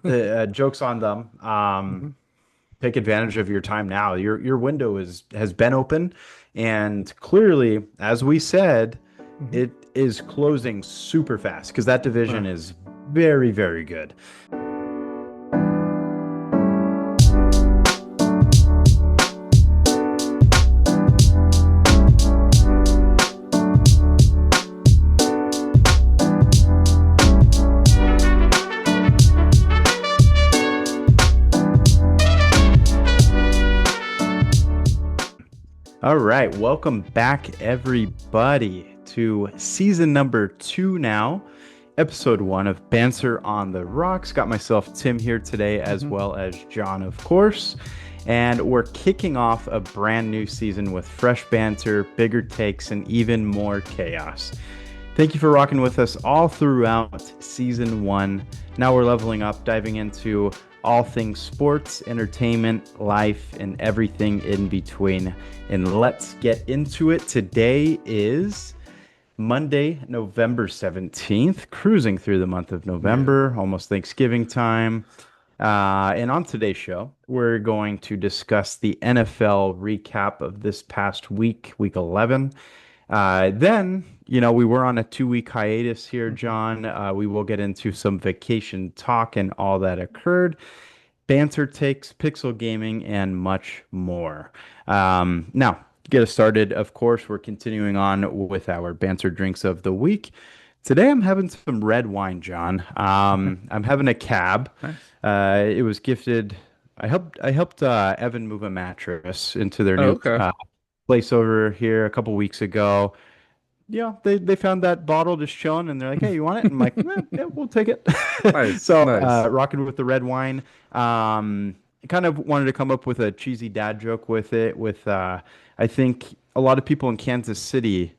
The joke's on them. Mhm. Take advantage of your time now. Your window has been open, and clearly, as we said, Mhm. it is closing super fast because that Uh, division is very, very good. All right, welcome back, everybody, to season number two now, episode one of Banter on the Rocks. Got myself Tim here today, as mhm. well as John, of course. And we're kicking off a brand new season with fresh banter, bigger takes, and even more chaos. Thank you for rocking with us all throughout season one. Now we're leveling up, diving into all things sports, entertainment, life, and everything in between. And let's get into it. Today is Monday, November 17th, cruising through the month of Yeah. November, almost Thanksgiving time. And on today's show, we're going to discuss the NFL recap of this past week, week 11. Then, we were on a 2 week hiatus here, Mhm. John. We will get into some vacation talk and all that occurred, banter takes, pixel gaming, and much more. Now, to get us started, of course, we're continuing on with our banter drinks of the week. Today, I'm having some red wine, John. I'm having a cab. Nice. It was gifted. I helped Evan move a mattress into their Oh, new okay. place over here a couple weeks ago. Yeah, they found that bottle just chilling, and they're like, "Hey, you want it?" And I'm like, yeah, we'll take it." Nice, So, nice, rocking with the red wine. Kind of wanted to come up with a cheesy dad joke with it. I think a lot of people in Kansas City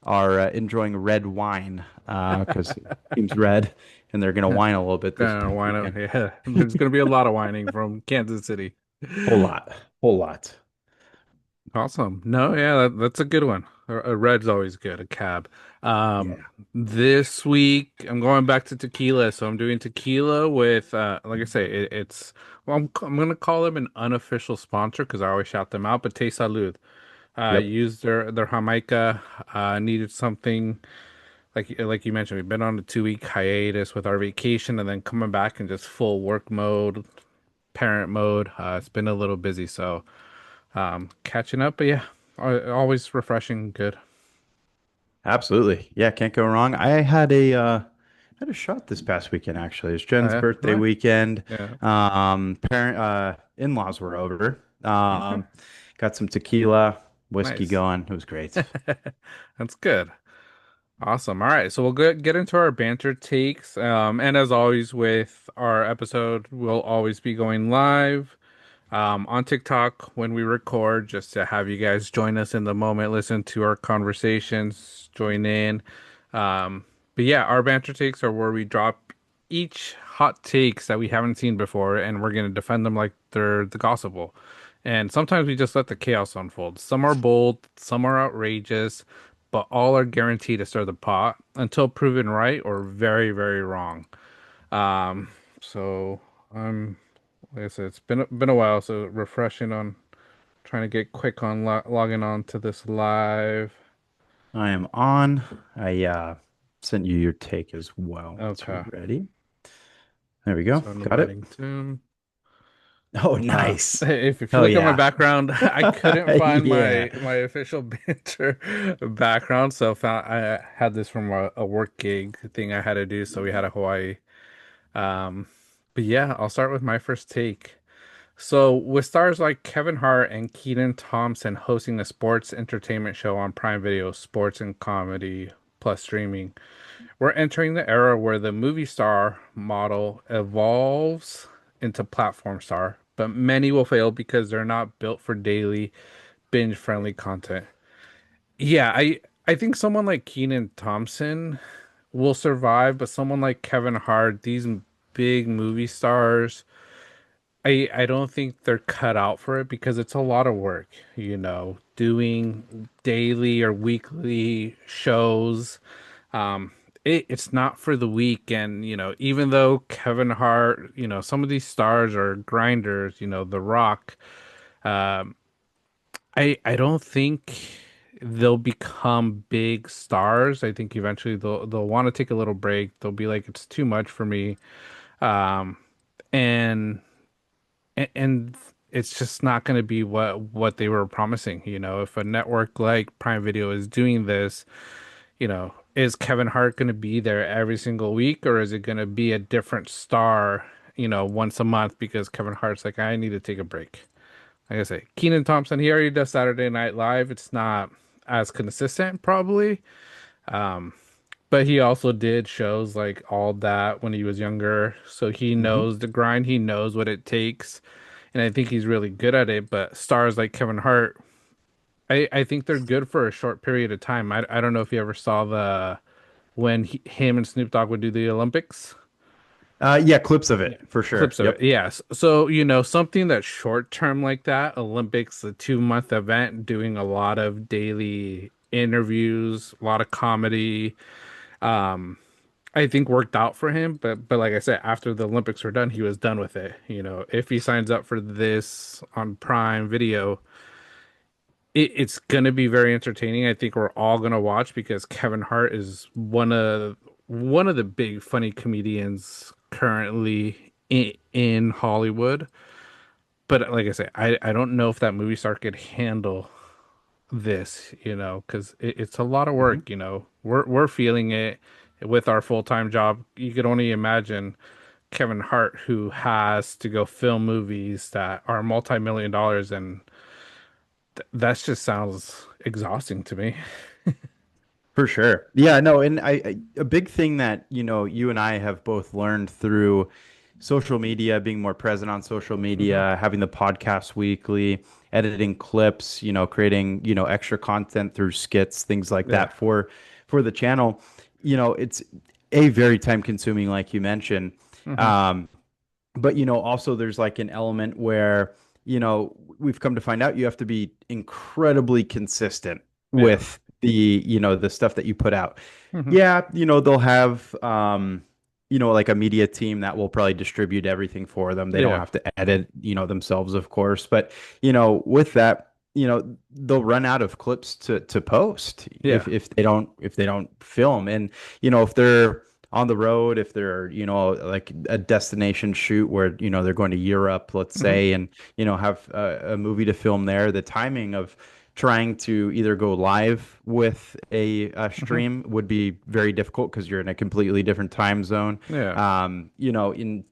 are enjoying red wine because it seems red, and they're gonna whine a little bit this Why not? weekend. Yeah, there's gonna be a lot of whining from Kansas City. Whole lot, whole lot. Awesome. No, yeah, that's a good one. A red's always good. A cab. Um, Yeah. this week I'm going back to tequila, so I'm doing tequila with, like I say, it's well, I'm gonna call them an unofficial sponsor because I always shout them out, but Tay Salud. Yep. Used their Jamaica. Needed something. Like you mentioned, we've been on a 2 week hiatus with our vacation and then coming back in just full work mode, parent mode. It's been a little busy, so catching up, but yeah, always refreshing, good. Absolutely. Yeah, can't go wrong. I had a shot this past weekend actually. It's Oh Jen's yeah, birthday nice. weekend. Yeah. Parent in-laws were over. Okay. Got some tequila, whiskey Nice. going. It was great. That's good. Awesome. All right, so we'll get into our banter takes. And as always with our episode, we'll always be going live. On TikTok when we record, just to have you guys join us in the moment, listen to our conversations, join in. Um, but yeah, our banter takes are where we drop each hot takes that we haven't seen before, and we're gonna defend them like they're the gospel. And sometimes we just let the chaos unfold. Some are bold, some are outrageous, but all are guaranteed to stir the pot until proven right or very, very wrong. Um, so I'm like I said, it's been a while, so refreshing on trying to get quick on logging on to this live. I am on. I sent you your take as well. So Okay, ready? There we go. so I'm Got it. inviting Tim. Oh, nice. If you Hell look at my yeah. background, I couldn't find Yeah. my official banter background, so found I had this from a work gig thing I had to do, so we had a Hawaii. Um, but yeah, I'll start with my first take. So, with stars like Kevin Hart and Keaton Thompson hosting the sports entertainment show on Prime Video, sports and comedy plus streaming, we're entering the era where the movie star model evolves into platform star, but many will fail because they're not built for daily binge-friendly content. Yeah, I think someone like Keaton Thompson will survive, but someone like Kevin Hart, these big movie stars, I don't think they're cut out for it because it's a lot of work, doing daily or weekly shows. it's not for the weak. And, even though Kevin Hart, some of these stars are grinders, The Rock, um, I don't think they'll become big stars. I think eventually they'll want to take a little break. They'll be like, it's too much for me. Um, and and it's just not going to be what they were promising. If a network like Prime Video is doing this, is Kevin Hart going to be there every single week, or is it going to be a different star, once a month because Kevin Hart's like, I need to take a break. Like I say, Kenan Thompson, he already does Saturday Night Live. It's not as consistent, probably. Um, but he also did shows like All That when he was younger. So he Hmm. knows the grind, he knows what it takes. And I think he's really good at it. But stars like Kevin Hart, I think they're good for a short period of time. I don't know if you ever saw when him and Snoop Dogg would do the Olympics. Yeah, clips of Yeah. it for sure. Clips of it. Yep. Yes. So, something that's short term like that, Olympics, a 2 month event, doing a lot of daily interviews, a lot of comedy, um, I think worked out for him. But like I said, after the Olympics were done, he was done with it. If he signs up for this on Prime Video, it's gonna be very entertaining. I think we're all gonna watch because Kevin Hart is one of the big funny comedians currently in Hollywood. But like I say, I don't know if that movie star could handle this, because it's a lot of Hmm. work. We're feeling it with our full-time job. You could only imagine Kevin Hart, who has to go film movies that are multi-million dollars, and that just sounds exhausting to me. For sure. Yeah, no, and a big thing that, you and I have both learned through social media, being more present on social Hmm. media, having the podcast weekly, editing clips, creating, extra content through skits, things like Yeah. that for the channel. It's a very time consuming, like you mentioned. Hmm. Um, but also there's like an element where we've come to find out you have to be incredibly consistent Yeah. with the stuff that you put out. Hmm. Yeah, they'll have like a media team that will probably distribute everything for them. They don't Yeah. have to edit themselves, of course, but with that, they'll run out of clips to post Yeah. if they don't film. And if they're on the road, if they're, like a destination shoot where, they're going to Europe, let's Hmm. say, and, have a movie to film there, the timing of trying to either go live with a Hmm. stream would be very difficult because you're in a completely different time zone. Yeah. In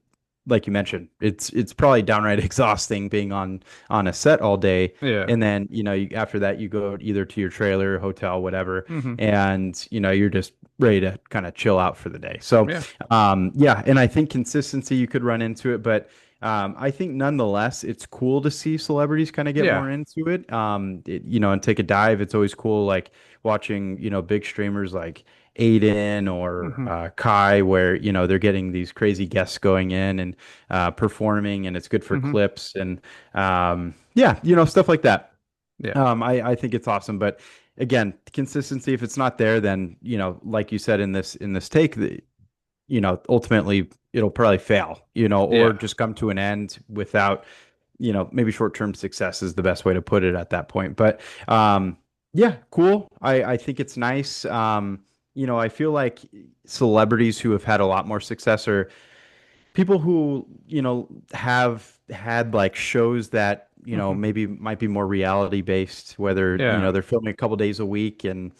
like you mentioned, it's probably downright exhausting being on a set all day. Yeah. And then, after that, you go either to your trailer, hotel, whatever, Hmm. and you're just ready to kind of chill out for the day. So, Yeah. yeah, and I think consistency you could run into it, but I think nonetheless, it's cool to see celebrities kind of get Yeah. more into it, and take a dive. It's always cool, like watching, big streamers like Aiden or Hmm. Kai, where, they're getting these crazy guests going in and performing, and it's good for Hmm. clips and yeah, stuff like that. Yeah. I think it's awesome, but again, consistency, if it's not there, then, like you said in this take, ultimately it'll probably fail, or Yeah. just come to an end without, maybe short-term success is the best way to put it at that point. But yeah, cool. I think it's nice. I feel like celebrities who have had a lot more success are people who, have had like shows that, Hmm. maybe might be more reality based, whether, Yeah. they're filming a couple days a week and,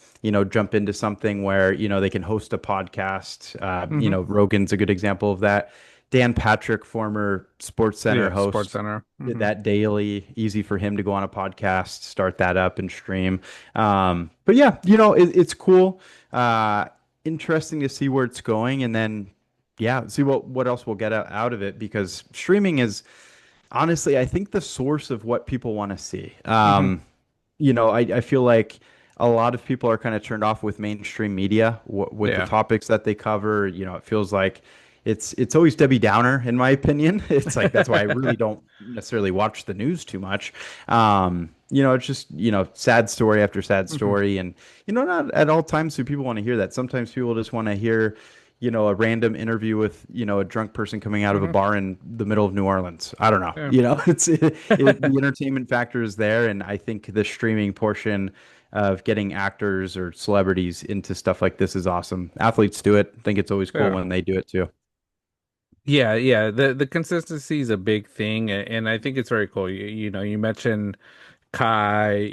jump into something where, they can host a podcast. Hmm. Rogan's a good example of that. Dan Patrick, former Sports Center Yeah. Sports host, Center. did Hmm. that daily. Easy for him to go on a podcast, start that up and stream. But yeah, it's cool. Interesting to see where it's going. And then yeah, see what else we'll get out of it, because streaming is honestly, I think, the source of what people want to see. Hmm. I feel like a lot of people are kind of turned off with mainstream media with the Yeah. topics that they cover. It feels like it's always Debbie Downer, in my opinion. It's like that's why I really don't necessarily watch the news too much. it's just, sad story after sad Hmm. story. And, not at all times do people want to hear that. Sometimes people just want to hear, a random interview with, a drunk person coming out of a Hmm. bar in the middle of New Orleans. I don't know. Yeah. The entertainment factor is there. And I think the streaming portion of getting actors or celebrities into stuff like this is awesome. Athletes do it. I think it's always cool Yeah. when they do it too. Yeah, yeah. The consistency is a big thing, and I think it's very cool. You mentioned Kai,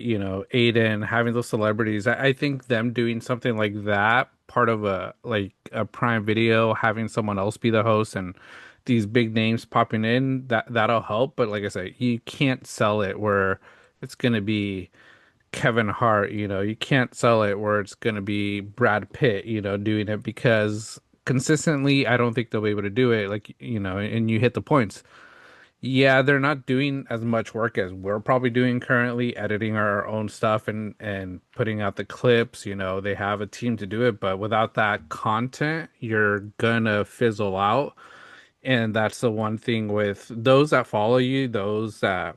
Aiden, having those celebrities. I think them doing something like that, part of a Prime Video, having someone else be the host and these big names popping in, that'll help. But like I said, you can't sell it where it's gonna be Kevin Hart, you can't sell it where it's going to be Brad Pitt, doing it because consistently, I don't think they'll be able to do it. Like, and you hit the points. Yeah, they're not doing as much work as we're probably doing currently, editing our own stuff and putting out the clips. They have a team to do it, but without that content, you're gonna fizzle out. And that's the one thing with those that follow you, those that,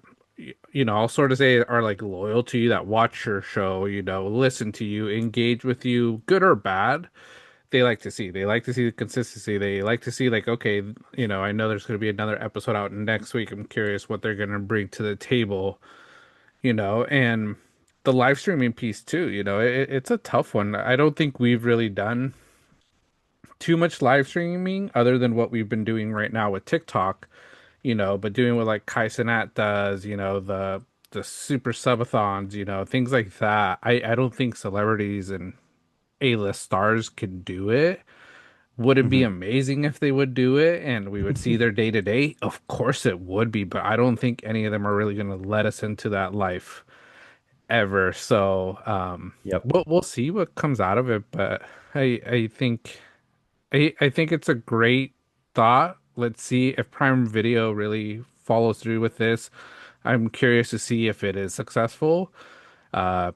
I'll sort of say are like loyal to you, that watch your show, listen to you, engage with you, good or bad. They like to see the consistency. They like to see, like, okay, I know there's going to be another episode out next week. I'm curious what they're going to bring to the table, and the live streaming piece too, it's a tough one. I don't think we've really done too much live streaming other than what we've been doing right now with TikTok, but doing what like Kai Cenat does, the super subathons, things like that. I don't think celebrities and A-list stars can do it. Would it be Hmm. amazing if they would do it and we would see their day to day? Of course it would be, but I don't think any of them are really going to let us into that life ever. So, Yep. we'll see what comes out of it, but I think it's a great thought. Let's see if Prime Video really follows through with this. I'm curious to see if it is successful. Uh,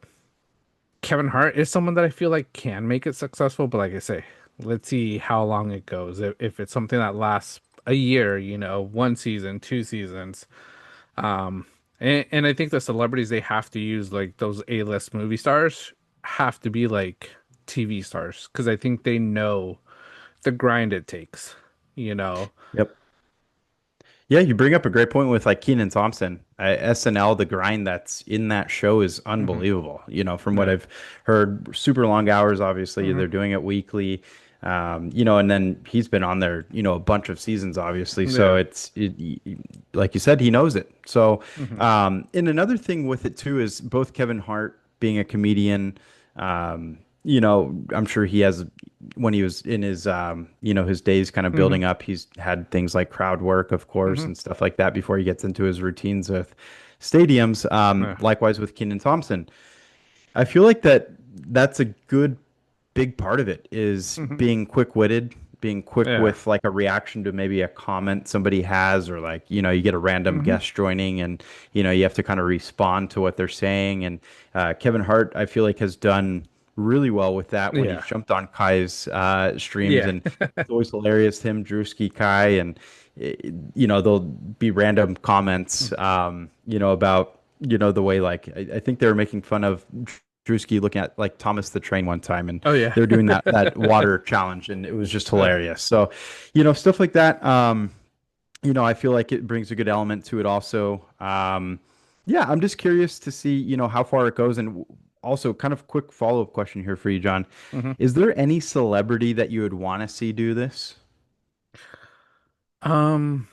Kevin Hart is someone that I feel like can make it successful, but like I say, let's see how long it goes. If it's something that lasts a year, one season, two seasons. Um, and I think the celebrities they have to use, like those A-list movie stars, have to be like TV stars because I think they know the grind it takes, you know. Yep. Yeah, you bring up a great point with like Keenan Thompson. SNL, the grind that's in that show is Hmm. unbelievable. From what Yeah. I've heard, super long hours, obviously. Hmm. They're doing it weekly. And then he's been on there, a bunch of seasons, obviously. So Yeah. like you said, he knows it. So, Hmm. and another thing with it too is both Kevin Hart being a comedian, I'm sure he has when he was in his his days kind of Hmm. building up, he's had things like crowd work, of course, Hmm. and stuff like that before he gets into his routines with stadiums. Yeah. Likewise with Keenan Thompson. I feel like that's a good big part of it is Hmm. being quick-witted, being quick Yeah. with like a reaction to maybe a comment somebody has, or like, you get a random Hmm. guest joining and, you have to kind of respond to what they're saying. And Kevin Hart, I feel like, has done really well with that when he's Yeah. jumped on Kai's streams. Yeah. And it's always hilarious, him, Drewski, Kai, and, there'll be random comments, about, the way like I think they were making fun of Drewski looking at like Thomas the Train one time, and Oh yeah. they were doing that water challenge, and it was just Yeah. hilarious. So, stuff like that. I feel like it brings a good element to it also. Yeah, I'm just curious to see, how far it goes, and also kind of quick follow-up question here for you, John. Hmm. Is there any celebrity that you would want to see do this? Um,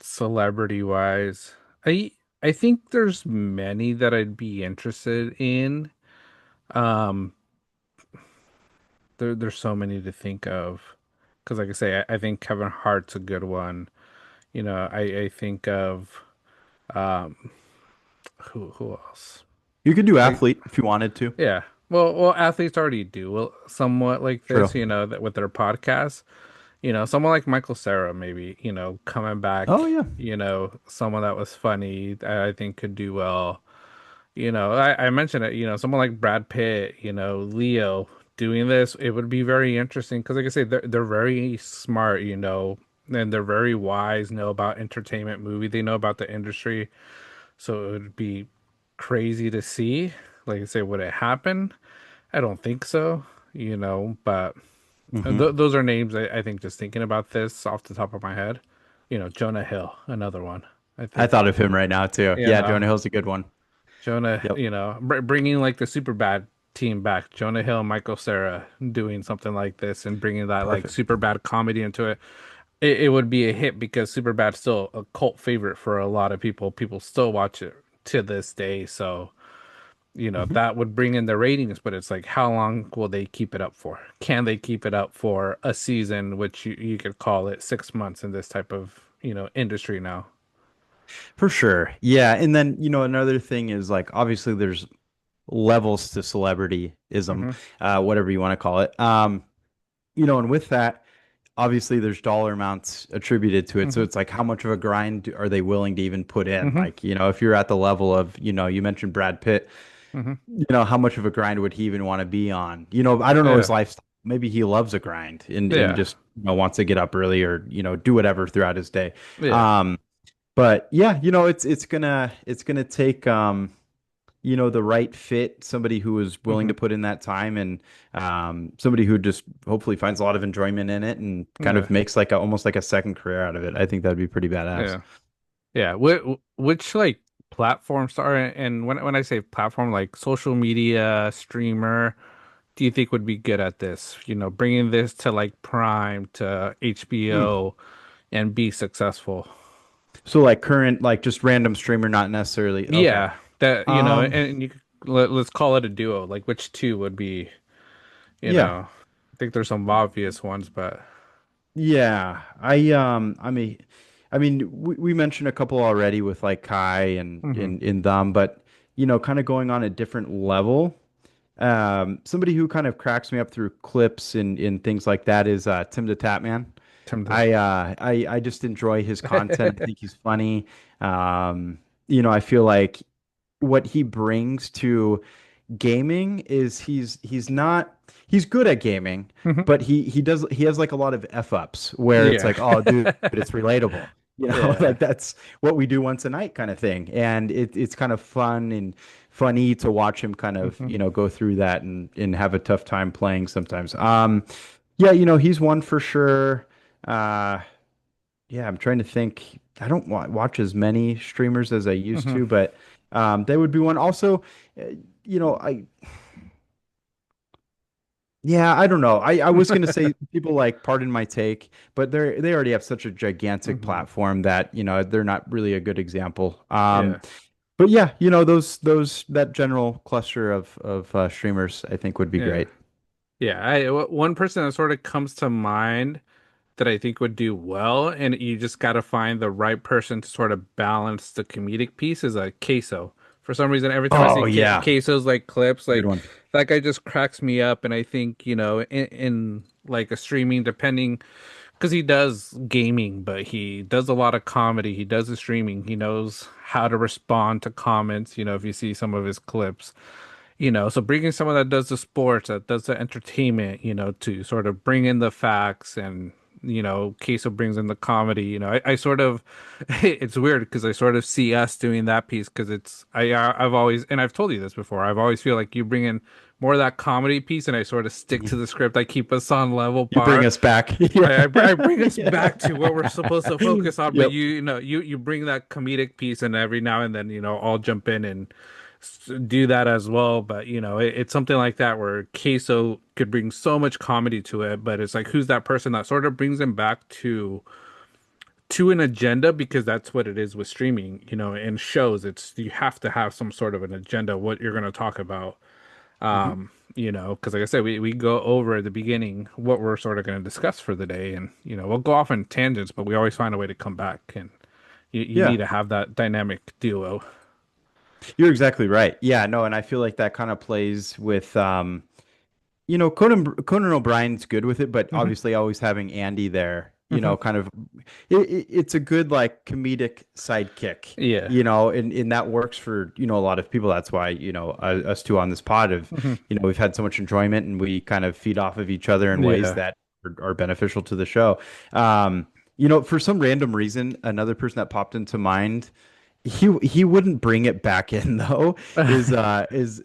Celebrity wise, I I think there's many that I'd be interested in. Um, there's so many to think of. Because like I say, I think Kevin Hart's a good one. I think of um who else? You could do Like, athlete if you wanted to. yeah. Well, athletes already do somewhat like True. this, that with their podcasts. Someone like Michael Cera, maybe, coming back, Oh yeah. someone that was funny, that I think could do well. I mentioned it, someone like Brad Pitt, Leo doing this, it would be very interesting because, like I say, they're very smart, and they're very wise, know about entertainment movie, they know about the industry. So it would be crazy to see. Like I say, would it happen? I don't think so, but Hmm. those are names I think just thinking about this off the top of my head. Jonah Hill, another one. I I think, thought of him right now too. you Yeah, know, Jonah Hill's a good one. Jonah, Yep. bringing like the super bad team back, Jonah Hill, Michael Cera doing something like this and bringing that like Perfect. super bad comedy into it. It would be a hit because Superbad's still a cult favorite for a lot of people. People still watch it to this day. So, Hmm. that would bring in the ratings, but it's like, how long will they keep it up for? Can they keep it up for a season, which you could call it 6 months in this type of, industry now? For sure. Yeah. And then, another thing is like obviously there's levels to celebrityism, Hmm. whatever you want to call it. And with that, obviously there's dollar amounts attributed to it. So Hmm. it's like how much of a grind are they willing to even put in? Hmm. Like, if you're at the level of, you mentioned Brad Pitt, Hmm. how much of a grind would he even want to be on? I don't know his Yeah. lifestyle. Maybe he loves a grind and Yeah. just, wants to get up early or, do whatever throughout his day. Yeah. Um, but yeah, it's gonna take the right fit, somebody who is willing Hmm. to put in that time and somebody who just hopefully finds a lot of enjoyment in it and kind Yeah. of makes like almost like a second career out of it. I think that'd be pretty badass. Yeah. Yeah. Which like platforms are, and when I say platform, like social media, streamer, do you think would be good at this? Bringing this to like Prime, to Hmm. HBO, and be successful. So like current, like just random streamer, not necessarily. Okay. Yeah, that Um, and let's call it a duo. Like which two would be, yeah. I think there's some obvious ones, but Yeah. I mean, we mentioned a couple already with like Kai and hmm in them, but kind of going on a different level. Somebody who kind of cracks me up through clips and things like that is Tim the Tatman. Tim the I just enjoy his content. I think he's funny. I feel like what he brings to gaming is he's not he's good at gaming, Mhm. but he has like a lot of F ups where it's Yeah. like, oh dude, it's relatable. Yeah. Like that's what we do once a night kind of thing. And it's kind of fun and funny to watch him kind of, Hmm. go through that and have a tough time playing sometimes. Yeah, he's one for sure. Uh yeah, I'm trying to think. I don't watch as many streamers as I used Hmm. to, but they would be one. Also, uh, I yeah, I don't know. I was gonna say people like Pardon My Take, but they already have such a gigantic Hmm. platform that they're not really a good example. Yeah. But yeah, those that general cluster of streamers I think would be Yeah. great. Yeah. One person that sort of comes to mind that I think would do well, and you just got to find the right person to sort of balance the comedic piece, is a Queso. For some reason, every time I see Oh yeah, Queso's like clips, good like one. that guy just cracks me up. And I think, in like a streaming, depending, because he does gaming, but he does a lot of comedy. He does the streaming. He knows how to respond to comments, if you see some of his clips. So bringing someone that does the sports, that does the entertainment, to sort of bring in the facts, and Queso brings in the comedy. I sort of, it's weird because I sort of see us doing that piece, because I've always, and I've told you this before, I've always feel like you bring in more of that comedy piece, and I sort of stick to Mhm. the script. I keep us on level You bring par. us back. I bring us Yeah. back to what we're supposed to focus on, but Yep. you bring that comedic piece, and every now and then, I'll jump in and do that as well. But it's something like that where Queso could bring so much comedy to it, but it's like, who's that person that sort of brings him back to an agenda, because that's what it is with streaming, and shows. It's, you have to have some sort of an agenda, what you're going to talk about. Mhm. Because like I said, we go over at the beginning what we're sort of going to discuss for the day, and we'll go off on tangents, but we always find a way to come back, and you need Yeah. to have that dynamic duo. You're exactly right. Yeah, no, and I feel like that kind of plays with Conan O'Brien's good with it, but Hmm. obviously always having Andy there, Hmm. kind of it's a good like comedic sidekick, Yeah. and that works for, a lot of people. That's why, us two on this pod have, Hmm. we've had so much enjoyment and we kind of feed off of each other in ways Yeah. that are beneficial to the show. For some random reason, another person that popped into mind he wouldn't bring it back in though. Is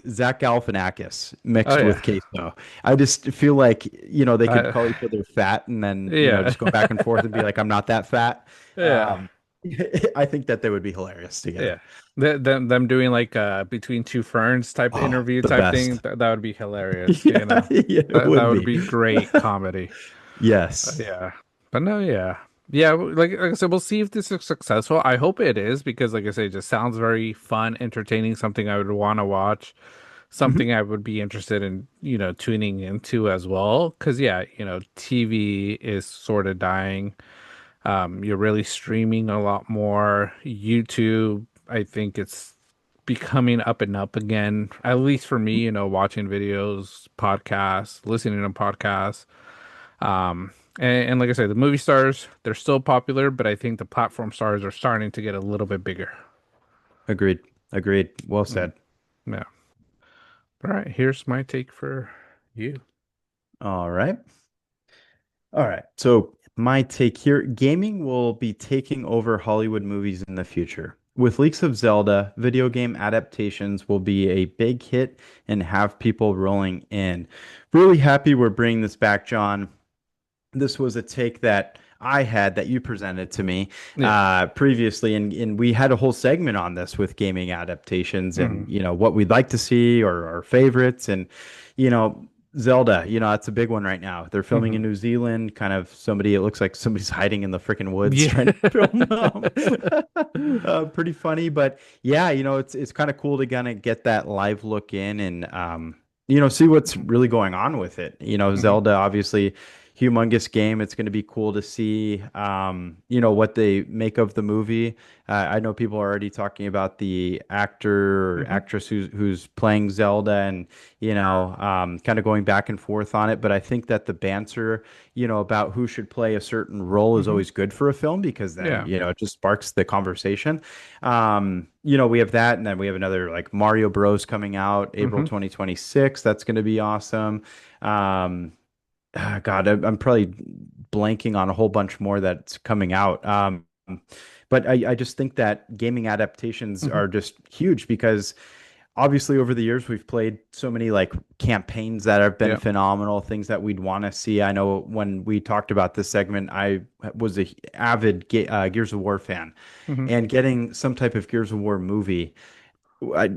Zach Galifianakis Oh mixed with yeah. queso? I just feel like they could Uh, call each other fat and then yeah. just go back and forth and be like, I'm not that fat. Yeah. Um, I think that they would be hilarious Yeah. together. Them doing like between two ferns type Oh, interview the type thing. best. That would be hilarious, you Yeah, know. yeah, it That would would be. be great comedy. Yes. Yeah. But no, yeah. Yeah, like I said, we'll see if this is successful. I hope it is because like I say, it just sounds very fun, entertaining, something I would want to watch, Mhm. something I would be interested in, tuning into as well. Because yeah, TV is sort of dying. You're really streaming a lot more. YouTube, I think it's becoming up and up again, at least for me, watching videos, podcasts, listening to podcasts. And like I said, the movie stars, they're still popular, but I think the platform stars are starting to get a little bit bigger. Agreed. Agreed. Well Mm, said. yeah. All right, here's my take for you. All right. All right. So, my take here, gaming will be taking over Hollywood movies in the future. With leaks of Zelda, video game adaptations will be a big hit and have people rolling in. Really happy we're bringing this back, John. This was a take that I had that you presented to me Yeah. previously, and we had a whole segment on this with gaming adaptations and Hmm. what we'd like to see or our favorites, and you know Zelda, that's a big one right now. They're filming Hmm. in New Zealand, kind of somebody. It looks like somebody's hiding in the freaking woods Yeah. trying to film pretty funny, but yeah, it's kind of cool to kind of get that live look in and see what's really going on with it. Hmm. Zelda, obviously humongous game. It's going to be cool to see, what they make of the movie. I know people are already talking about the actor or Hmm. actress who's playing Zelda, and kind of going back and forth on it. But I think that the banter, about who should play a certain role is Hmm. always good for a film because then, Yeah. it just sparks the conversation. We have that, and then we have another like Mario Bros coming out April Hmm. 2026. That's going to be awesome. Um, God, I'm probably blanking on a whole bunch more that's coming out. But I just think that gaming adaptations Hmm. are just huge because obviously over the years we've played so many like campaigns that have been Yeah. phenomenal, things that we'd want to see. I know when we talked about this segment, I was a avid Gears of War fan, Hmm. and getting some type of Gears of War movie,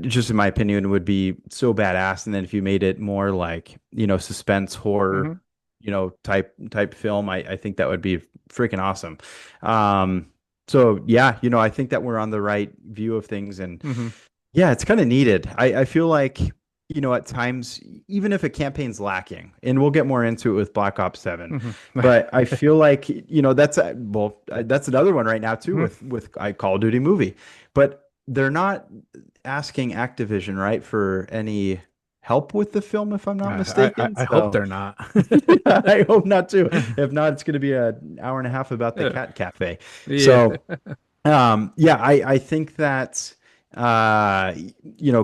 just in my opinion, would be so badass. And then if you made it more like, suspense horror, Hmm. type film, I think that would be freaking awesome. Um, so yeah, I think that we're on the right view of things, and Hmm. yeah, it's kind of needed. I feel like, at times, even if a campaign's lacking, and we'll get more into it with Black Ops 7, Hmm. but I feel like, that's another one right now too Hmm. with Call of Duty movie. But they're not asking Activision, right, for any help with the film, if I'm not mistaken. I hope So they're not. I hope not too. If not, it's going to be an hour and a half about the Yeah. cat cafe. Yeah. So yeah, I think that uh,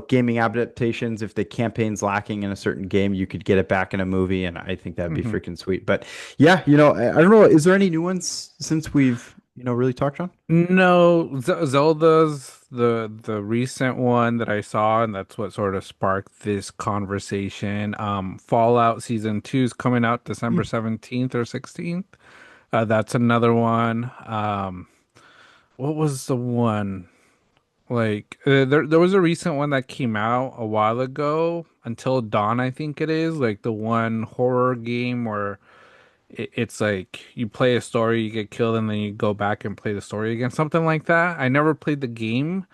gaming adaptations, if the campaign's lacking in a certain game, you could get it back in a movie, and I think that'd be Hmm. freaking sweet. But yeah, I don't know. Is there any new ones since we've really talked on? No, Zelda's the recent one that I saw, and that's what sort of sparked this conversation. Fallout Season 2 is coming out December 17th or 16th. That's another one. What was the one? Like there was a recent one that came out a while ago, Until Dawn, I think it is, like the one horror game where it's like you play a story, you get killed, and then you go back and play the story again, something like that. I never played the game,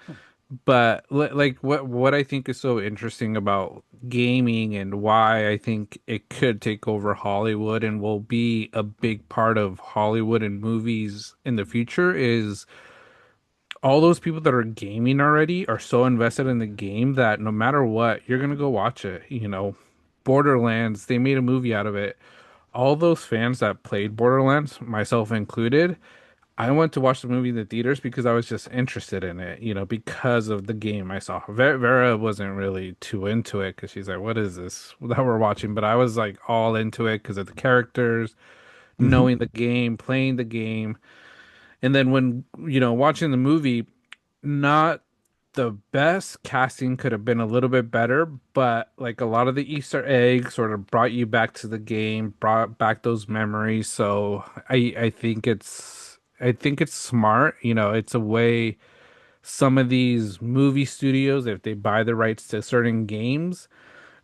but like what I think is so interesting about gaming and why I think it could take over Hollywood and will be a big part of Hollywood and movies in the future is all those people that are gaming already are so invested in the game that no matter what, you're gonna go watch it. Borderlands, they made a movie out of it. All those fans that played Borderlands, myself included, I went to watch the movie in the theaters because I was just interested in it, because of the game I saw. Vera wasn't really too into it because she's like, what is this that we're watching? But I was like all into it because of the characters, Hmm. knowing the game, playing the game. And then when, watching the movie, not the best. Casting could have been a little bit better, but like a lot of the Easter eggs sort of brought you back to the game, brought back those memories. So I think it's smart. It's a way some of these movie studios, if they buy the rights to certain games,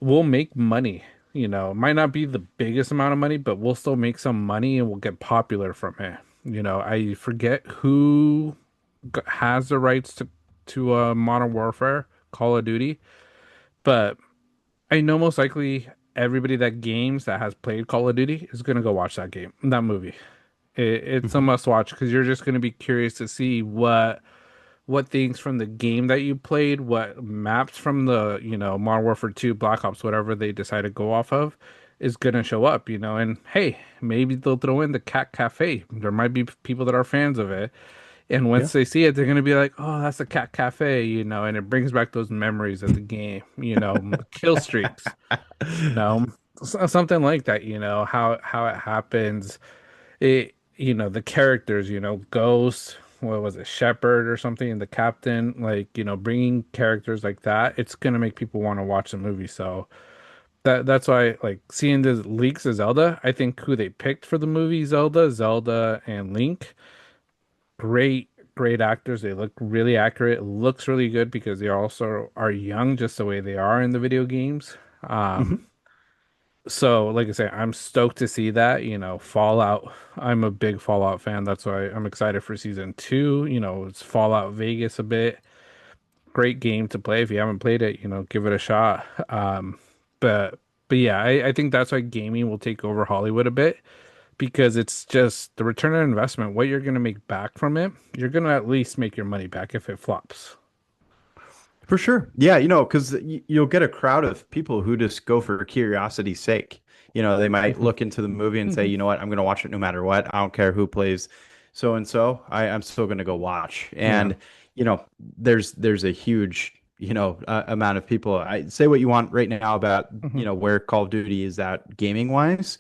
will make money. It might not be the biggest amount of money, but we'll still make some money and we'll get popular from it. I forget who has the rights to Modern Warfare, Call of Duty, but I know most likely everybody that has played Call of Duty is gonna go watch that movie. It's a Mhm. must watch because you're just gonna be curious to see what things from the game that you played, what maps from the Modern Warfare 2, Black Ops, whatever they decide to go off of, is gonna show up. And hey, maybe they'll throw in the Cat Cafe. There might be people that are fans of it. And Yeah. once they see it, they're gonna be like, "Oh, that's a Cat Cafe," and it brings back those memories of the game, kill streaks, you know, something like that, how it happens. The characters, Ghost, what was it, Shepherd or something, and the captain, like, bringing characters like that, it's gonna make people want to watch the movie. So that's why, like, seeing the leaks of Zelda, I think who they picked for the movie, Zelda and Link, great, great actors. They look really accurate. It looks really good because they also are young, just the way they are in the video games. Um, Mhm. So, like I say, I'm stoked to see that. Fallout. I'm a big Fallout fan. That's why I'm excited for season two. It's Fallout Vegas a bit. Great game to play. If you haven't played it, give it a shot. But but yeah, I think that's why gaming will take over Hollywood a bit because it's just the return on investment, what you're gonna make back from it. You're gonna at least make your money back if it flops. For sure. Yeah, because you'll get a crowd of people who just go for curiosity's sake. They might Mhm. look into the movie and say, Mhm. you know what, I'm going to watch it no matter what. I don't care who plays so and so. I'm still going to go watch. Yeah. And, there's a huge, amount of people. I say what you want right now about, Mhm. where Call of Duty is at gaming wise.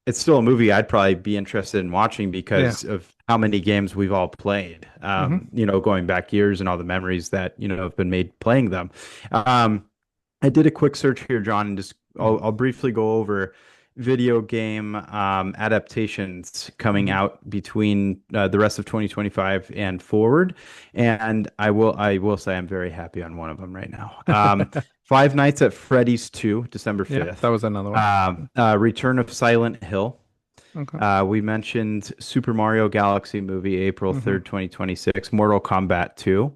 It's still a movie I'd probably be interested in watching Yeah. because of how many games we've all played. Mhm. Going back years and all the memories that, have been made playing them. Um, I did a quick search here, John, and just Mhm. I'll briefly go over video game adaptations coming Mhm. out between the rest of 2025 and forward. And I will say I'm very happy on one of them right now. Five Nights at Freddy's 2, December Yeah, that 5th. was another one. Return of Silent Hill. Okay. We mentioned Super Mario Galaxy movie, Mhm. April 3rd, 2026. Mortal Kombat 2,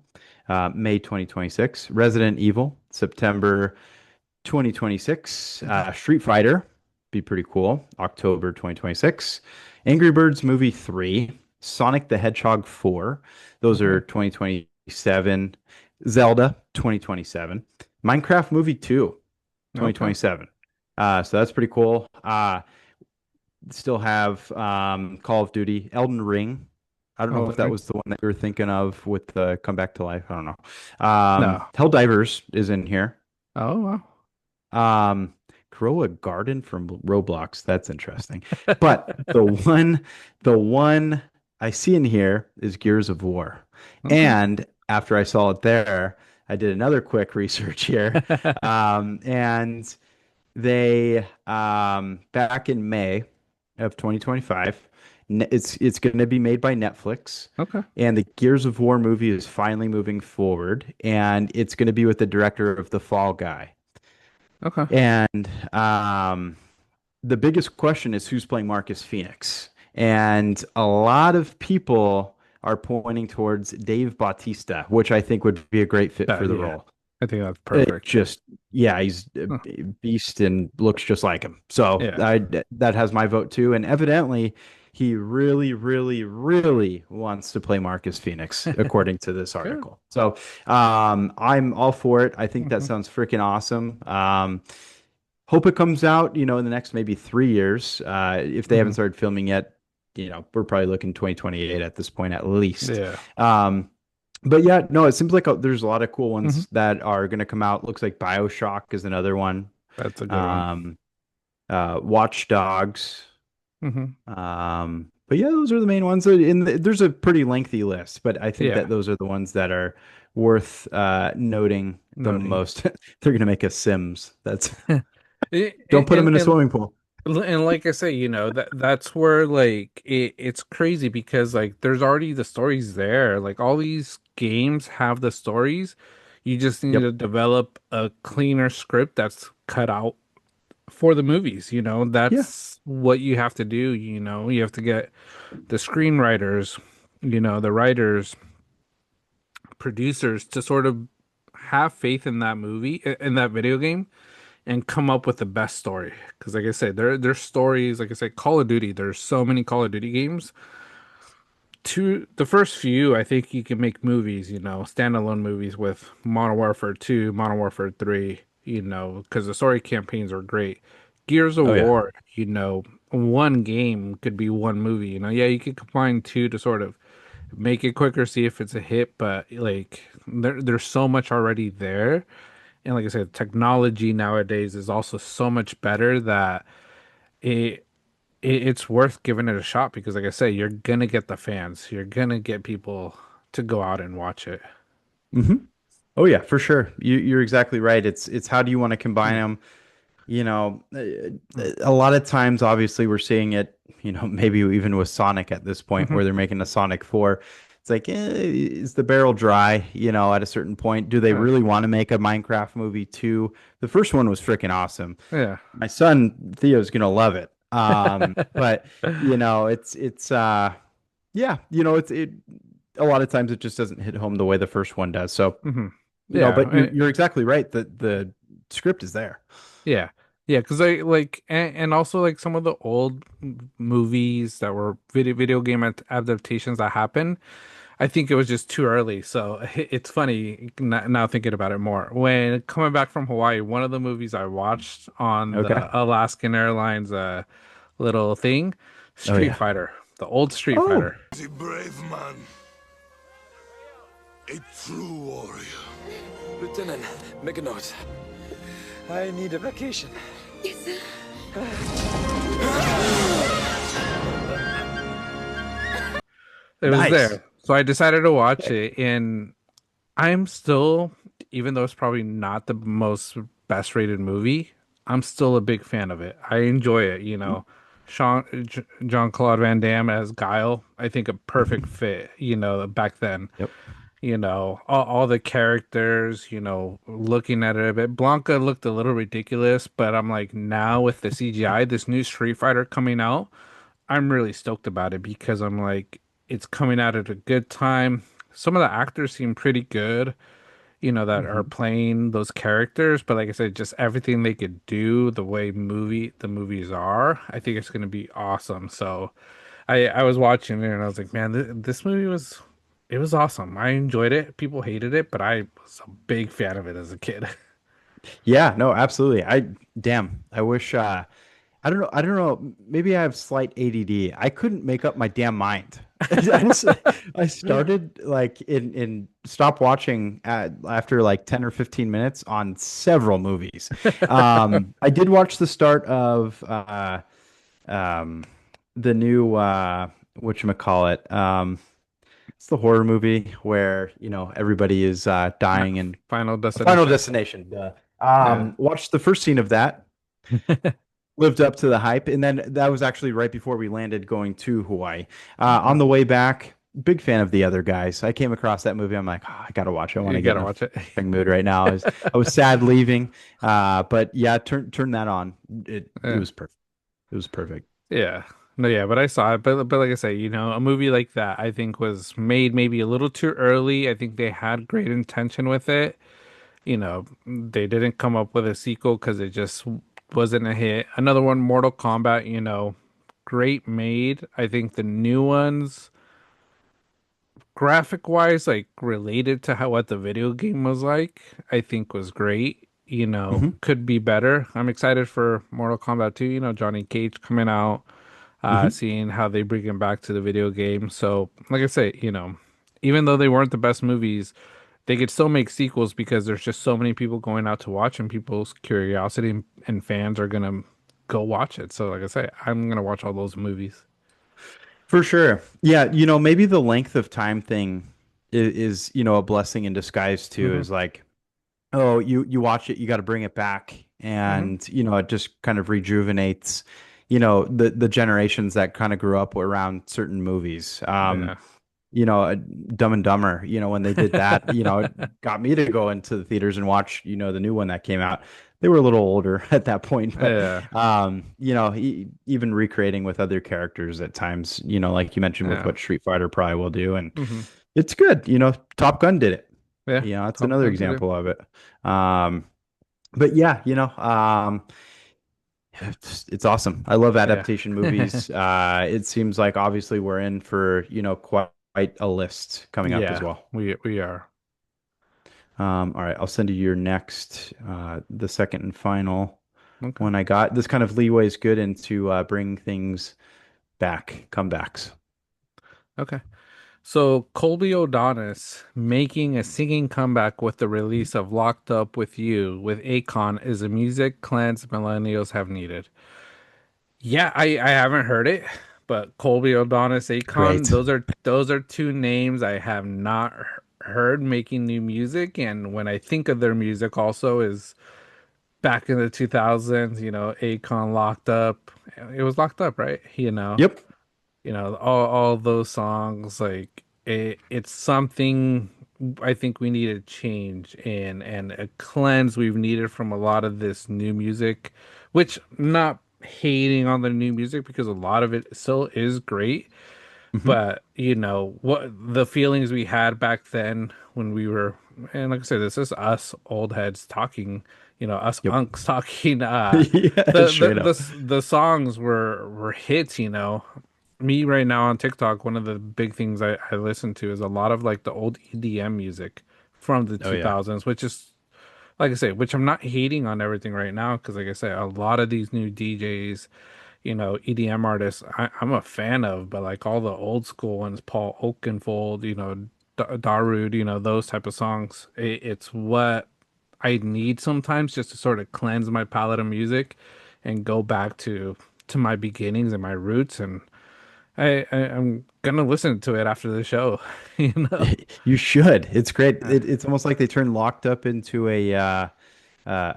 May 2026. Resident Evil, September 2026. Mhm. Street Fighter, be pretty cool, October 2026. Angry Birds movie 3, Sonic the Hedgehog 4, those are Mhm. 2027. Zelda 2027. Minecraft movie 2, Okay. 2027. So that's pretty cool. Still have Call of Duty, Elden Ring. I don't know Oh, if that was the one that you were thinking of with the Come Back to Life. I don't know. no. Helldivers is in here. Oh, wow. Um, Grow a Garden from Roblox. That's interesting. But the one I see in here is Gears of War. Okay. And after I saw it there, I did another quick research here. And they back in May of 2025, it's going to be made by Netflix, Okay. and the Gears of War movie is finally moving forward, and it's going to be with the director of The Fall Guy. Okay. And the biggest question is who's playing Marcus Phoenix, and a lot of people are pointing towards Dave Bautista, which I think would be a great fit for the Yeah. role. I think that's It perfect. just, yeah, he's a Huh. beast and looks just like him. So Yeah. that has my vote too. And evidently, he really, really, really wants to play Marcus Phoenix, according to this Good. article. So I'm all for it. I think that Mhm. sounds freaking awesome. Hope it comes out, in the next maybe 3 years. If they haven't Mhm. started filming yet, we're probably looking 2028 at this point at least. Yeah. Um, but yeah, no, it seems like there's a lot of cool Mhm. ones that are going to come out. Looks like BioShock is another one. That's a good one. Um, Watch Dogs. Mhm. but yeah, those are the main ones. There's a pretty lengthy list, but I think Yeah, that those are the ones that are worth noting the noting. most. They're gonna make a Sims. That's And, don't put them in a and swimming pool. and like I say, that's where like it's crazy because like there's already the stories there. Like all these games have the stories. You just need Yep. to develop a cleaner script that's cut out for the movies, Yeah. that's what you have to do, you have to get the screenwriters, the writers, producers to sort of have faith in that movie, in that video game, and come up with the best story. Because, like I said, there's stories. Like I said, Call of Duty. There's so many Call of Duty games. The first few, I think you can make movies. Standalone movies with Modern Warfare 2, Modern Warfare 3. Because the story campaigns are great. Gears of Oh yeah. War. One game could be one movie. Yeah, you could combine two to sort of make it quicker, see if it's a hit, but like there's so much already there. And like I said, technology nowadays is also so much better that it, it's worth giving it a shot because like I say, you're gonna get the fans. You're gonna get people to go out and watch it. hmm Oh yeah, for sure. You're exactly right. It's how do you want to combine Mm, them? mm, A lot of times, obviously, we're seeing it, maybe even with Sonic at this point mhm. where they're making a Sonic 4. It's like, is the barrel dry, at a certain point? Do they Uh, really want to make a Minecraft movie too? The first one was freaking awesome. yeah. My son Theo's gonna love it. But yeah, a lot of times it just doesn't hit home the way the first one does. So, hmm Yeah. but you're exactly right. The script is there. Yeah. Yeah, because I like and also like some of the old movies that were video game adaptations that happened, I think it was just too early. So it's funny now thinking about it more. When coming back from Hawaii, one of the movies I watched on Okay. the Alaskan Airlines little thing, Oh Street yeah. Fighter, the old Street Oh, Fighter. A brave man, a true warrior. Lieutenant, make a note. I need a vacation. It was nice. there. So I decided to watch it, and I'm still, even though it's probably not the most best rated movie, I'm still a big fan of it. I enjoy it. Jean-Claude Van Damme as Guile, I think a perfect Mhm. fit, back then. Yep. All the characters, looking at it a bit. Blanca looked a little ridiculous, but I'm like, now with the CGI, this new Street Fighter coming out, I'm really stoked about it because I'm like, it's coming out at a good time. Some of the actors seem pretty good, that are Mhm. playing those characters, but like I said, just everything they could do, the way the movies are, I think it's going to be awesome. So I was watching it and I was like, man, this movie it was awesome. I enjoyed it. People hated it, but I was a big fan of it as a kid. Yeah, no, absolutely. I wish I don't know, maybe I have slight ADD. I couldn't make up my damn mind. I started like in stop watching after like 10 or 15 minutes on several movies. I did watch the start of um the new whatchamacallit. It's the horror movie where, everybody is dying in Final Final Destination. Destination. Duh. Yeah. Watched the first scene of that, lived up to the hype, and then that was actually right before we landed going to Hawaii. On the way back, big fan of the other guys. I came across that movie. I'm like, oh, I gotta watch it. I want You to get in gotta a watch it. mood right now. I was sad leaving, but yeah, turn that on. It Yeah. was perfect. It was perfect. Yeah. No, yeah, but I saw it. But like I say, a movie like that I think was made maybe a little too early. I think they had great intention with it. They didn't come up with a sequel because it just wasn't a hit. Another one, Mortal Kombat, great made. I think the new ones, graphic wise, like related to how what the video game was like, I think was great. Hmm Could be better. I'm excited for Mortal Kombat 2, Johnny Cage coming out, hmm seeing how they bring him back to the video game. So, like I say, even though they weren't the best movies, they could still make sequels because there's just so many people going out to watch and people's curiosity and fans are gonna go watch it. So like I say, I'm gonna watch all those movies. For sure. Yeah, maybe the length of time thing is, a blessing in disguise too, Hmm. is like, oh, you watch it, you got to bring it back, Hmm. and it just kind of rejuvenates, the generations that kind of grew up around certain movies. Yeah. Dumb and Dumber, when they did that, it got me to go into the theaters and watch, the new one that came out. They were a little older at that point, but Yeah. even recreating with other characters at times, like you mentioned with Yeah. what Street Fighter probably will do, and Hmm. it's good. Top Gun did it. Yeah. It's Top another Gun did it. example of it. But yeah, it's awesome. I love Yeah. adaptation movies. It seems like obviously we're in for, quite a list coming up as Yeah. well. We are. All right, I'll send you your next, the second and final Okay. one I got. This kind of leeway is good into bringing things back, comebacks. Okay. So Colby O'Donis making a singing comeback with the release of Locked Up With You with Akon is a music cleanse millennials have needed. Yeah, I haven't heard it, but Colby O'Donis, Akon, Great. those are two names I have not heard making new music, and when I think of their music also is back in the 2000s, Akon Locked Up. It was Locked Up, right? Yep. All those songs, like it's something I think we need a change in and a cleanse we've needed from a lot of this new music, which not hating on the new music because a lot of it still is great, Hmm. but what the feelings we had back then when we were, and like I said, this is us old heads talking, us Yep. unks talking. Yeah, straight up. The songs were hits. Me right now on TikTok, one of the big things I listen to is a lot of like the old EDM music from the Oh yeah. 2000s, which is like I say, which I'm not hating on everything right now because like I say, a lot of these new DJs, EDM artists, I'm a fan of, but like all the old school ones, Paul Oakenfold, Darude, those type of songs, it's what I need sometimes just to sort of cleanse my palette of music and go back to my beginnings and my roots. And I'm gonna listen to it after the show, you know. You should. It's great. Uh, It's almost like they turned Locked Up into a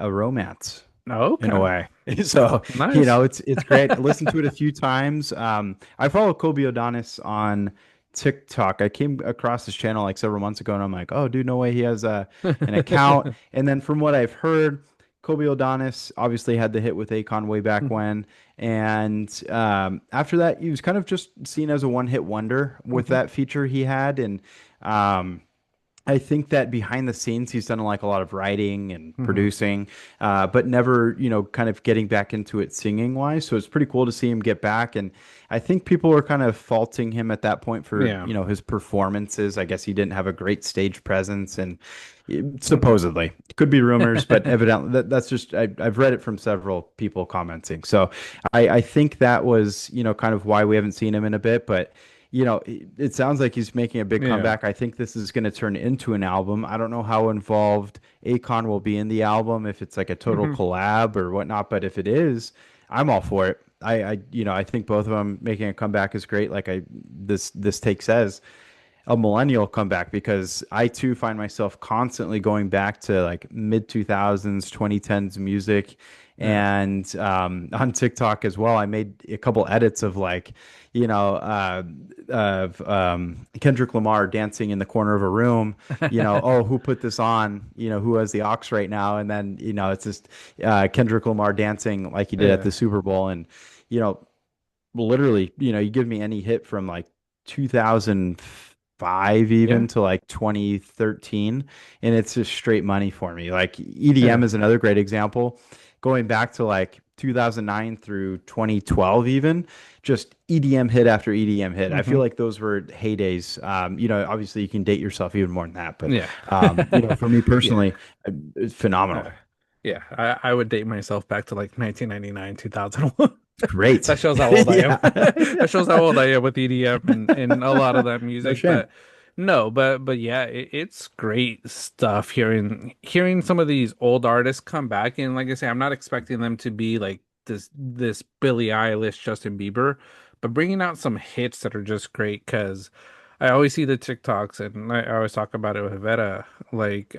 romance in a Okay, way. So, nice. it's great. Listen to it a few times. I follow Kobe Odonis on TikTok. I came across his channel like several months ago, and I'm like, oh, dude, no way he has an account. And then from what I've heard, Kobe Odonis obviously had the hit with Akon way back when. And after that, he was kind of just seen as a one-hit wonder with Mhm. that feature he had. And um, I think that behind the scenes, he's done like a lot of writing and Mhm. producing, but never, kind of getting back into it singing wise. So it's pretty cool to see him get back. And I think people were kind of faulting him at that point for, Yeah. his performances. I guess he didn't have a great stage presence, and Mhm. supposedly could be rumors, but evidently that's just, I've read it from several people commenting. So I think that was, kind of why we haven't seen him in a bit, but it sounds like he's making a big Yeah. comeback. I think this is going to turn into an album. I don't know how involved Akon will be in the album, if it's like a total Mhm. collab or whatnot, but if it is, I'm all for it. I think both of them making a comeback is great. Like this take says, a millennial comeback, because I too find myself constantly going back to like mid 2000s, 2010s music. Yeah. And on TikTok as well, I made a couple edits of like, of Kendrick Lamar dancing in the corner of a room, oh, who put this on, who has the aux right now? And then, it's just Kendrick Lamar dancing like he did at Yeah. the Super Bowl. And, you know, literally, you give me any hit from like 2005 Yeah. even to like 2013, and it's just straight money for me. Like EDM Yeah. is another great example. Going back to like 2009 through 2012 even, just EDM hit after EDM hit. I feel Hmm. like those were heydays. Obviously you can date yourself even more than that, but Yeah. for me Yeah. personally, it's phenomenal. Uh, yeah. I would date myself back to like 1999, 2001. Great. That shows how old I am. Yeah. That shows how old I am with EDM and a lot of that No music. shame. But no, but yeah, it's great stuff hearing some of these old artists come back. And like I say, I'm not expecting them to be like this Billie Eilish, Justin Bieber, but bringing out some hits that are just great because I always see the TikToks and I always talk about it with Vera. Like,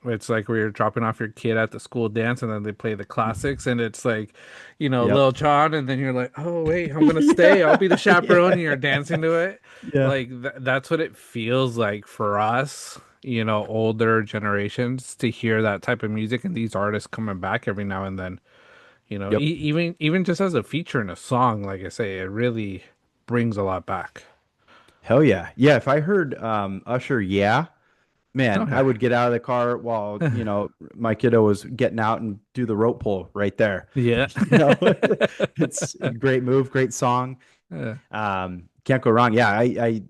it's like where you're dropping off your kid at the school dance and then they play the classics and it's like, Yep. Lil Jon, and then you're like, oh, wait, I'm gonna stay. I'll Yeah. be the chaperone. And Yeah. you're dancing to it. Yeah. Like, that's what it feels like for us, older generations to hear that type of music and these artists coming back every now and then. Yep. Even just as a feature in a song, like I say, it really brings a lot back. Hell yeah. Yeah. If I heard Usher, yeah, man, I Okay. would get out of the car while, my kiddo was getting out and do the rope pull right there. Yeah. You know, it's a great move, great song. Yeah. Can't go wrong. Yeah, I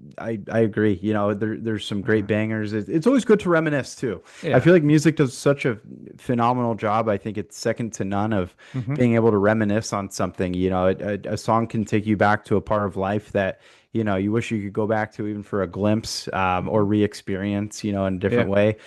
agree. There's some great bangers. It's always good to reminisce too. I Yeah. feel like music does such a phenomenal job. I think it's second to none of Hmm. being able to reminisce on something. A song can take you back to a part of life that, you wish you could go back to even for a glimpse, or re-experience, in a Yeah. different way.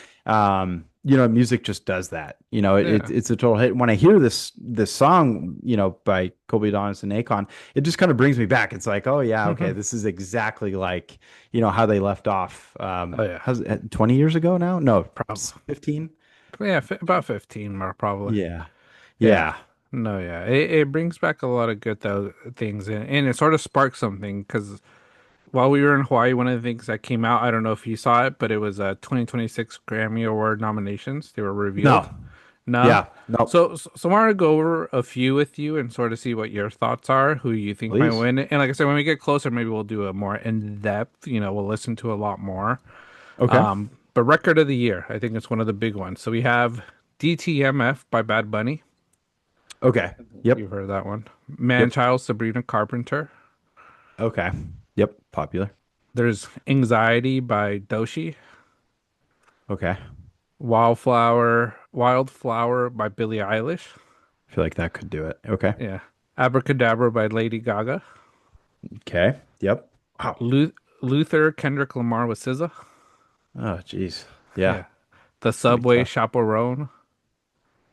Music just does that. Yeah. It's a total hit. When I hear this song, by Kobe Adonis and Akon, it just kind of brings me back. It's like, oh yeah, okay, Hmm. this is exactly like, how they left off. Oh yeah. How's it, 20 years ago now? No, Probably. 15. Yeah. About 15 more probably. Yeah. Yeah. Yeah. No, yeah. It brings back a lot of good things and it sort of sparked something because while we were in Hawaii, one of the things that came out, I don't know if you saw it, but it was 2026 Grammy Award nominations. They were revealed. No. No? Yeah. No. So I want to go over a few with you and sort of see what your thoughts are, who you think might Please. win. And like I said, when we get closer, maybe we'll do a more in-depth, we'll listen to a lot more. Okay. But record of the year, I think it's one of the big ones. So we have DTMF by Bad Bunny. Okay. Yep. You've heard that one. Yep. Manchild, Sabrina Carpenter. Okay. Yep. Popular. There's Anxiety by Doshi. Okay. Wildflower by Billie Eilish. I feel like that could do it. Okay. Yeah. Abracadabra by Lady Gaga. Okay. Yep. Wow. Luther Kendrick Lamar with SZA. Oh, geez. Yeah. Yeah. The It's gonna be Subway tough. Chaperone.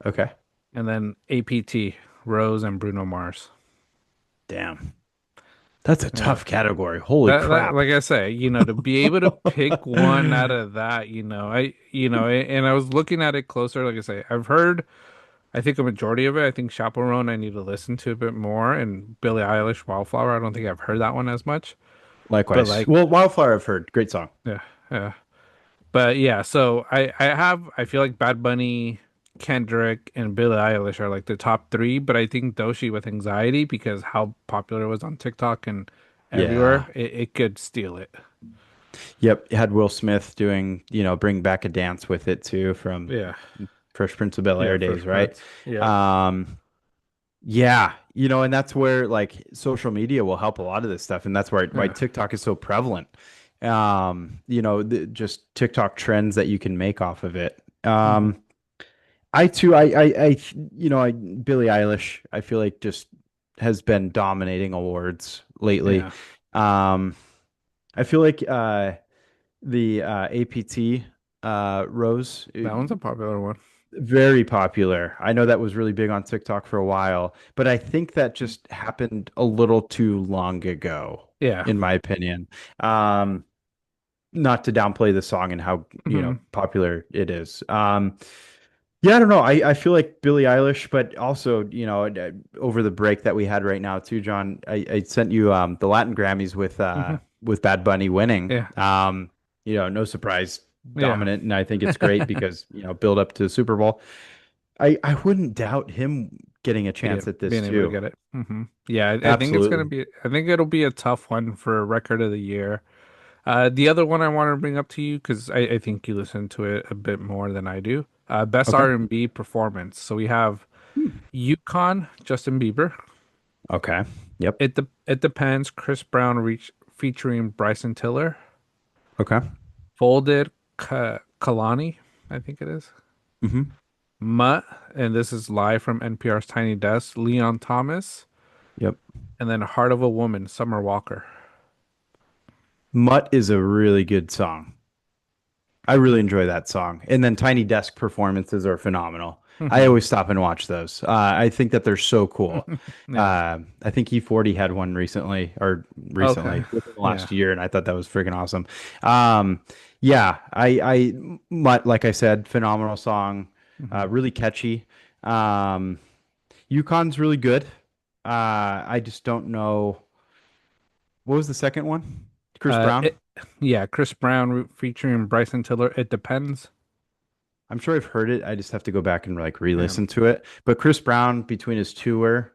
Okay. And then APT, Rose and Bruno Mars. Damn. That's a Yeah. tough category. Holy That, crap. like I say, to be able to pick one out of that, and I was looking at it closer. Like I say, I've heard, I think a majority of it. I think Chaperone, I need to listen to a bit more, and Billie Eilish, Wildflower. I don't think I've heard that one as much. But Likewise. like, Well, Wildflower, I've heard. Great song. yeah, yeah. But yeah, so I feel like Bad Bunny, Kendrick, and Billie Eilish are like the top three, but I think Doshi with Anxiety because how popular it was on TikTok and Yeah. everywhere, it could steal it. Yep. It had Will Smith doing, Bring Back a Dance with it too from Yeah. Fresh Prince of Bel-Air Yeah, days, Fresh right? Prince. Yeah. Um, yeah, and that's where like social media will help a lot of this stuff, and that's why Yeah. TikTok is so prevalent. Just TikTok trends that you can make off of it. Mhm. I too, Billie Eilish, I feel like just has been dominating awards lately. Yeah. Um, I feel like the APT Rose, That one's a popular one. very popular. I know that was really big on TikTok for a while, but I think that just happened a little too long ago, Yeah. in my opinion. Um, Not to downplay the song and how, Hmm. popular it is. Yeah, I don't know. I feel like Billie Eilish, but also, over the break that we had right now too, John, I sent you the Latin Grammys Hmm. with Bad Bunny winning. Yeah. No surprise, Yeah. dominant, and I think it's great because, build up to the Super Bowl. I wouldn't doubt him getting a chance at this Being able to too. get it. Yeah, I think it's gonna Absolutely. be. I think it'll be a tough one for a record of the year. The other one I want to bring up to you because I think you listen to it a bit more than I do. Best Okay. R&B performance. So we have Hmm. Yukon, Justin Bieber. Okay. Yep. It depends. Chris Brown reach featuring Bryson Tiller. Okay. Folded Kalani, I think it is. Hmm. Mutt, and this is live from NPR's Tiny Desk. Leon Thomas, Yep. and then Heart of a Woman, Summer Walker. Mutt is a really good song. I really enjoy that song. And then Tiny Desk performances are phenomenal. I Hmm. always stop and watch those. I think that they're so cool. Yeah. I think E40 had one Okay. recently within the Yeah. last year, and I thought that was freaking awesome. Um, yeah, like I said, phenomenal song, Hmm. really catchy. Um, Yukon's really good. I just don't know what was the second one? Chris Uh, Brown. it, yeah, Chris Brown featuring Bryson Tiller. It depends. I'm sure I've heard it. I just have to go back and like Yeah. re-listen to it. But Chris Brown, between his tour,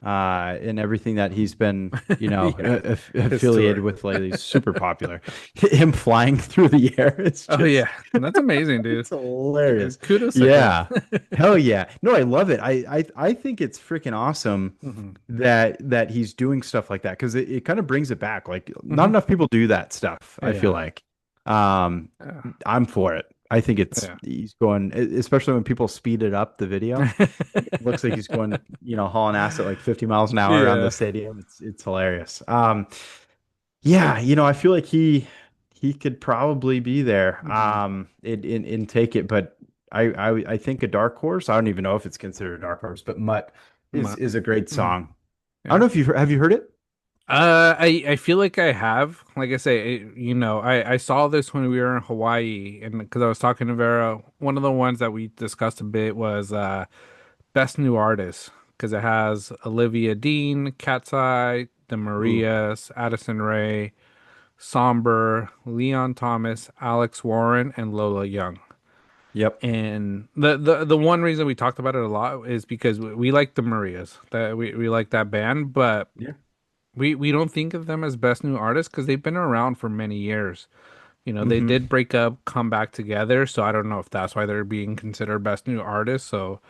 and everything that he's been, Yeah. His affiliated tour. with lately, is super popular. Him flying through the air, it's Oh just, yeah, that's amazing, dude. it's hilarious. Kudos to him. Yeah, hell yeah. No, I love it. I think it's freaking awesome Hmm. that he's doing stuff like that because it kind of brings it back. Like, not Hmm. enough people do that stuff, I feel Yeah. like. Um, Yeah. I'm for it. I think Yeah. he's going, especially when people speed it up the video. It looks like he's going, hauling ass at like 50 miles an hour around the Yeah. stadium. It's hilarious. Yeah, I feel like he could probably be there. Hmm. In Take It, but I think a dark horse. I don't even know if it's considered a dark horse, but Mutt is a great Hmm. song. I don't Yeah. know if have you heard it? I feel like I have. Like I say, I saw this when we were in Hawaii, and because I was talking to Vera, one of the ones that we discussed a bit was Best New Artist, because it has Olivia Dean, Cat's Eye, The Ooh, Marias, Addison Rae, Somber, Leon Thomas, Alex Warren, and Lola Young. yep. And the one reason we talked about it a lot is because we like the Marias, that we like that band, but Yeah. we don't think of them as best new artists because they've been around for many years. They Hmm. did break up, come back together, so I don't know if that's why they're being considered best new artists. So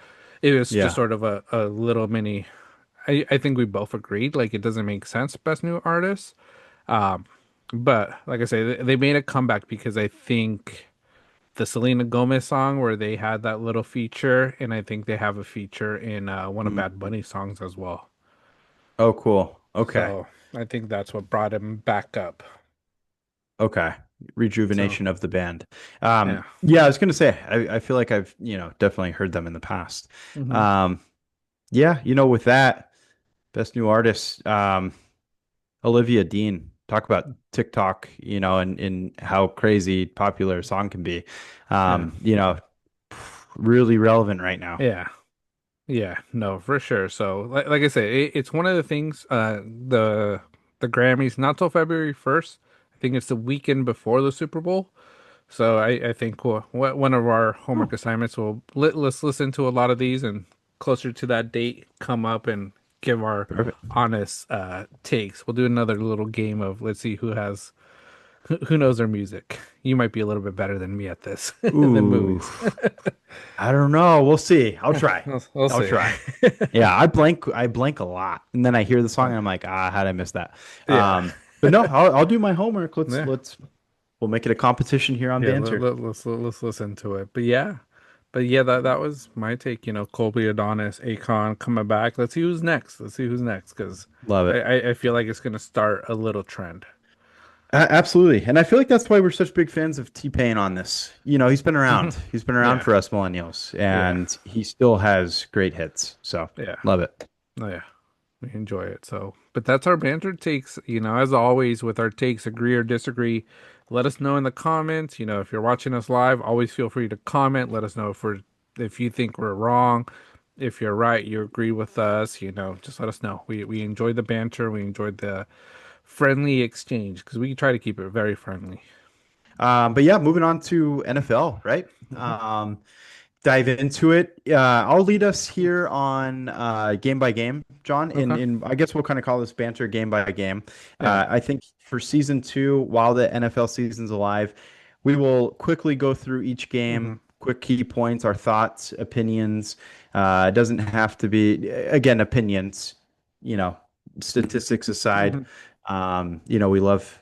it was just Yeah. sort of a little mini. I think we both agreed like it doesn't make sense best new artists. Um, but like I say, they made a comeback because I think the Selena Gomez song where they had that little feature, and I think they have a feature in one of Bad Mm. Bunny's songs as well. Oh, cool. Okay. So I think that's what brought him back up. Okay. So Rejuvenation of the band. yeah. Yeah, I was gonna say, I feel like I've, definitely heard them in the past. Hmm. Um, yeah, with that, best new artist, Olivia Dean. Talk about TikTok, and how crazy popular a song can be. Yeah. Really relevant right now. Yeah. Yeah. No, for sure. So like I say, it's one of the things. The Grammys not till February 1st. I think it's the weekend before the Super Bowl. So I think one of our homework assignments will let's listen to a lot of these and closer to that date come up and give our Perfect. honest takes. We'll do another little game of let's see who knows their music. You might be a little bit better than me at this than Ooh, movies. I don't know. We'll see. I'll try. We'll I'll see. try. Yeah, I blank a lot, and then I hear the song and I'm like, how'd I miss that? Yeah. But no, I'll do my homework. Yeah. We'll make it a competition here on Yeah, Banter. let's listen to it. But yeah, that was my take. Colby Adonis, Akon coming back. Let's see who's next. Let's see who's next because Love it. I feel like it's gonna start a little trend. Absolutely. And I feel like that's why we're such big fans of T-Pain on this. He's been around. He's been around Yeah, for us millennials, yeah, and he still has great hits. So yeah. love it. Oh yeah, we enjoy it. So, but that's our banter takes. As always with our takes, agree or disagree. Let us know in the comments. If you're watching us live, always feel free to comment. Let us know if you think we're wrong. If you're right, you agree with us. Just let us know. We enjoyed the banter. We enjoyed the friendly exchange because we try to keep it very friendly. But yeah, moving on to NFL, right? Mhm. Um, dive into it. I'll lead us here on game by game, John. Okay. In I guess we'll kind of call this banter game by game. Yeah. I think for season two, while the NFL season's alive, we will quickly go through each Hmm. game, quick key points, our thoughts, opinions. It doesn't have to be again opinions. You know, Statistics aside. Hmm. We love,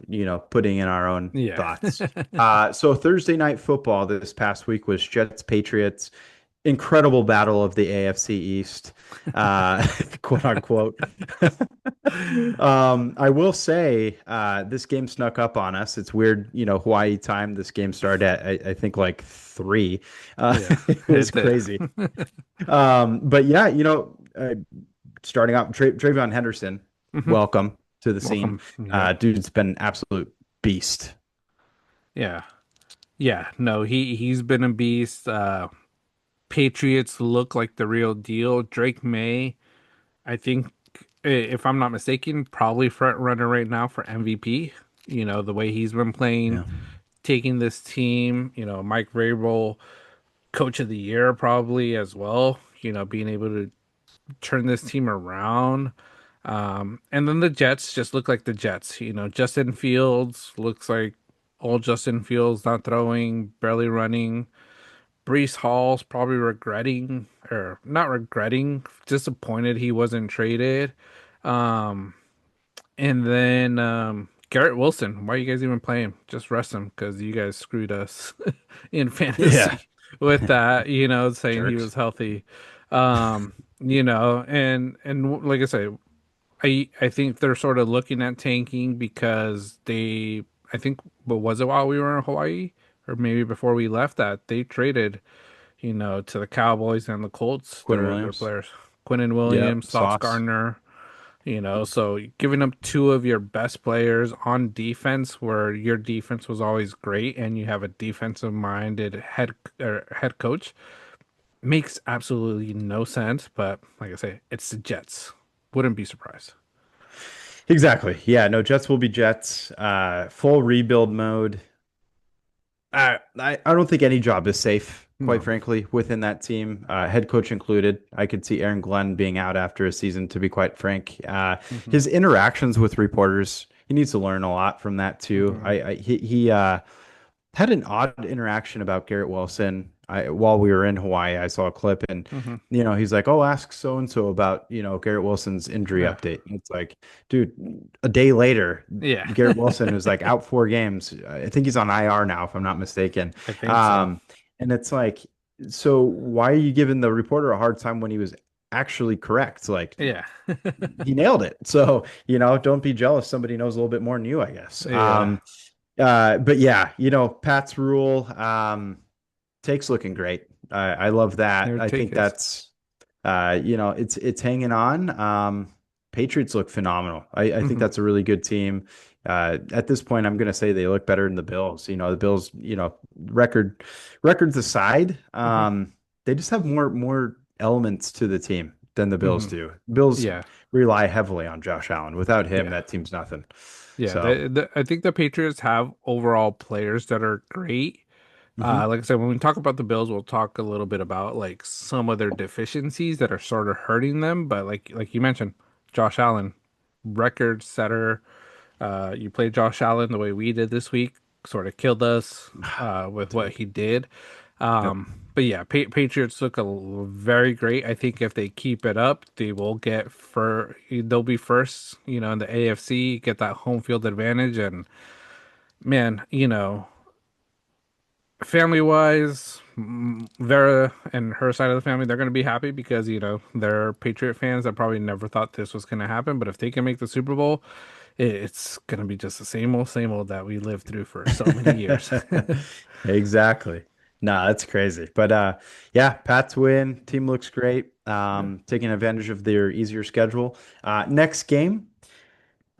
putting in our own Yeah. thoughts. So Thursday night football this past week was Jets Patriots. incredible battle of the AFC East, quote unquote. I will say, this game snuck up on us. It's weird, Hawaii time. This game started at I think like 3. Yeah, It was it did. crazy. But yeah, starting out, Travion Henderson, Hmm. welcome to the scene. Welcome. Yep. Dude's been an absolute beast. Yeah. Yeah. No, he's been a beast. Patriots look like the real deal. Drake May, I think, if I'm not mistaken, probably front runner right now for MVP. The way he's been playing, Yeah. taking this team, Mike Vrabel, coach of the year probably as well, being able to turn this team around. And then the Jets just look like the Jets. Justin Fields looks like old Justin Fields, not throwing, barely running. Brees Hall's probably regretting, or not regretting, disappointed he wasn't traded. Um, and then Garrett Wilson, why are you guys even playing? Just rest him because you guys screwed us in Yeah. fantasy with that, saying he was Jerks. healthy. And like I said, I think they're sort of looking at tanking because I think, but was it while we were in Hawaii or maybe before we left that they traded, to the Cowboys and the Colts, Quinn their Williams. players, Quinnen Yep. Williams, Sauce Sauce. Gardner, so giving up two of your best players on defense where your defense was always great and you have a defensive minded head coach makes absolutely no sense. But like I say, it's the Jets. Wouldn't be surprised. Exactly. Yeah, no, Jets will be Jets. Full rebuild mode. I don't think any job is safe, quite No. frankly, within that team, head coach included. I could see Aaron Glenn being out after a season, to be quite frank. Hmm. His interactions with reporters, he needs to learn a lot from that too. Hmm. He had an odd interaction about Garrett Wilson. While we were in Hawaii, I saw a clip and Hmm. he's like, "Oh, ask so and so about Garrett Wilson's injury Yeah. update." And it's like, dude, a day later, Yeah. Garrett Wilson was like out 4 games. I think he's on IR now, if I'm not mistaken. I think so. Um, and it's like, so why are you giving the reporter a hard time when he was actually correct? Like Yeah. he nailed it. So don't be jealous. Somebody knows a little bit more than you, I guess. Yeah. But yeah, Pat's rule, takes looking great. I love that. Their I take think is. that's, it's hanging on. Patriots look phenomenal. I think Hmm. that's a really good team. At this point, I'm going to say they look better than the Bills. The Bills, records aside, Hmm. they just have more elements to the team than the Bills Hmm. do. Bills Yeah. rely heavily on Josh Allen. Without him, Yeah. that team's nothing. Yeah. So, I think the Patriots have overall players that are great. mhm. Like I said, when we talk about the Bills, we'll talk a little bit about like some of their deficiencies that are sort of hurting them. But like you mentioned, Josh Allen, record setter. You played Josh Allen the way we did this week, sort of killed us with what he did. Yep. But yeah, Patriots look very great. I think if they keep it up, they will they'll be first, in the AFC, get that home field advantage. And man, family wise, Vera and her side of the family, they're going to be happy because, they're Patriot fans that probably never thought this was going to happen. But if they can make the Super Bowl, it's going to be just the same old that we lived through for so many years. Exactly. No, that's crazy. But yeah, Pats win. Team looks great. Yeah. Taking advantage of their easier schedule. Next game,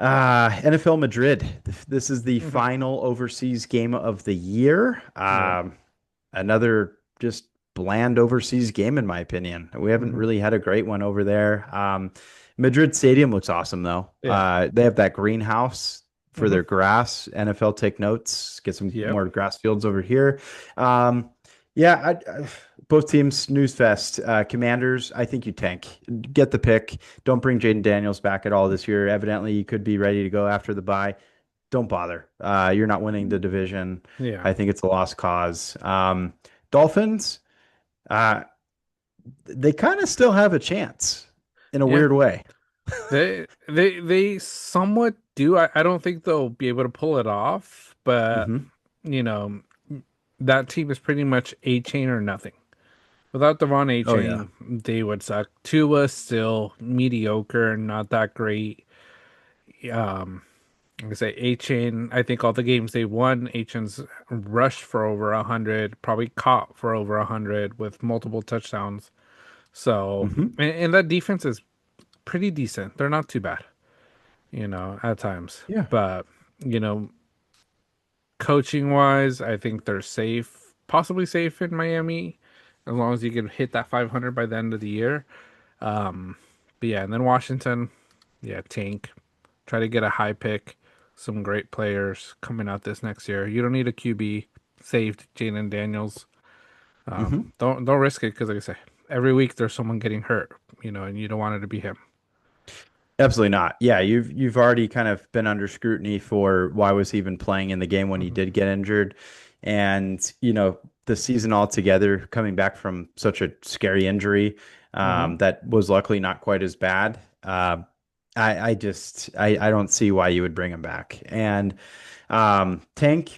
NFL Madrid. This is the Hmm. final overseas game of the year. Yep. Another just bland overseas game, in my opinion. We haven't Hmm. really had a great one over there. Madrid Stadium looks awesome, though. Yeah. They have that greenhouse for Hmm. their grass. NFL take notes. Get some Yep. more grass fields over here. Um, yeah, both teams snooze fest. Commanders, I think you tank. Get the pick. Don't bring Jaden Daniels back at all this year. Evidently, you could be ready to go after the bye. Don't bother. You're not winning the division. Yeah. I think it's a lost cause. Dolphins, uh, they kind of still have a chance in a Yeah. weird way. They somewhat do. I don't think they'll be able to pull it off, but Hmm. you know, that team is pretty much a chain or nothing. Without Devon Oh yeah. Achane, they would suck. Tua still mediocre, not that great. Um, like I say, Achane, I think all the games they won, Achane's rushed for over 100, probably caught for over 100 with multiple touchdowns. So, Hmm. and that defense is pretty decent. They're not too bad, at times. Yeah. But, you know, coaching wise, I think they're safe, possibly safe in Miami, as long as you can hit that 500 by the end of the year. Um, but yeah, and then Washington, yeah, tank. Try to get a high pick, some great players coming out this next year. You don't need a QB. Saved Jaden Daniels. Hmm. Don't risk it because, like I say, every week there's someone getting hurt, and you don't want it to be him. Absolutely not. Yeah, you've already kind of been under scrutiny for why was he even playing in the game when he Hmm. did get injured. And, the season altogether, coming back from such a scary injury, Hmm. that was luckily not quite as bad. I don't see why you would bring him back. And Tank,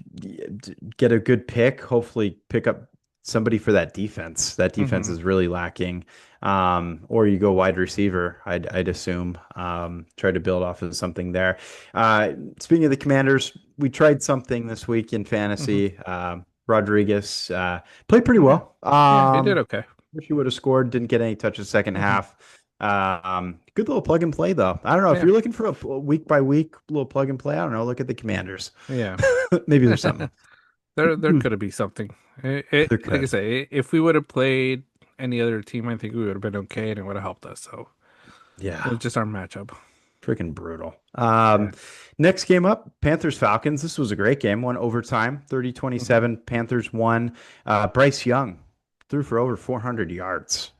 get a good pick, hopefully pick up somebody for that defense. That defense Hmm. is really lacking. Or you go wide receiver, I'd assume. Try to build off of something there. Speaking of the Commanders, we tried something this week in Hmm. fantasy. Rodriguez played pretty Yeah, well. yeah, he did okay. Wish he would have scored. Didn't get any touches second Hmm. half. Good little plug and play though. I don't know if Yeah, you're looking for a week by week little plug and play. I don't know. Look at the Commanders. yeah. Maybe there's something. There could be something. There Like I could. say, if we would have played any other team, I think we would have been okay and it would have helped us. So it Yeah. was just our matchup. Freaking brutal. Yeah. Next game up, Panthers Falcons. This was a great game. Won overtime, Hmm. 30-27. Panthers won. Bryce Young threw for over 400 yards.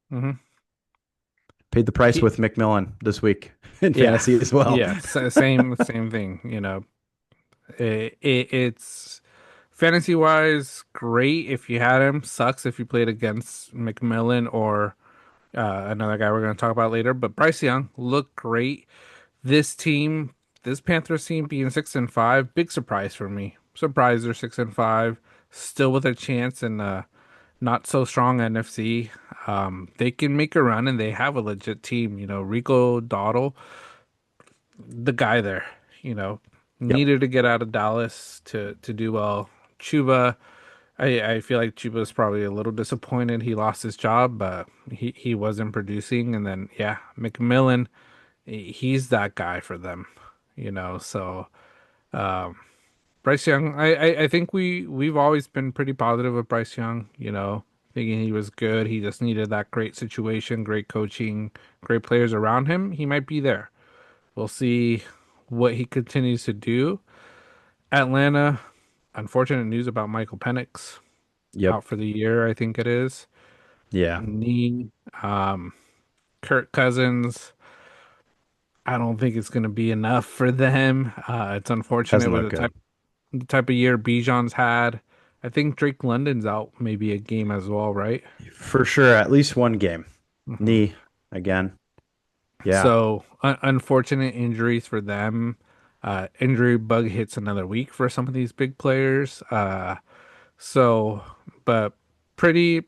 Hmm. Paid the price He, with McMillan this week in yeah, fantasy as well. yeah, same thing. It's fantasy wise great if you had him. Sucks if you played against McMillan or another guy we're going to talk about later. But Bryce Young looked great. This team, this Panthers team being 6-5, big surprise for me. Surprised they're 6-5, still with a chance in not so strong NFC. They can make a run and they have a legit team. Rico Dowdle, the guy there, you know, Yep. needed to get out of Dallas to do well. Chuba, I feel like Chuba's probably a little disappointed he lost his job, but he wasn't producing. And then yeah, McMillan, he's that guy for them. So Bryce Young, I think we've always been pretty positive with Bryce Young, thinking he was good. He just needed that great situation, great coaching, great players around him. He might be there. We'll see what he continues to do. Atlanta, unfortunate news about Michael Penix Yep. out for the year, I think it is. Yeah. Knee, um, Kirk Cousins. I don't think it's going to be enough for them. It's unfortunate Hasn't with looked good. the type of year Bijan's had. I think Drake London's out maybe a game as well, right? For sure, at least one game. Hmm. Knee again. Yeah. So unfortunate injuries for them. Injury bug hits another week for some of these big players. So, but pretty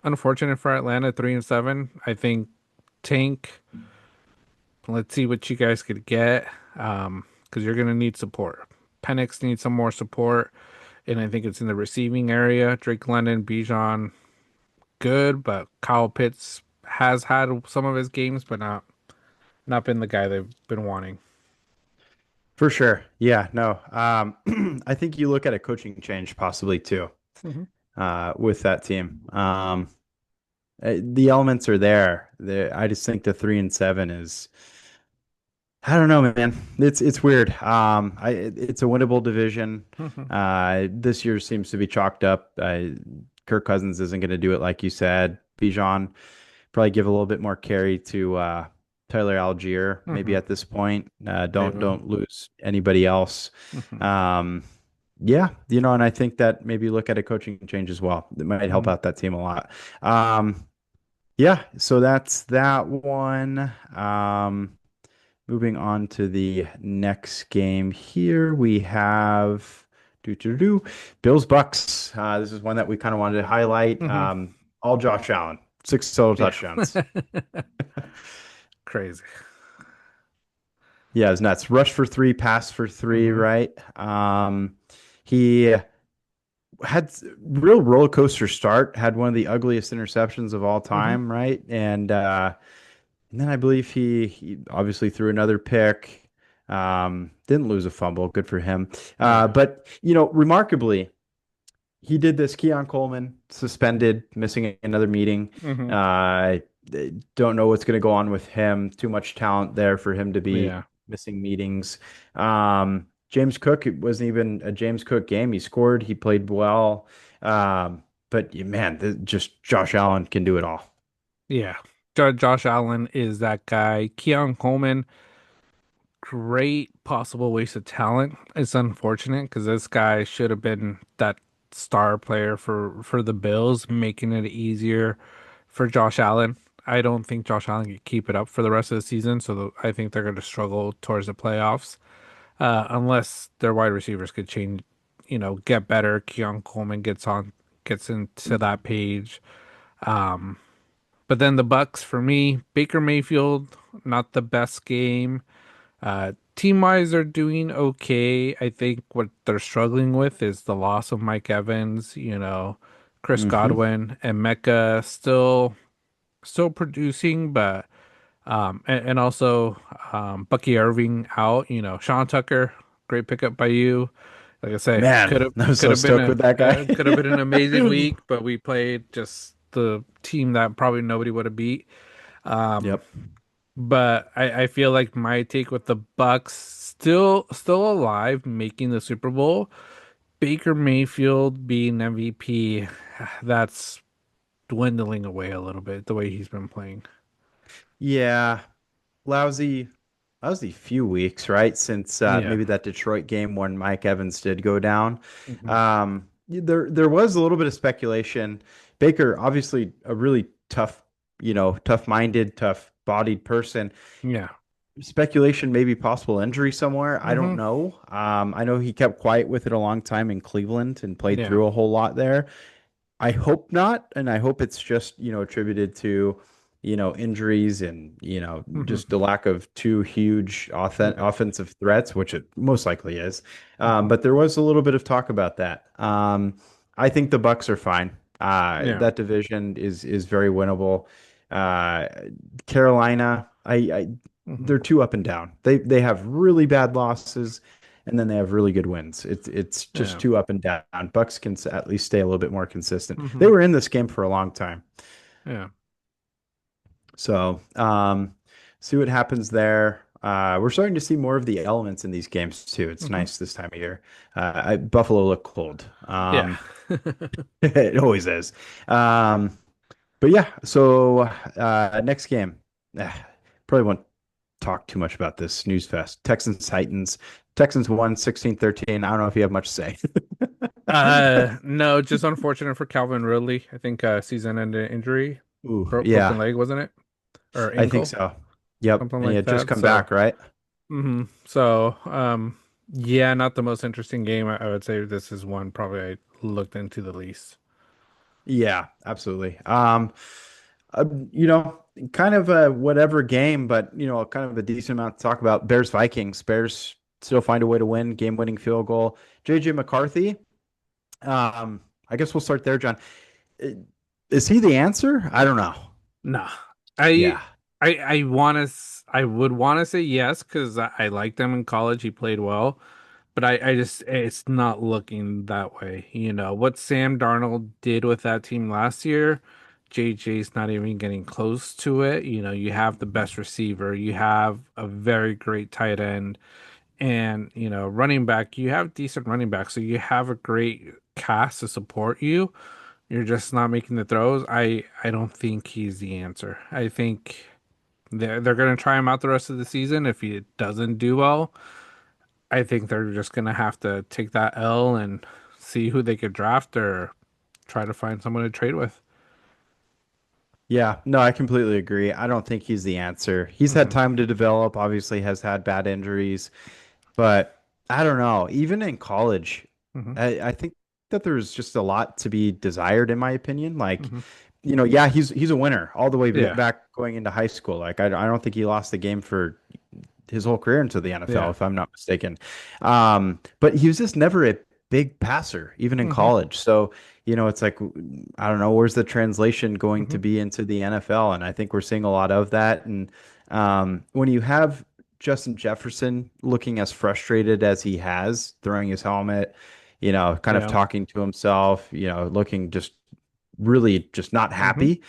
unfortunate for Atlanta, 3-7. I think Tank. Let's see what you guys could get, because you're gonna need support. Penix needs some more support, and I think it's in the receiving area. Drake London, Bijan, good, but Kyle Pitts has had some of his games, but not been the guy they've been wanting. For sure. Yeah, no. I think you look at a coaching change possibly too, Hmm. with that team. The elements are there. I just think the 3-7 is, I don't know, man. It's weird. It's a winnable division. Hmm. This year seems to be chalked up. Kirk Cousins isn't going to do it like you said. Bijan probably give a little bit more carry to Tyler Algier maybe Hmm. at this point. They Don't will. don't lose anybody else. Hmm. Um, yeah, and I think that maybe look at a coaching change as well. It might help Hmm. out that team a lot. Yeah, so that's that one. Moving on to the next game here, we have do Bills Bucks. This is one that we kind of wanted to highlight. Hmm. all Josh Allen. 6 total touchdowns. Yeah. Crazy. Yeah, it's nuts. Rush for three, pass for three, Hmm. right? He had real roller coaster start, had one of the ugliest interceptions of all Hmm. time, right? And then I believe he obviously threw another pick. Didn't lose a fumble. Good for him. Yeah. But remarkably, he did this. Keon Coleman suspended, missing another meeting. Hmm. Uh, don't know what's going to go on with him. Too much talent there for him to be Yeah. missing meetings. James Cook, it wasn't even a James Cook game. He scored. He played well. But man, just Josh Allen can do it all. Yeah. Josh Allen is that guy. Keon Coleman, great possible waste of talent. It's unfortunate because this guy should have been that star player for the Bills, making it easier for Josh Allen. I don't think Josh Allen can keep it up for the rest of the season, so I think they're going to struggle towards the playoffs unless their wide receivers could change, get better. Keon Coleman gets into that page. Um, but then the Bucks for me, Baker Mayfield, not the best game. Team wise, they're doing okay. I think what they're struggling with is the loss of Mike Evans, Chris Hmm. Godwin and Mecca still producing, but and also Bucky Irving out, Sean Tucker, great pickup by you. Like I say, Man, could have I was could so have been stoked with that guy. could have been an amazing week, but we played just the team that probably nobody would have beat. Um, Yep. but I feel like my take with the Bucks still alive, making the Super Bowl. Baker Mayfield being MVP, that's dwindling away a little bit the way he's been playing. Yeah. Lousy, lousy few weeks, right? Since Yeah. maybe that Detroit game when Mike Evans did go down. Hmm. There was a little bit of speculation. Baker, obviously a really tough, tough-minded, tough-bodied person. Yeah. Speculation, maybe possible injury somewhere. I don't Hmm. know. I know he kept quiet with it a long time in Cleveland and played Yeah. through a whole lot there. I hope not, and I hope it's just, attributed to, injuries and, Hmm. just the lack of two huge Yeah. offensive threats, which it most likely is. Hmm. But there was a little bit of talk about that. I think the Bucks are fine. Yeah. That division is very winnable. Uh, Carolina, Hmm. they're too up and down. They have really bad losses and then they have really good wins. It's just Yeah. too up and down. Bucks can at least stay a little bit more consistent. They Hmm. were in this game for a long time, Yeah. so see what happens there. We're starting to see more of the elements in these games too. It's Hmm. nice this time of year. Buffalo look cold. Yeah. It always is. But yeah, so next game. Probably won't talk too much about this snooze fest. Texans Titans. Texans won 16-13. I don't know if you have much to say. No, just unfortunate for Calvin Ridley. I think season-ending injury, Ooh, broken yeah, leg, wasn't it? Or I think ankle, so. Yep, something and he like had just that. come back, So, right? yeah, not the most interesting game. I would say this is one probably I looked into the least. Yeah, absolutely. Uh, you know, kind of a whatever game, but kind of a decent amount to talk about. Bears Vikings. Bears still find a way to win, game-winning field goal. JJ McCarthy. I guess we'll start there, John. Uh, Is he the answer? I don't know. Nah, I Yeah. I would want to say yes because I liked him in college. He played well, but I just it's not looking that way. What Sam Darnold did with that team last year, JJ's not even getting close to it. You have the best receiver, you have a very great tight end, and running back. You have decent running back, so you have a great cast to support you. You're just not making the throws. I don't think he's the answer. I think they're gonna try him out the rest of the season. If he doesn't do well, I think they're just gonna have to take that L and see who they could draft or try to find someone to trade with. Yeah, no, I completely agree. I don't think he's the answer. He's had Hmm. time to develop, obviously has had bad injuries, but I don't know. Even in college, Hmm. I think that there's just a lot to be desired, in my opinion. Like, Hmm. yeah, he's a winner all the way Yeah, back going into high school. Like I don't think he lost the game for his whole career into the NFL, yeah. if I'm not mistaken. But he was just never a big passer, even in Hmm. college. So, it's like, I don't know, where's the translation going Hmm. to be into the NFL? And I think we're seeing a lot of that. And when you have Justin Jefferson looking as frustrated as he has, throwing his helmet, kind of Yeah. talking to himself, looking just really just not Hmm. happy,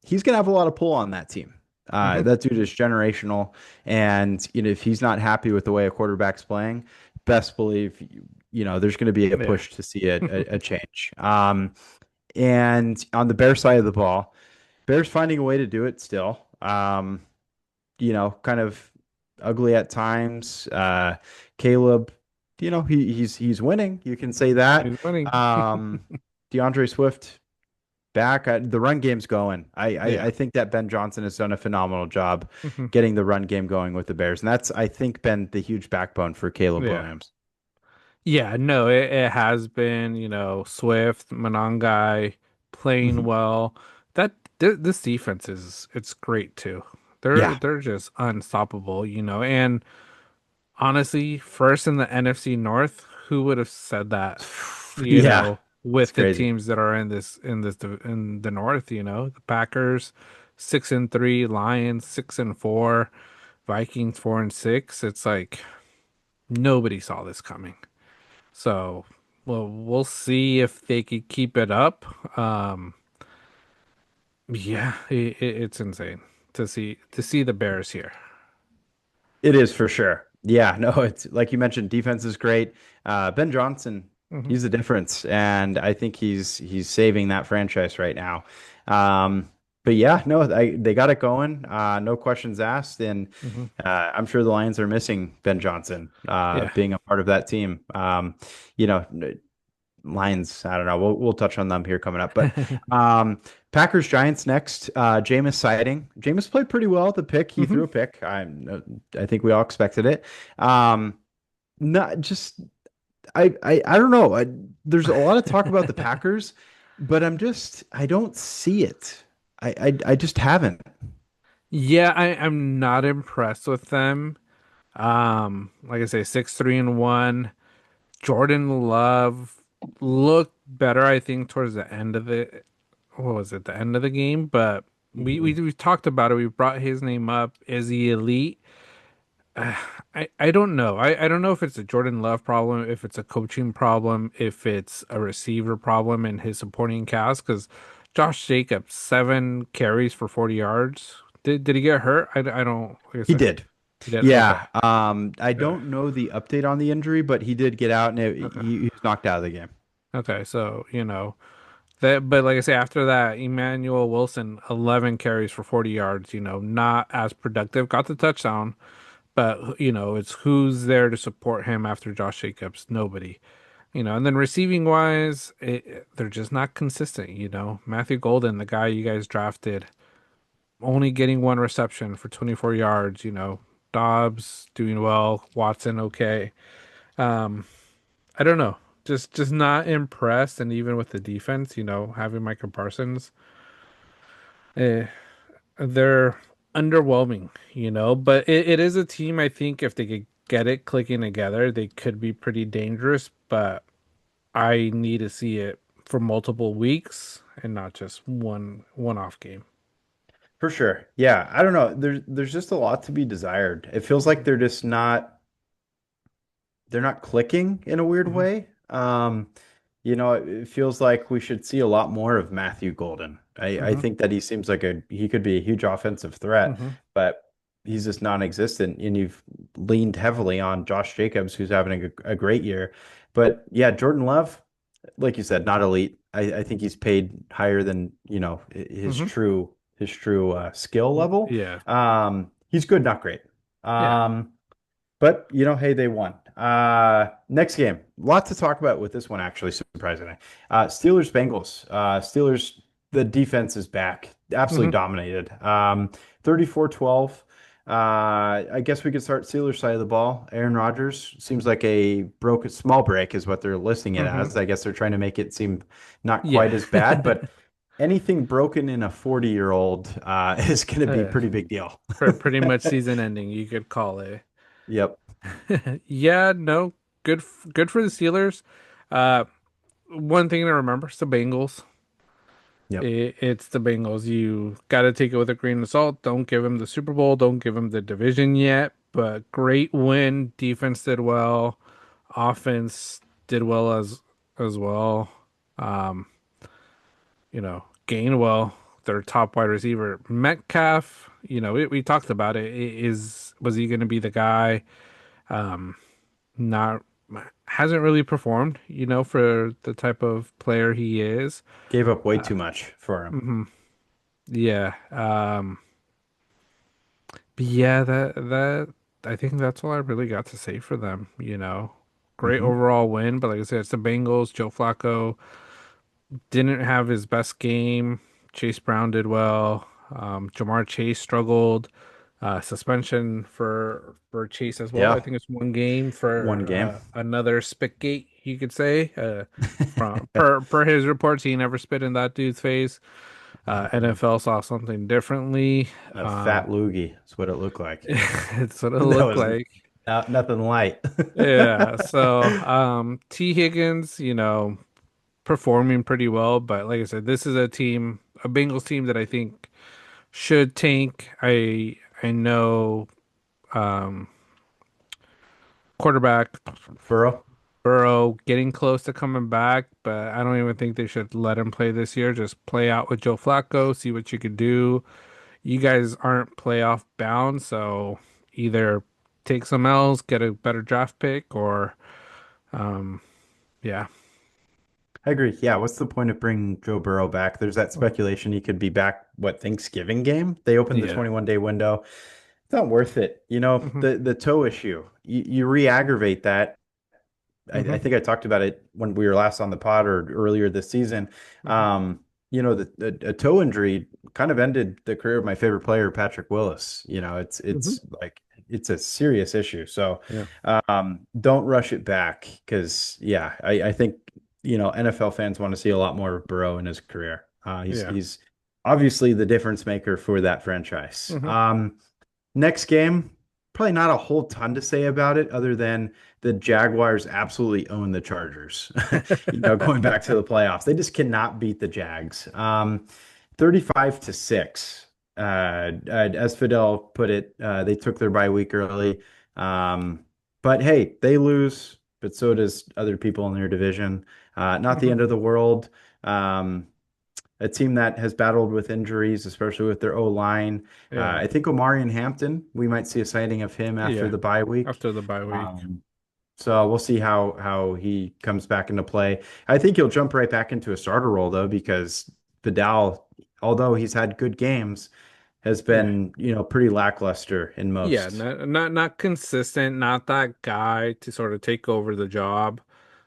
he's going to have a lot of pull on that team. Hmm. That dude is generational, and if he's not happy with the way a quarterback's playing, best believe there's going to be a Yeah. push to see a change. And on the Bears side of the ball, Bears finding a way to do it still. Kind of ugly at times. Caleb, he's winning. You can say that. He's winning. Um, DeAndre Swift back. The run game's going. I Yeah. think that Ben Johnson has done a phenomenal job Hmm. getting the run game going with the Bears, and that's I think been the huge backbone for Caleb Yeah. Williams. Yeah, no, it has been, Swift, Monangai playing Mhm. well. That this defense is it's great too. They're Yeah, they're just unstoppable, and honestly, first in the NFC North, who would have said that, yeah, it's with the crazy. teams that are in the North, the Packers 6-3, Lions 6-4, Vikings 4-6. It's like nobody saw this coming. So, well, we'll see if they could keep it up. Yeah, it's insane to see the Bears here. It is for sure. Yeah, no, it's like you mentioned, defense is great. Ben Johnson, Hmm. he's the difference, and I think he's saving that franchise right now. But yeah, no, they got it going. No questions asked, and Hmm. I'm sure the Lions are missing Ben Johnson Yeah. being a part of that team. You know, Lions, I don't know. We'll touch on them here coming up. But um, Packers Giants next. Jameis sighting. Jameis played pretty well. The pick he Hmm. threw a pick. I think we all expected it. Not just I don't know. There's a lot of talk about the Packers, but I don't see it. I just haven't. Yeah, I'm not impressed with them. Like I say, 6-3-1. Jordan Love looked better, I think, towards the end of the what was it, the end of the game, but we talked about it. We brought his name up. Is he elite? I don't know. I don't know if it's a Jordan Love problem, if it's a coaching problem, if it's a receiver problem in his supporting cast. Because Josh Jacobs, 7 carries for 40 yards. Did he get hurt? I don't. Like I He said, did. he did. Okay. Yeah. I Yeah. don't know the update on the injury, but he did get out and Okay. he was knocked out of the game. Okay. So that. But like I say, after that, Emmanuel Wilson, 11 carries for 40 yards. Not as productive. Got the touchdown, but it's who's there to support him after Josh Jacobs? Nobody. And then receiving wise, they're just not consistent. Matthew Golden, the guy you guys drafted, only getting one reception for 24 yards. Dobbs doing well, Watson okay. Um, I don't know, just not impressed. And even with the defense, having Micah Parsons, eh, they're underwhelming. But it is a team. I think if they could get it clicking together, they could be pretty dangerous. But I need to see it for multiple weeks and not just one-off game. For sure. Yeah. I don't know. There's just a lot to be desired. It feels like they're not clicking in a weird Hmm. way. It feels like we should see a lot more of Matthew Golden. I Hmm. think that he seems like he could be a huge offensive threat, Hmm. but he's just non-existent. And you've leaned heavily on Josh Jacobs, who's having a great year. But yeah, Jordan Love, like you said, not elite. I think he's paid higher than, his Hmm. true skill level. Yeah. He's good, not great. Yeah. But hey, they won. Next game, lot to talk about with this one, actually, surprisingly. Steelers Bengals. Steelers, the defense is back, absolutely Hmm. dominated. 34-12. I guess we could start Steelers side of the ball. Aaron Rodgers seems like a small break is what they're listing it Hmm. as. I guess they're trying to make it seem not Yeah. quite as bad, but anything broken in a 40-year-old is going to be a Uh, pretty big deal. pretty much season ending, you could call it. Yep. Yeah, no, good for the Steelers. Uh, one thing to remember, it's the Bengals. Yep. It's the Bengals. You got to take it with a grain of salt. Don't give them the Super Bowl. Don't give them the division yet. But great win. Defense did well. Offense did well as well. Um, Gainwell, their top wide receiver, Metcalf. We talked about it. Was he going to be the guy? Um, not hasn't really performed. For the type of player he is. Gave up way too much for him. Mhm. Yeah. But yeah, that I think that's all I really got to say for them. Great Hmm. overall win, but like I said, it's the Bengals. Joe Flacco didn't have his best game. Chase Brown did well. Jamar Chase struggled. Suspension for Chase as well. I Yeah. think it's one game One for game. another spitgate, you could say. From per his reports, he never spit in that dude's face. NFL saw something differently. A fat loogie is what it looked like. It's what it That looked was like. nothing light. Yeah. So, T. Higgins, performing pretty well, but like I said, this is a Bengals team that I think should tank. I know um quarterback Burrow. Burrow getting close to coming back, but I don't even think they should let him play this year. Just play out with Joe Flacco, see what you could do. You guys aren't playoff bound, so either take some L's, get a better draft pick, or um, yeah. I agree. Yeah, what's the point of bringing Joe Burrow back? There's that speculation he could be back, what, Thanksgiving game? They opened the Yeah. 21-day window. It's not worth it. Hmm. The toe issue, you re-aggravate that. I Hmm. think I talked about it when we were last on the pod or earlier this season. Hmm. A toe injury kind of ended the career of my favorite player, Patrick Willis. Hmm. It's like it's a serious issue. So Yeah. don't rush it back because yeah, I think NFL fans want to see a lot more of Burrow in his career. Yeah. He's obviously the difference maker for that franchise. Hmm. Next game, probably not a whole ton to say about it other than the Jaguars absolutely own the Chargers. Going back to the playoffs, they just cannot beat the Jags. 35-6. As Fidel put it, they took their bye week early. But hey, they lose, but so does other people in their division. Not the Hmm. end of the world. Um, a team that has battled with injuries, especially with their O-line. Yeah. I think Omarion Hampton, we might see a sighting of him after Yeah. the bye week. After the bye week. So we'll see how he comes back into play. I think he'll jump right back into a starter role though, because Vidal, although he's had good games, has Yeah. been, pretty lackluster in Yeah, most. not consistent, not that guy to sort of take over the job.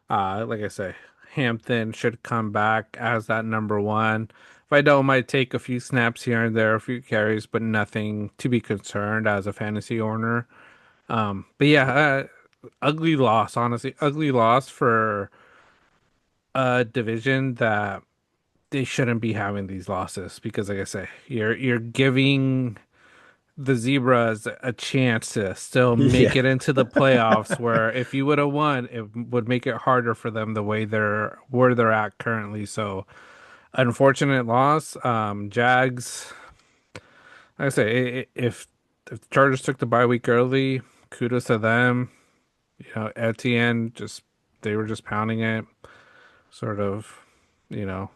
Like I say, Hampton should come back as that number one. Vidal might take a few snaps here and there, a few carries, but nothing to be concerned as a fantasy owner. But yeah, ugly loss, honestly, ugly loss for a division that they shouldn't be having these losses because, like I say, you're giving the Zebras a chance to still make Yeah. it into the playoffs where if you would have won, it would make it harder for them the way where they're at currently. So unfortunate loss. Jags, like I say, if the Chargers took the bye week early, kudos to them. Etienne they were just pounding it, sort of, you know,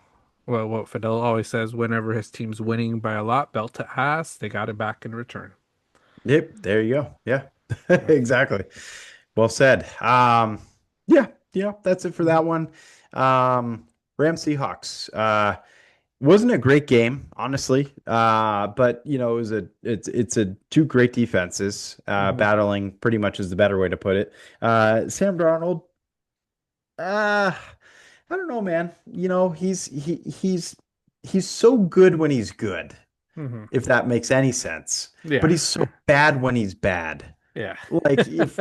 what Fidel always says, whenever his team's winning by a lot, belt to ass, they got it back in return. Yep, there you go. Yeah, Yeah. exactly. Well said. Yeah, that's it for that one. Rams Seahawks. Wasn't a great game, honestly. But it's a two great defenses Mhm. battling pretty much is the better way to put it. Sam Darnold, uh, I don't know, man. He's so good when he's good, Mhm. if that makes any sense. But Yeah. he's so bad when he's bad. Yeah. Like if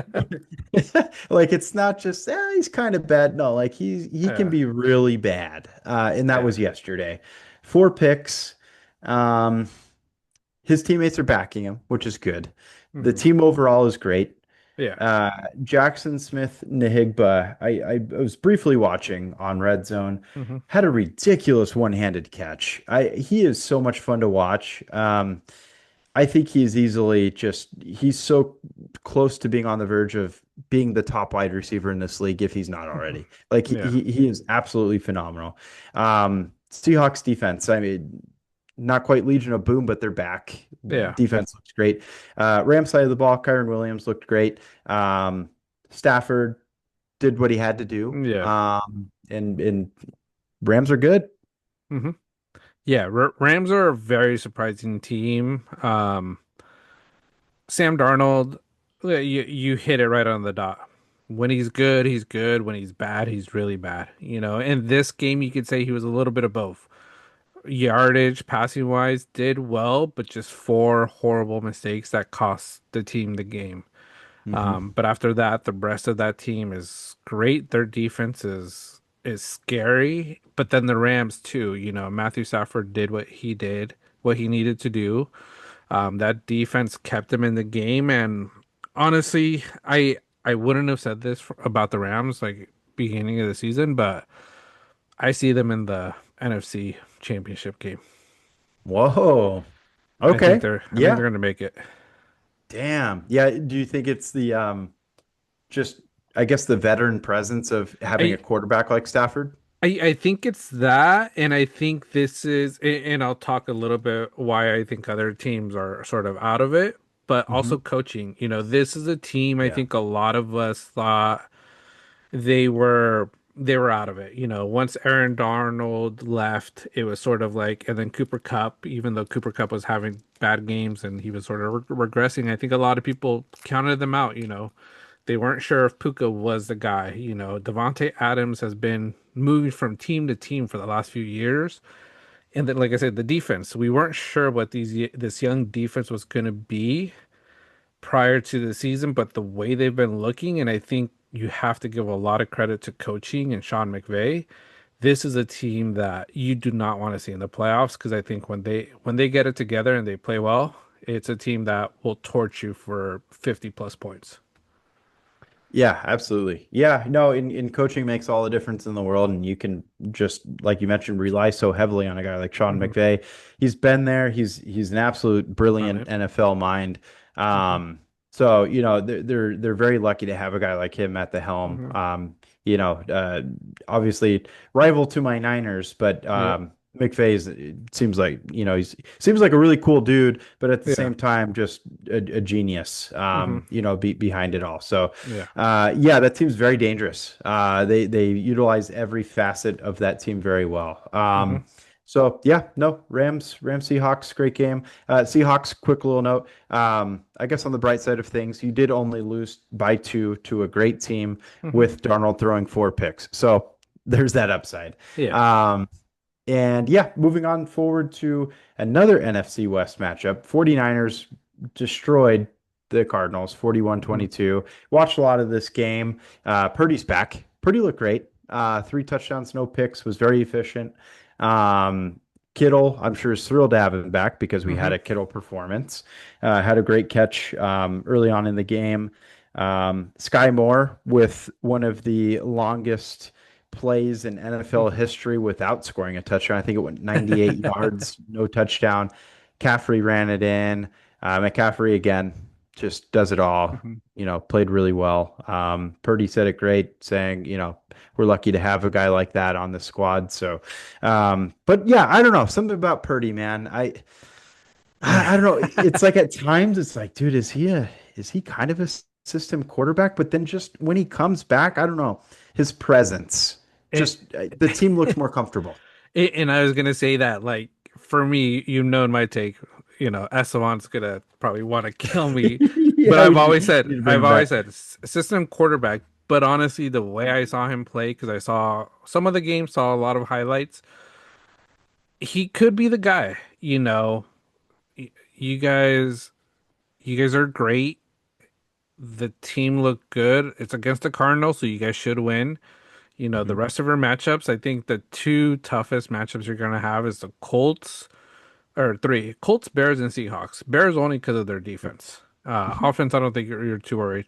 like it's not just he's kind of bad. No, like he can Yeah. be really bad. And that Yeah. was yesterday. 4 picks. Um, his teammates are backing him, which is good. The Hmm. team overall is great. Yeah. Uh, Jackson Smith Nihigba, I was briefly watching on Red Zone, Hmm. had a ridiculous one-handed catch. He is so much fun to watch. I think he's so close to being on the verge of being the top wide receiver in this league if he's not Hmm. already. Like Yeah. he is absolutely phenomenal. Seahawks defense, I mean, not quite Legion of Boom, but they're back. Yeah. Defense looks great. Rams side of the ball, Kyron Williams looked great. Stafford did what he had to do. Yeah. And Rams are good. Hmm. Yeah. Rams are a very surprising team. Sam Darnold, you hit it right on the dot. When he's good, he's good. When he's bad, he's really bad. In this game, you could say he was a little bit of both. Yardage, passing wise, did well, but just four horrible mistakes that cost the team the game. Hmm. But after that, the rest of that team is great. Their defense is scary, but then the Rams too. Matthew Stafford did what he did, what he needed to do. That defense kept him in the game, and honestly, I wouldn't have said this about the Rams like beginning of the season, but I see them in the NFC Championship game. Whoa. I think Okay. they're Yeah. going to make it. Damn. Yeah. Do you think it's the just I guess the veteran presence of having a I quarterback like Stafford? I think it's that, and I think this is, and I'll talk a little bit why I think other teams are sort of out of it, but Hmm. also coaching. This is a team I Yeah. think a lot of us thought they were out of it. Once Aaron Darnold left, it was sort of like, and then Cooper Cup, even though Cooper Cup was having bad games and he was sort of regressing, I think a lot of people counted them out. They weren't sure if Puka was the guy. Devontae Adams has been moving from team to team for the last few years. And then, like I said, the defense, we weren't sure what this young defense was going to be prior to the season, but the way they've been looking, and I think you have to give a lot of credit to coaching and Sean McVay. This is a team that you do not want to see in the playoffs because I think when they get it together and they play well, it's a team that will torch you for 50 plus points. Yeah, absolutely. Yeah, no, in coaching makes all the difference in the world, and you can just like you mentioned, rely so heavily on a guy like Sean Hmm. McVay. He's been there. He's an absolute On brilliant it. NFL mind. Hmm. So they're very lucky to have a guy like him at the helm. Hmm. You know, uh, Obviously rival to my Niners, but Yep. McVay's it seems like he's seems like a really cool dude, but at the Yeah. same time just a genius. Hmm. Behind it all. So. Yeah. Yeah, that team's very dangerous. They utilize every facet of that team very well. Hmm. So yeah, no, Rams Seahawks, great game. Seahawks, quick little note. I guess on the bright side of things, you did only lose by 2 to a great team Hmm. with Darnold throwing 4 picks. So there's that upside. Yeah. Um, and yeah, moving on forward to another NFC West matchup. 49ers destroyed the Cardinals Hmm. 41-22. Watched a lot of this game. Purdy's back. Purdy looked great. 3 touchdowns, no picks, was very efficient. Um, Kittle, I'm sure, is thrilled to have him back because we had Hmm. a Kittle performance. Had a great catch early on in the game. Sky Moore with one of the longest plays in NFL history without scoring a touchdown. I think it went 98 yards, no touchdown. Caffrey ran it in. McCaffrey again just does it all. Hmm. Played really well. Purdy said it great, saying, we're lucky to have a guy like that on the squad. So, but yeah, I don't know. Something about Purdy, man. I don't know. It's like at times it's like, dude, is he kind of a system quarterback? But then just when he comes back, I don't know, his presence, And, just the team looks more comfortable. and I was gonna say that, like, for me, you've known my take. Esteban's gonna probably want to kill me, but Yeah, we should bring I've him always back. said system quarterback. But honestly, the way I saw him play, because I saw some of the games, saw a lot of highlights, he could be the guy. Y- you guys, you guys are great. The team looked good. It's against the Cardinals, so you guys should win. The rest of our matchups, I think the two toughest matchups you're gonna have is the Colts, or three, Colts, Bears, and Seahawks. Bears only because of their defense. Mhm. Offense, I don't think you're too worried.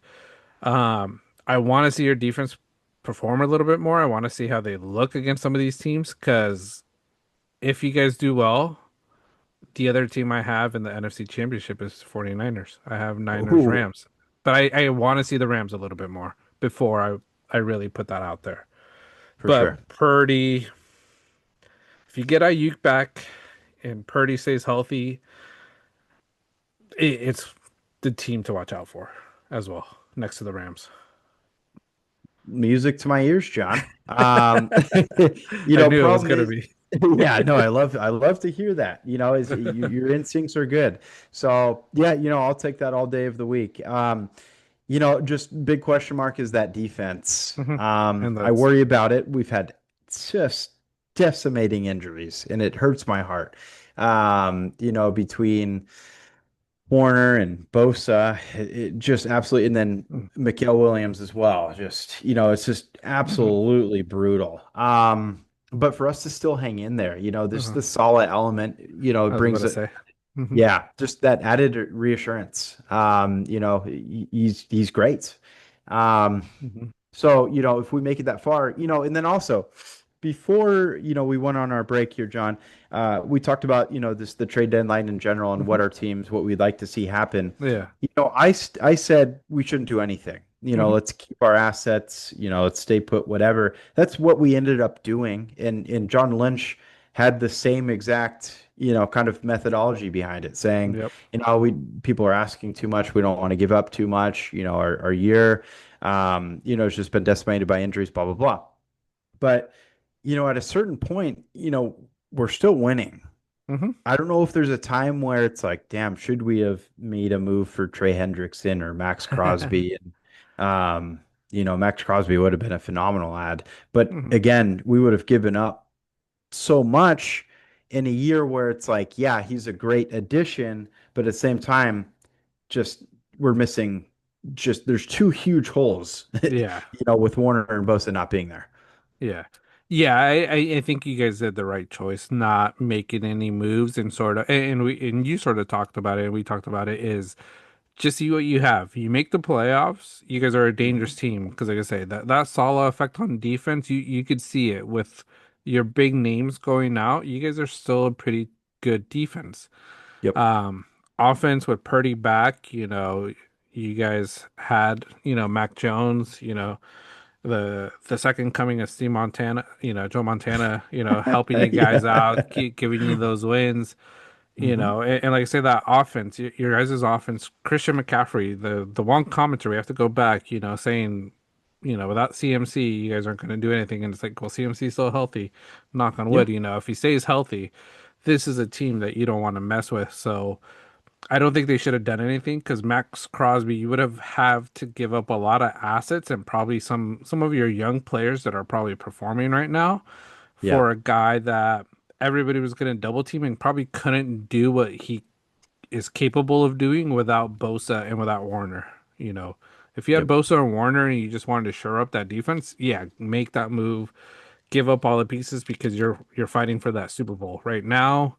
I want to see your defense perform a little bit more. I want to see how they look against some of these teams because if you guys do well, the other team I have in the NFC Championship is 49ers. I have Niners Ooh, Rams. But I want to see the Rams a little bit more before I really put that out there. for sure. But Purdy, if you get Ayuk back and Purdy stays healthy, it's the team to watch out for as well, next to the Rams. Music to my ears, John. I knew it was Problem gonna is, be. yeah, no, I love to hear that. Is your instincts are good. So yeah, I'll take that all day of the week. Just big question mark is that defense. Mhm. And I that's worry about it. We've had just decimating injuries, and it hurts my heart. Between Warner and Bosa, it just absolutely, and then mm, Mikael Williams as well. Just, it's just mhm. absolutely brutal. But for us to still hang in there, there's Uh-huh. the solid element, it I was about brings to it. say. Hmm. Yeah, just that added reassurance. He's great. Um, Hmm. so, if we make it that far, and then also before, we went on our break here, John, we talked about, the trade deadline in general and Hmm. what we'd like to see happen. Yeah. I said we shouldn't do anything. Hmm. Let's keep our assets, let's stay put, whatever. That's what we ended up doing. And John Lynch had the same exact, kind of methodology behind it, saying, Yep. we people are asking too much. We don't want to give up too much. Our year, it's just been decimated by injuries, blah, blah, blah. But, at a certain point, we're still winning. Hmm. I don't know if there's a time where it's like, damn, should we have made a move for Trey Hendrickson or Max Crosby? And, Max Crosby would have been a phenomenal ad. But Hmm. again, we would have given up so much in a year where it's like, yeah, he's a great addition, but at the same time, just we're missing there's two huge holes, Yeah. with Warner and Bosa not being there. Yeah. Yeah, I think you guys did the right choice, not making any moves and sort of and you sort of talked about it and we talked about it is just see what you have. You make the playoffs, you guys are a dangerous Mhm. team because like I say, that Salah effect on defense, you could see it with your big names going out. You guys are still a pretty good defense. Yep. Um, Offense with Purdy back, you guys had, Mac Jones, the second coming of Steve Montana, Joe Montana, helping you guys Yeah. out, keep giving you those wins, Mhm. and like I say, that offense, your guys' offense, Christian McCaffrey, the one commenter we have to go back, saying, without CMC, you guys aren't going to do anything, and it's like, well, CMC is still healthy, knock on Yeah. wood, if he stays healthy, this is a team that you don't want to mess with, so. I don't think they should have done anything because Max Crosby, you would have to give up a lot of assets and probably some of your young players that are probably performing right now Yeah. for a guy that everybody was going to double team and probably couldn't do what he is capable of doing without Bosa and without Warner. If you had Yep. Bosa and Warner and you just wanted to shore up that defense, yeah, make that move, give up all the pieces because you're fighting for that Super Bowl right now.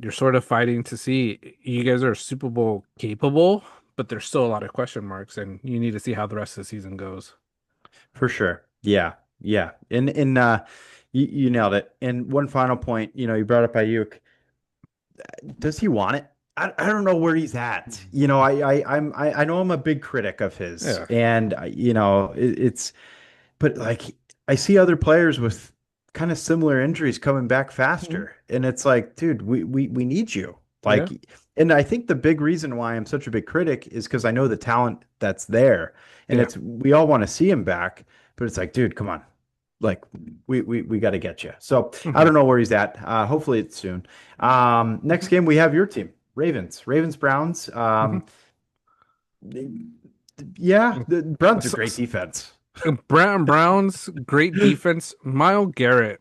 You're sort of fighting to see you guys are Super Bowl capable, but there's still a lot of question marks, and you need to see how the rest of the season goes. For sure. Yeah. Yeah. And you nailed it. And one final point, you brought up Ayuk. Does he want it? I don't know where he's at. I know I'm a big critic of his, Yeah. and it's but like I see other players with kind of similar injuries coming back Mhm. faster, and it's like, dude, we need you. Yeah. Like, and I think the big reason why I'm such a big critic is because I know the talent that's there, and Yeah. it's we all want to see him back, but it's like, dude, come on, like we got to get you. So I Hmm. don't know where he's at. Hopefully it's soon. Next Hmm. game we have your team, Ravens, Browns. Hmm. Yeah, the Browns are So, great defense. Browns, great defense. Myles Garrett,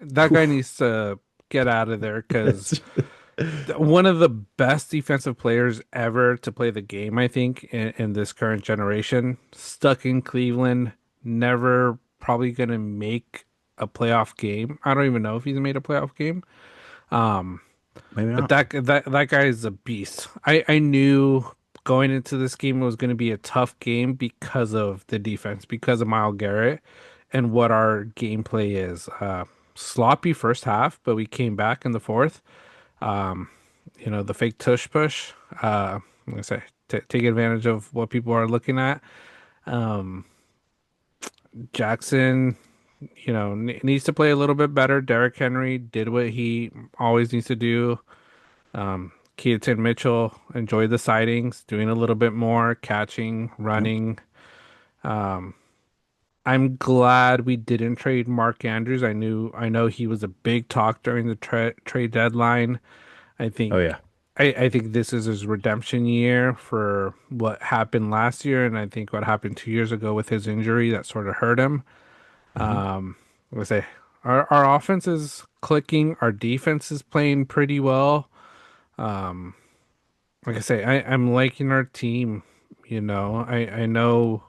that guy needs to get out of there because one of the best defensive players ever to play the game, I think, in this current generation. Stuck in Cleveland, never probably gonna make a playoff game. I don't even know if he's made a playoff game. Um, Maybe but not. that guy is a beast. I knew going into this game it was gonna be a tough game because of the defense, because of Myles Garrett and what our gameplay is. Sloppy first half, but we came back in the fourth. Um, the fake tush push. Like I say, take advantage of what people are looking at. Um, Jackson, needs to play a little bit better. Derrick Henry did what he always needs to do. Keaton Mitchell enjoyed the sightings, doing a little bit more catching, Yep. running. I'm glad we didn't trade Mark Andrews. I know he was a big talk during the trade deadline. I Oh think yeah. I think this is his redemption year for what happened last year, and I think what happened 2 years ago with his injury that sort of hurt him. Hmm. I say our offense is clicking, our defense is playing pretty well. Like I say, I'm liking our team. I know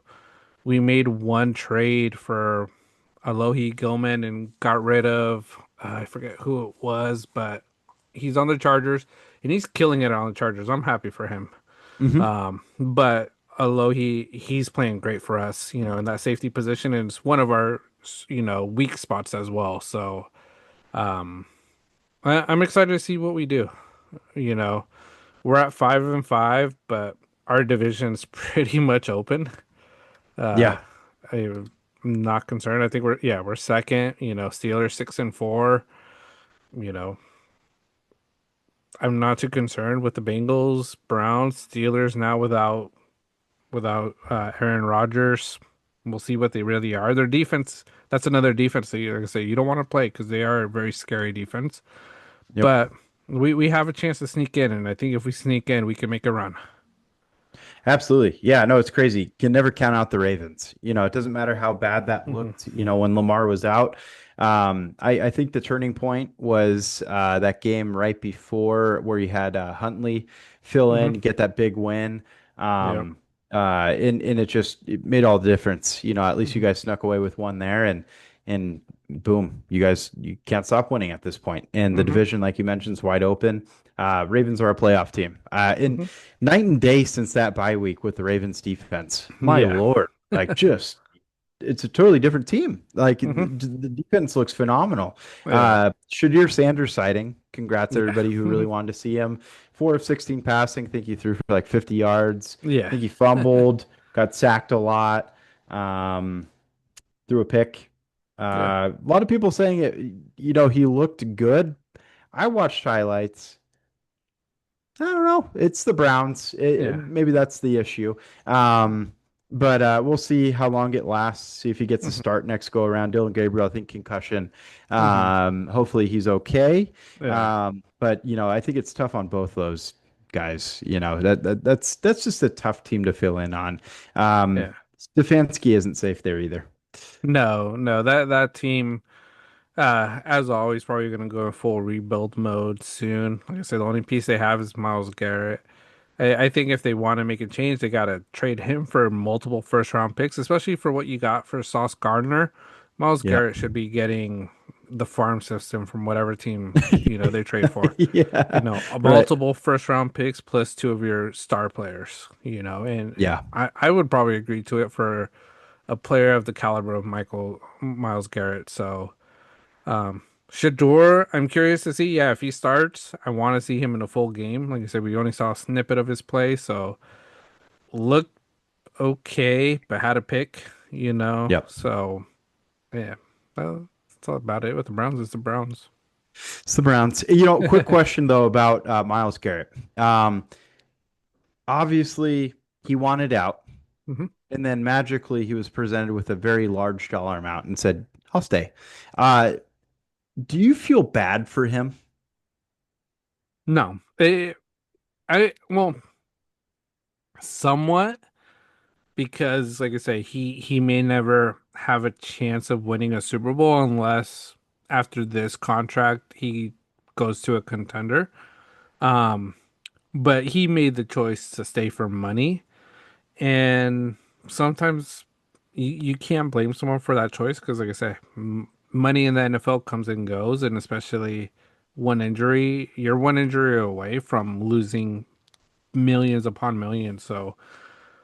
we made one trade for Alohi Gilman and got rid of I forget who it was, but he's on the Chargers and he's killing it on the Chargers. I'm happy for him. Hmm. But Alohi, he's playing great for us, in that safety position, and it's one of our, weak spots as well. So I'm excited to see what we do. You know, we're at 5-5, but our division's pretty much open. Uh, Yeah. I'm not concerned. I think we're second. Steelers 6-4. You know, I'm not too concerned with the Bengals, Browns, Steelers now without Aaron Rodgers. We'll see what they really are. Their defense, that's another defense that you like I say you don't want to play because they are a very scary defense. Yep. But we have a chance to sneak in, and I think if we sneak in, we can make a run. Absolutely. Yeah, no, it's crazy. Can never count out the Ravens. It doesn't matter how bad that Hmm. looked, when Lamar was out. I think the turning point was that game right before where you had Huntley fill in, Hmm. get that big win. Yeah. Um, and it made all the difference. At least you Hmm. guys snuck away with one there and boom, you can't stop winning at this point. And the Hmm. division, like you mentioned, is wide open. Ravens are a playoff team. In Hmm. night and day since that bye week with the Ravens defense. My Yeah. Lord, just it's a totally different team. Like Hmm. the defense looks phenomenal. Yeah. Shadir Sanders sighting. Congrats Yeah. everybody who really wanted to see him. 4 of 16 passing. I think he threw for like 50 yards. I Yeah. think he fumbled, got sacked a lot, um, threw a pick. Yeah. A lot of people saying it. He looked good. I watched highlights. I don't know. It's the Browns. Yeah. Maybe that's the issue. Um, but we'll see how long it lasts. See if he gets a Hmm. start next go around. Dylan Gabriel, I think concussion. Hmm. Hopefully he's okay. Yeah. But I think it's tough on both those guys. That's just a tough team to fill in on. Yeah. Stefanski isn't safe there either. No, no, that team, as always, probably gonna go in full rebuild mode soon. Like I said, the only piece they have is Myles Garrett. I think if they want to make a change, they gotta trade him for multiple first round picks, especially for what you got for Sauce Gardner. Myles Yeah. Garrett should be getting the farm system from whatever team, they trade for. Yeah. Right. Multiple first round picks plus two of your star players, and Yeah. I would probably agree to it for a player of the caliber of Myles Garrett. So Shador, I'm curious to see. Yeah, if he starts, I want to see him in a full game. Like I said, we only saw a snippet of his play, so looked okay, but had a pick, Yep. So yeah, that's all about it with the Browns. It's the Browns. It's the Browns. Quick question though about Miles Garrett. Um, Obviously, he wanted out, Hmm. and then magically he was presented with a very large dollar amount and said, "I'll stay." Uh, do you feel bad for him? No, well, somewhat because, like I say, he may never have a chance of winning a Super Bowl unless after this contract he goes to a contender. Um, but he made the choice to stay for money, and sometimes you can't blame someone for that choice because, like I say, money in the NFL comes and goes, and especially one injury, you're one injury away from losing millions upon millions. So,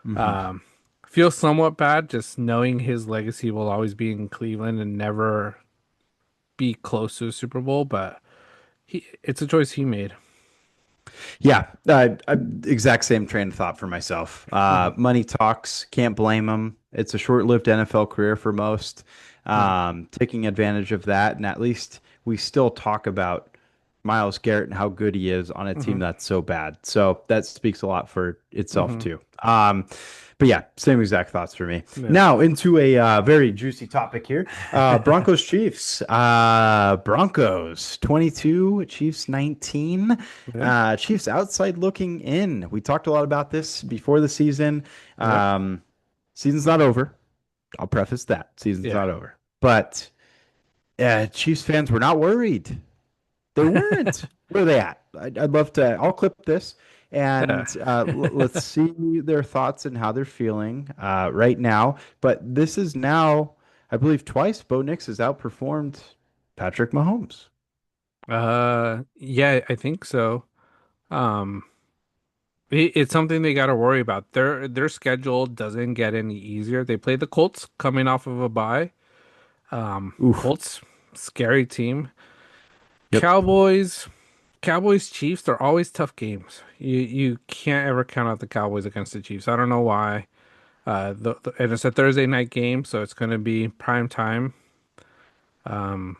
Hmm. um, feel somewhat bad just knowing his legacy will always be in Cleveland and never be close to a Super Bowl, but it's a choice he made. Yeah, exact same train of thought for myself. Hmm. Money talks, can't blame him. It's a short-lived NFL career for most, Hmm. taking advantage of that, and at least we still talk about Myles Garrett and how good he is on a team Hmm. that's so bad. So that speaks a lot for itself Hmm. too. But yeah, same exact thoughts for me. Yeah. Now into a very juicy topic here. Broncos Chiefs. Broncos 22, Chiefs 19. Yeah. Chiefs outside looking in. We talked a lot about this before the season. Yep. Um, Season's not over. I'll preface that. Season's Yeah. not over. But Chiefs fans were not worried. They weren't. Where are they at? I'd love to. I'll clip this Yeah. and let's see their thoughts and how they're feeling right now. But this is now, I believe, twice Bo Nix has outperformed Patrick Mahomes. Yeah, I think so. Um, it's something they got to worry about. Their schedule doesn't get any easier. They play the Colts coming off of a bye. Oof. Colts, scary team. Yep. Cowboys, Cowboys, Chiefs, they're always tough games. You can't ever count out the Cowboys against the Chiefs. I don't know why. And it's a Thursday night game, so it's going to be prime time. Um,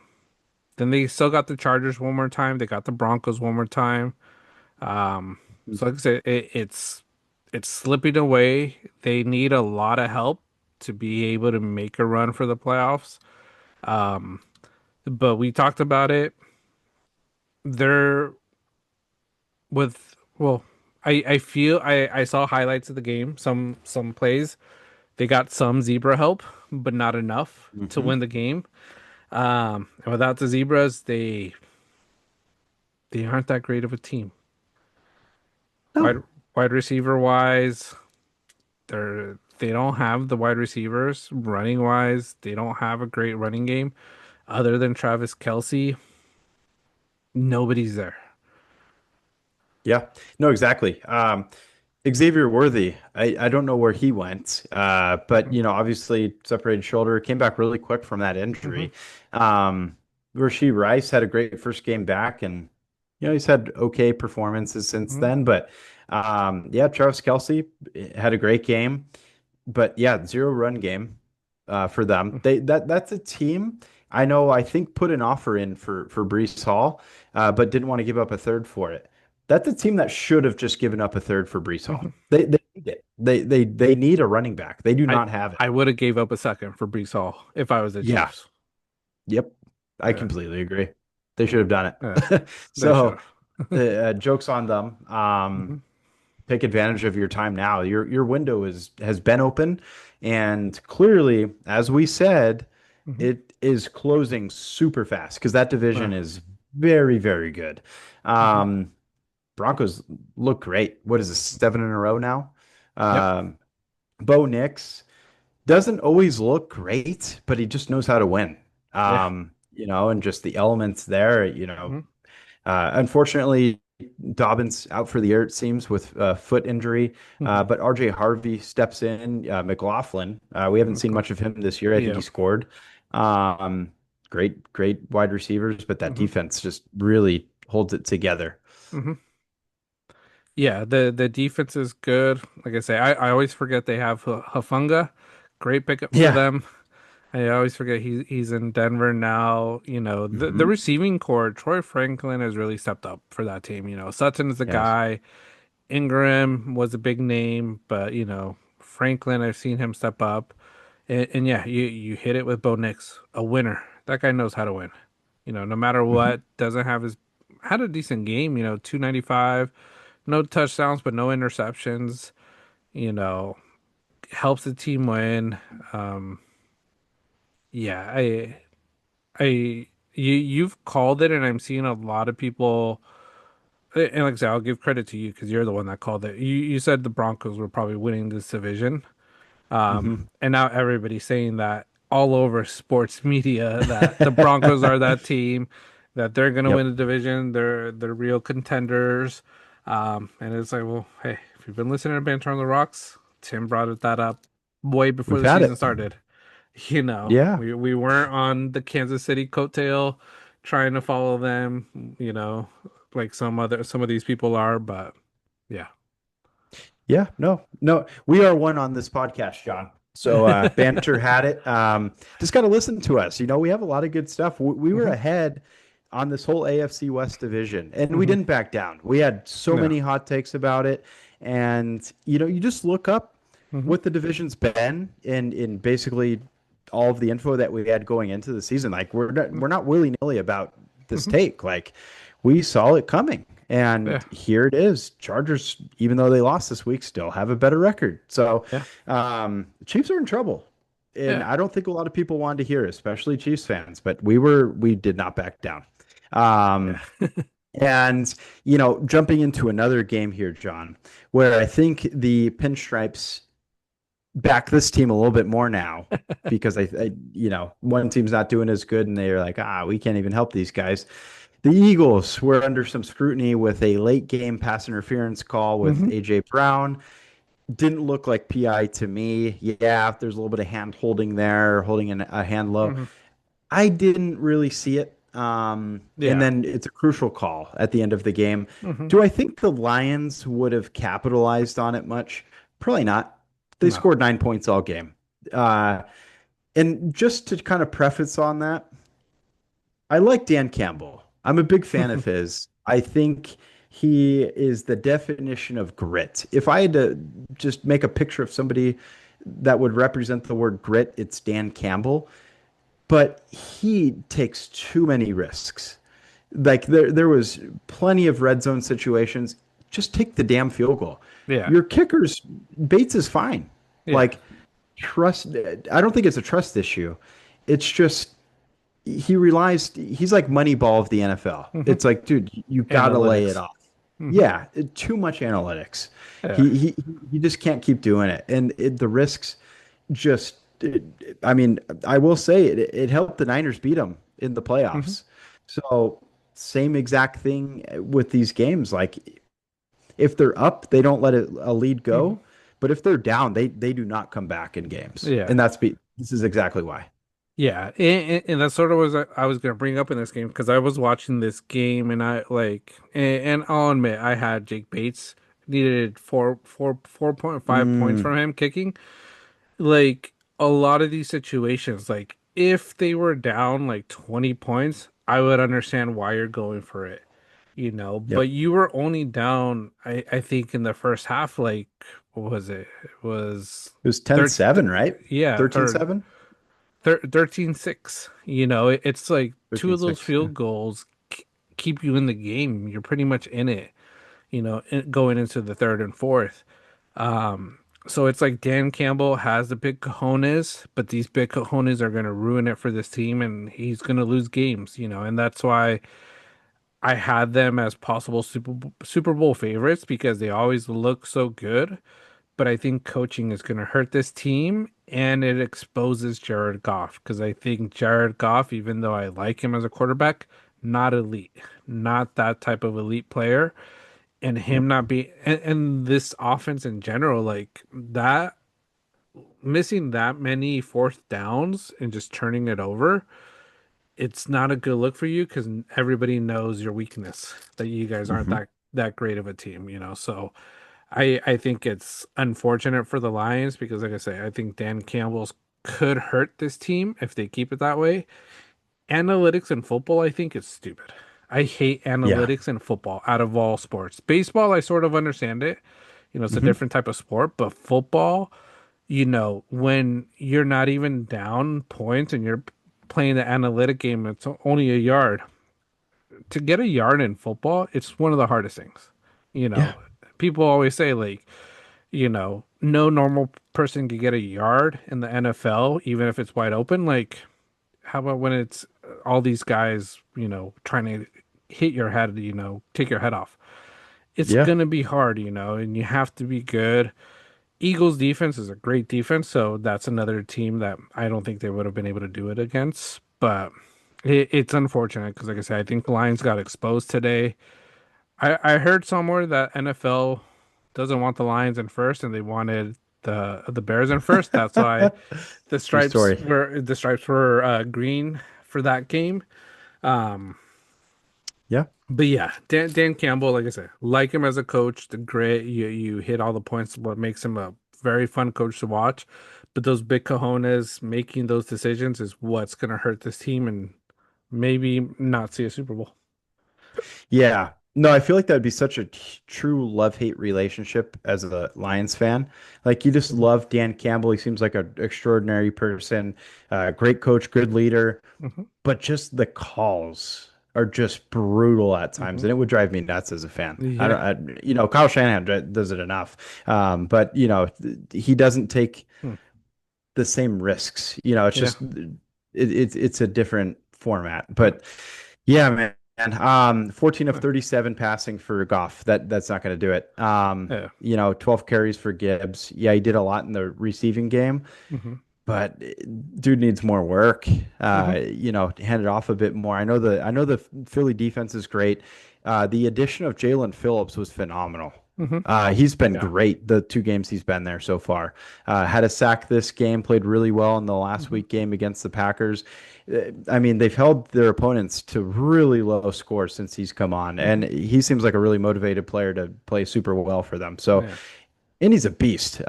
then they still got the Chargers one more time. They got the Broncos one more time. So like I said, it's slipping away. They need a lot of help to be able to make a run for the playoffs. Um, but we talked about it. They're with well, I feel I saw highlights of the game, some plays. They got some zebra help, but not enough to Hmm. win the game. And without the zebras, they aren't that great of a team. Wide No. wide receiver wise, they don't have the wide receivers. Running wise, they don't have a great running game. Other than Travis Kelce, nobody's there. Yeah. No, exactly. Xavier Worthy, I don't know where he went, but Hmm. obviously separated shoulder, came back really quick from that Hmm. injury. Rashee Rice had a great first game back, and he's had okay performances since Hmm. then. But yeah, Travis Kelce had a great game, but yeah, zero run game for them. That's a team. I know. I think put an offer in for Breece Hall, but didn't want to give up a third for it. That's a team that should have just given up a third for Breece Hall. Hmm. They need it. They need a running back. They do I not have it. I would have gave up a second for Brees Hall if I was the Yeah. Chiefs. Yep. I Yeah, completely agree. They should have done yeah, it. they should So, have. jokes on them. Hmm. Take advantage of your time now. Your window has been open, and clearly, as we said, Hmm. it is closing super fast because that Uh, division is very, very good. hmm. Um, Broncos look great. What is this, 7 in a row now? Yep. Um, Bo Nix doesn't always look great, but he just knows how to win. Yeah. And just the elements there, Hmm. unfortunately, Dobbins out for the year, it seems, with foot injury. Hmm. But RJ Harvey steps in. McLaughlin, we haven't seen much of him this year. I think Yeah. he scored. Um, Great, great wide receivers, but that Hmm. defense just really holds it together. Hmm. Yeah, the defense is good. Like I say, I always forget they have Hafunga. Great pickup for Yeah. them. I always forget he's in Denver now. The Hmm. receiving core, Troy Franklin has really stepped up for that team. Sutton is the Yes. guy. Ingram was a big name, but Franklin, I've seen him step up. And yeah, you hit it with Bo Nix, a winner. That guy knows how to win. No matter Hmm. what, doesn't have his had a decent game, 295, no touchdowns, but no interceptions, you know, helps the team win. Um, yeah, you've called it, and I'm seeing a lot of people. And like I said, I'll give credit to you because you're the one that called it. You said the Broncos were probably winning this division. Hmm. And now everybody's saying that all over sports media that the Broncos are that team, that they're going to win Yep. the division, they're real contenders. And it's like, well, hey, if you've been listening to Banter on the Rocks, Tim brought that up way before We've the had season it. started. Yeah. We weren't on the Kansas City coattail trying to follow them, like some of these people are, but yeah. Yeah. No, no, we are one on this podcast, John. So Banter had it. Just got to listen to us. We have a lot of good stuff. We were Hmm. ahead on this whole AFC West division, and we Hmm. didn't back down. We had so No. many hot takes about it, and you just look up Hmm. what the division's been in basically all of the info that we had going into the season. Like we're not willy-nilly about this Hmm. take. Like we saw it coming. Yeah. And here it is. Chargers, even though they lost this week, still have a better record. So Yeah. Chiefs are in trouble. And Yeah. I don't think a lot of people wanted to hear it, especially Chiefs fans, but we did not back down. Um, Yeah. and jumping into another game here, John, where I think the Pinstripes back this team a little bit more now because one team's not doing as good and they're like, we can't even help these guys. The Eagles were under some scrutiny with a late game pass interference call with Hmm. AJ Brown. Didn't look like PI to me. Yeah, there's a little bit of hand holding there, holding a hand low. Hmm. I didn't really see it. And Yeah. then it's a crucial call at the end of the game. Hmm. Do I think the Lions would have capitalized on it much? Probably not. They No. scored 9 points all game. Uh, and just to kind of preface on that, I like Dan Campbell. I'm a big fan of his. I think he is the definition of grit. If I had to just make a picture of somebody that would represent the word grit, it's Dan Campbell. But he takes too many risks. Like there was plenty of red zone situations. Just take the damn field goal. Yeah. Your kickers, Bates is fine. Yeah. Like trust. I don't think it's a trust issue. It's just he's like Moneyball of the NFL. Hmm. It's like, dude, you got to lay it Analytics. off. Hmm. Yeah, too much analytics. Yeah. He just can't keep doing it, and the risks just. I mean, I will say it helped the Niners beat them in the Hmm. playoffs. So same exact thing with these games. Like if they're up, they don't let a lead Hmm. go. But if they're down, they do not come back in games, Yeah. and this is exactly why. Yeah, and that sort of was I was gonna bring up in this game because I was watching this game and I like and I'll admit I had Jake Bates needed 4.5 points Mm, from him kicking. Like a lot of these situations, like if they were down like 20 points, I would understand why you're going for it, yep. but you were only down, I think in the first half, like what was it? It was It was ten thir th seven, right? yeah, Thirteen or seven, 13-6. It's like two thirteen of those six. Yeah. field goals keep you in the game. You're pretty much in it, going into the third and fourth. So it's like Dan Campbell has the big cojones, but these big cojones are going to ruin it for this team and he's going to lose games, and that's why I had them as possible Super Bowl favorites because they always look so good. But I think coaching is going to hurt this team and it exposes Jared Goff because I think Jared Goff, even though I like him as a quarterback, not elite, not that type of elite player. And Yep. him not be and this offense in general, like that missing that many fourth downs and just turning it over, it's not a good look for you because everybody knows your weakness that you guys aren't Hmm. that great of a team, so I think it's unfortunate for the Lions because, like I say, I think Dan Campbell's could hurt this team if they keep it that way. Analytics in football, I think, is stupid. I hate Yeah. analytics in football out of all sports. Baseball, I sort of understand it. It's a Hmm. different type of sport, but football, when you're not even down points and you're playing the analytic game, it's only a yard. To get a yard in football, it's one of the hardest things. You Yeah. know, People always say like, no normal person could get a yard in the NFL, even if it's wide open. Like, how about when it's all these guys, trying to hit your head, take your head off? It's Yeah. gonna be hard, and you have to be good. Eagles defense is a great defense, so that's another team that I don't think they would have been able to do it against. But it's unfortunate because, like I said, I think the Lions got exposed today. I heard somewhere that NFL doesn't want the Lions in first, and they wanted the Bears in first. That's why True story. the stripes were green for that game. Um, Yeah. but yeah, Dan Campbell, like I said, like him as a coach, the grit, you hit all the points, what makes him a very fun coach to watch. But those big cojones making those decisions is what's gonna hurt this team and maybe not see a Super Bowl. Yeah. No, I feel like that would be such a true love-hate relationship as a Lions fan. Like you just Mhm. love Dan Campbell. He seems like an extraordinary person, great coach, good leader, Hmm. but just the calls are just brutal at times, Hmm. and it would drive me nuts as a fan. I Yeah. don't, Kyle Shanahan does it enough, but he doesn't take Hmm. the same risks. It's Yeah. just it's a different format. But yeah, man. 14 of Huh. 37 passing for Goff. That's not going to do it. Yeah. 12 carries for Gibbs. Yeah, he did a lot in the receiving game, Hmm. but dude needs more work. Hmm. Hand it off a bit more. I know the Philly defense is great. The addition of Jalen Phillips was phenomenal. Hmm. He's been Yeah. great the 2 games he's been there so far. Had a sack this game, played really well in the last Hmm. week game against the Packers. I mean, they've held their opponents to really low scores since he's come on, and Hmm. he seems like a really motivated player to play super well for them. So, Yeah. and he's a beast.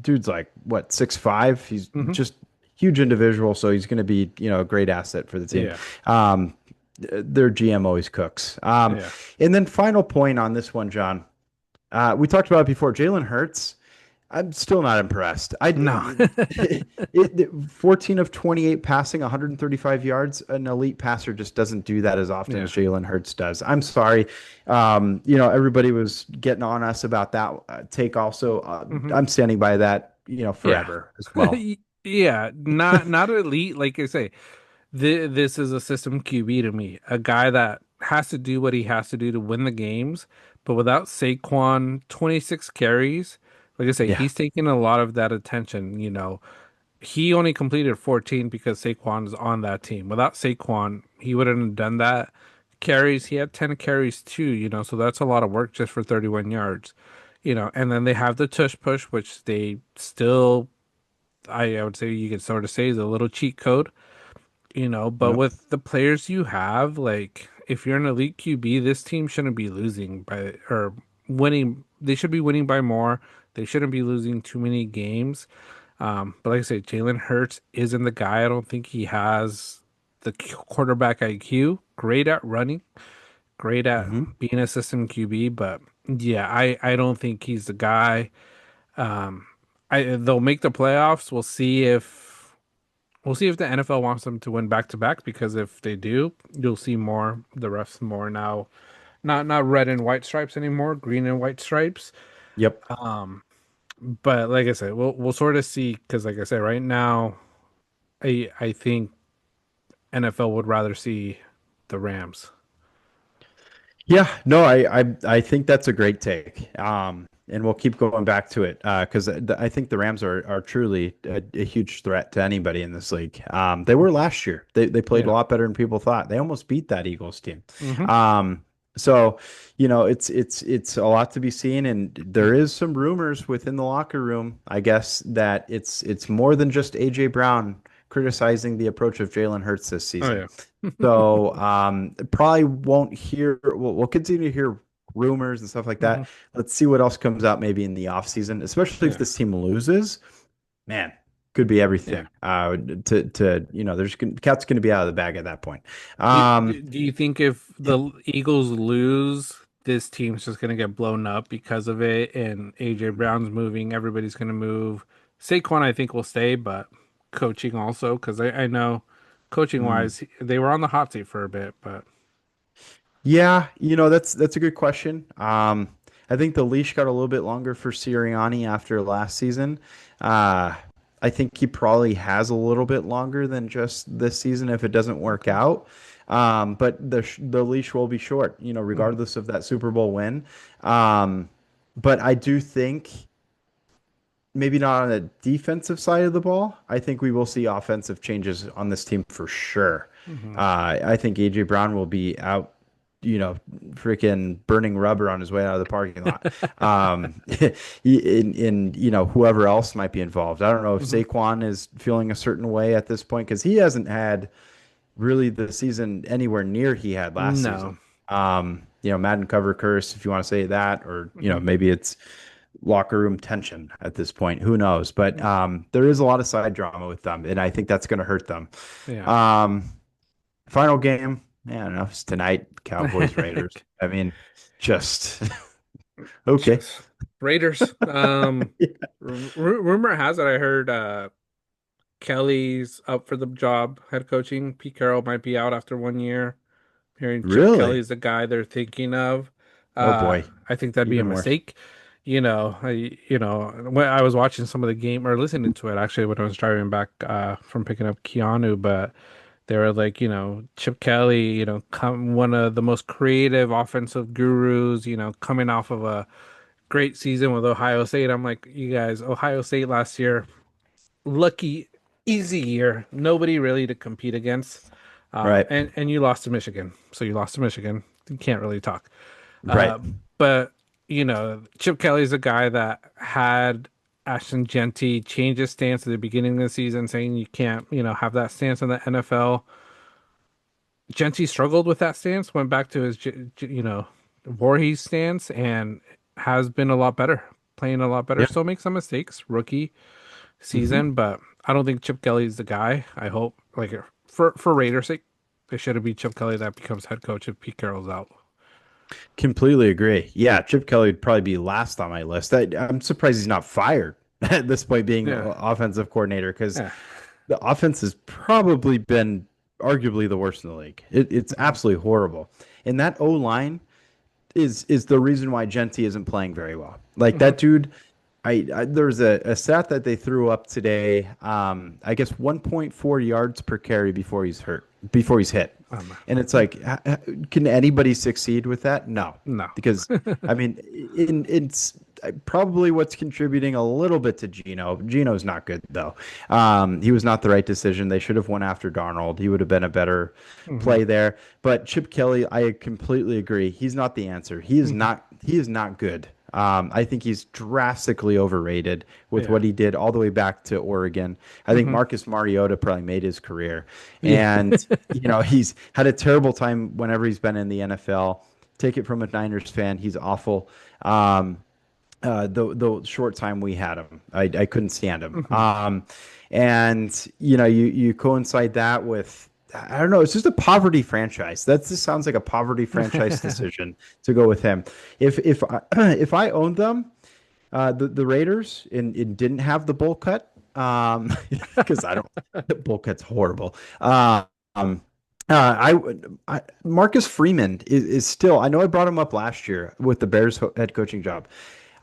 Dude's like what 6'5". He's Hmm. just huge individual, so he's going to be a great asset for the team. Yeah. Um, their GM always cooks. Yeah. And then final point on this one, John. We talked about it before. Jalen Hurts. I'm still not impressed. No. 14 of 28 passing, 135 yards. An elite passer just doesn't do that as often Yeah. as Jalen Hurts does. I'm sorry. Everybody was getting on us about that take also. Hmm. I'm standing by that, Yeah. forever as well. Yeah. Not elite. Like I say, this is a system QB to me. A guy that has to do what he has to do to win the games, but without Saquon, 26 carries. Like I say, Yeah. he's taking a lot of that attention. He only completed 14 because Saquon is on that team. Without Saquon, he wouldn't have done that. Carries, he had 10 carries too, so that's a lot of work just for 31 yards. And then they have the tush push, which they still, I would say you could sort of say is a little cheat code, but Yep. with the players you have, like if you're an elite QB, this team shouldn't be losing by or winning. They should be winning by more. They shouldn't be losing too many games. But like I say, Jalen Hurts isn't the guy. I don't think he has the quarterback IQ. Great at running, great at Hmm. being a system QB, but yeah, I don't think he's the guy. Um, they'll make the playoffs. We'll see if the NFL wants them to win back to back because if they do, you'll see the refs more now, not red and white stripes anymore, green and white stripes. Yep. Um, but like I said, we'll sort of see because like I said, right now, I think NFL would rather see the Rams. Yeah, no, I think that's a great take. And we'll keep going back to it because I think the Rams are truly a huge threat to anybody in this league. They were last year. They played a Yeah. lot better than people thought. They almost beat that Eagles team. Hmm. So it's a lot to be seen, and there is some rumors within the locker room, I guess, that it's more than just AJ Brown criticizing the approach of Jalen Hurts this Oh season. yeah. So probably won't hear. We'll continue to hear rumors and stuff like Hmm. that. Let's see what else comes out maybe in the offseason, especially if Yeah. this team loses. Man, could be Yeah. everything. There's cat's going to be out of the bag at that point. Do you think if the Eagles lose, this team's just gonna get blown up because of it, and AJ Brown's moving, everybody's gonna move. Saquon, I think, will stay, but coaching also, because I know coaching Mm. wise, they were on the hot seat for a bit, but Yeah, that's a good question. I think the leash got a little bit longer for Sirianni after last season. Uh, I think he probably has a little bit longer than just this season if it doesn't work okay. out. But the leash will be short, Hmm. regardless of that Super Bowl win. Um, but I do think maybe not on the defensive side of the ball. I think we will see offensive changes on this team for sure. Hmm. I think AJ Brown will be out, freaking burning rubber on his way out of the parking lot. Whoever else might be involved. I don't know if Hmm. Saquon is feeling a certain way at this point because he hasn't had really the season anywhere near he had last No. season. Madden cover curse, if you want to say that, or Hmm. maybe it's locker room tension at this point. Who knows? But there is a lot of side drama with them, and I think that's going to hurt them. Yeah. Um, Final game, I don't know, it's tonight, Cowboys Raiders. I mean, just okay. Just Raiders. Rumor has it, I heard Kelly's up for the job, head coaching. Pete Carroll might be out after 1 year. Hearing Chip Really? Kelly's the guy they're thinking of. Oh boy, I think that'd be a even worse. mistake. When I was watching some of the game or listening to it actually when I was driving back from picking up Keanu, but they were like, Chip Kelly, one of the most creative offensive gurus, coming off of a great season with Ohio State. I'm like, you guys, Ohio State last year, lucky, easy year. Nobody really to compete against. Right, And you lost to Michigan. So you lost to Michigan. You can't really talk. right. But Chip Kelly's a guy that had Ashton Genty change his stance at the beginning of the season, saying you can't, have that stance in the NFL. Genty struggled with that stance, went back to his, Voorhees stance, and has been a lot better, playing a lot better. Yeah. Still makes some mistakes, rookie Hmm. season, but I don't think Chip Kelly's the guy. I hope, like, for Raiders' sake, it should be Chip Kelly that becomes head coach if Pete Carroll's out. Completely agree. Yeah, Chip Kelly would probably be last on my list. I'm surprised he's not fired at this point, being Yeah, offensive coordinator, because yeah. the offense has probably been arguably the worst in the league. It's Mhm. absolutely horrible. And that O line is the reason why Genty isn't playing very well. Like Mhm. that dude, there's a stat that they threw up today. I guess 1.4 yards per carry before he's hit, Um, and it's like, can anybody succeed with that? No, no. because I mean, it's probably what's contributing a little bit to Geno. Geno's not good though. He was not the right decision. They should have went after Darnold. He would have been a better Hmm. play there. But Chip Kelly, I completely agree. He's not the answer. He is Hmm. not. He is not good. I think he's drastically overrated with Yeah. what he did all the way back to Oregon. I think Hmm. Marcus Mariota probably made his career, Yeah. and he's had a terrible time whenever he's been in the NFL. Take it from a Niners fan, he's awful. The short time we had him, I couldn't stand him. Hmm. And you coincide that with, I don't know, it's just a poverty franchise. That just sounds like a poverty franchise decision to go with him. If I owned them, the Raiders, and didn't have the bowl cut, because I don't, the bowl cut's horrible. Marcus Freeman is still. I know I brought him up last year with the Bears head coaching job.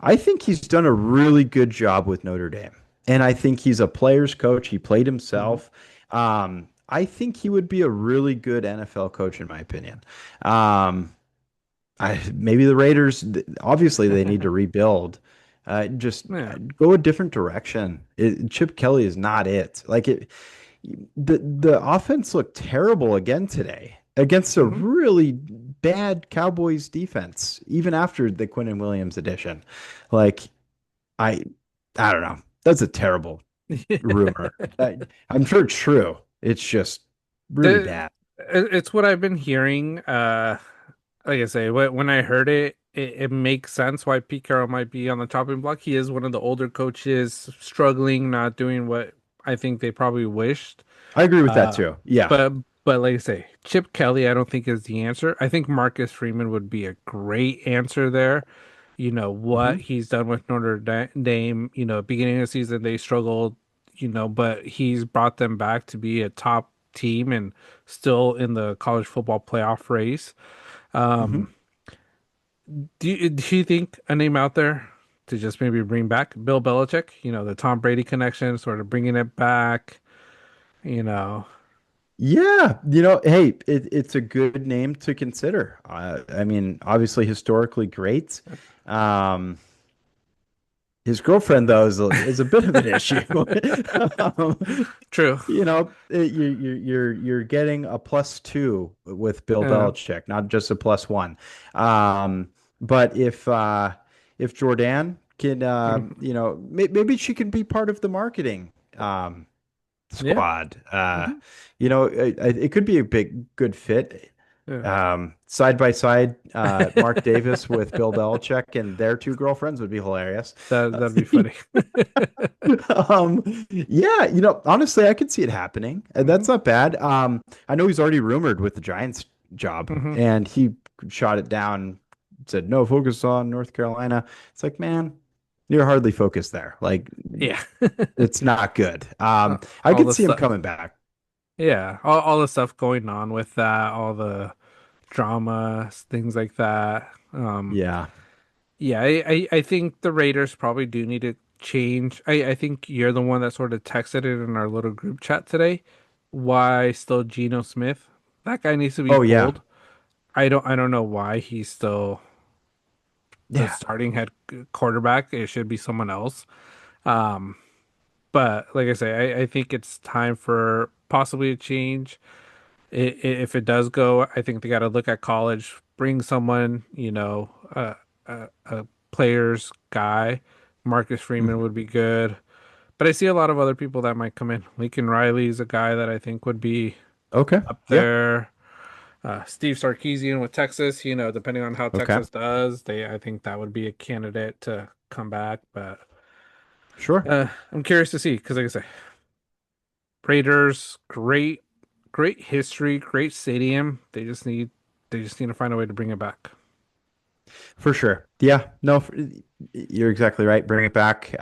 I think he's done a really good job with Notre Dame, and I think he's a player's coach. He played Hmm. himself. I think he would be a really good NFL coach, in my opinion. Um, maybe the Raiders, obviously, they need to rebuild. Just Yeah. go a different direction. Chip Kelly is not it. Like the offense looked terrible again today against a Hmm. really bad Cowboys defense, even after the Quinn and Williams edition. Like I, I don't know. That's a terrible rumor. I'm sure it's true. It's just really The- bad. it's what I've been hearing. Like I say, when I heard it makes sense why Pete Carroll might be on the chopping block. He is one of the older coaches, struggling, not doing what I think they probably wished. I agree with that Uh, too. Yeah. but like I say, Chip Kelly, I don't think is the answer. I think Marcus Freeman would be a great answer there. What Hmm. he's done with Dame. Beginning of the season they struggled. But he's brought them back to be a top team and still in the college football playoff race. Hmm. Um, do you think a name out there to just maybe bring back Bill Belichick? The Tom Brady connection, sort of bringing it back. You know, Yeah, hey, it's a good name to consider. I mean, obviously historically great. Um, His girlfriend though is a bit of an issue. Um, True. you're getting a +2 with Bill Yeah. Belichick, not just a +1. Um, but if Jordan can, Mhm. maybe she can be part of the marketing Yeah. squad. Hmm. It could be a big good fit. Yeah. Side by side, Mark Davis with Bill Belichick and their two girlfriends would be hilarious. That'd be funny. Yeah, honestly, I could see it happening. Hmm. That's not bad. I know he's already rumored with the Giants job, Hmm. and he shot it down, said no, focus on North Carolina. It's like, man, you're hardly focused there. Like, Yeah. it's not good. I All could the see him stuff. coming back. Yeah. All the stuff going on with that, all the drama, things like that. Yeah. Yeah, I think the Raiders probably do need to change. I think you're the one that sort of texted it in our little group chat today. Why still Geno Smith? That guy needs to be Oh yeah. pulled. I don't know why he's still the Yeah. starting head quarterback. It should be someone else. Um, but like I say, I think it's time for possibly a change. If it does go, I think they got to look at college, bring someone, a player's guy. Marcus Freeman Mhm. would be good. But I see a lot of other people that might come in. Lincoln Riley is a guy that I think would be Okay. up Yeah. there. Steve Sarkisian with Texas, depending on how Okay. Texas does, I think that would be a candidate to come back. But Sure. I'm curious to see because, like I say, Raiders, great history, great stadium. They just need to find a way to bring it back. For sure. Yeah. No, you're exactly right. Bring it back.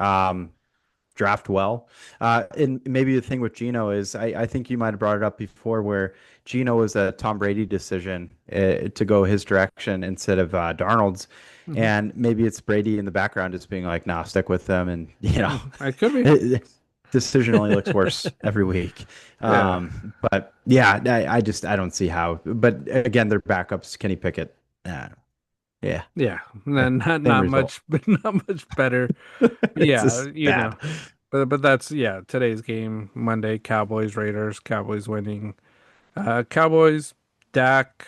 Draft well. And maybe the thing with Geno is I think you might have brought it up before where Geno was a Tom Brady decision to go his direction instead of Darnold's. Hmm. And maybe it's Brady in the background just being like, nah, stick with them. And, I could be. decision only looks worse every week. Yeah, But yeah, I don't see how. But again, their backups, Kenny Pickett. Yeah, yeah. Not same not result. much, but not much better. It's Yeah, just bad. But that's yeah. Today's game, Monday, Cowboys Raiders. Cowboys winning. Cowboys. Dak.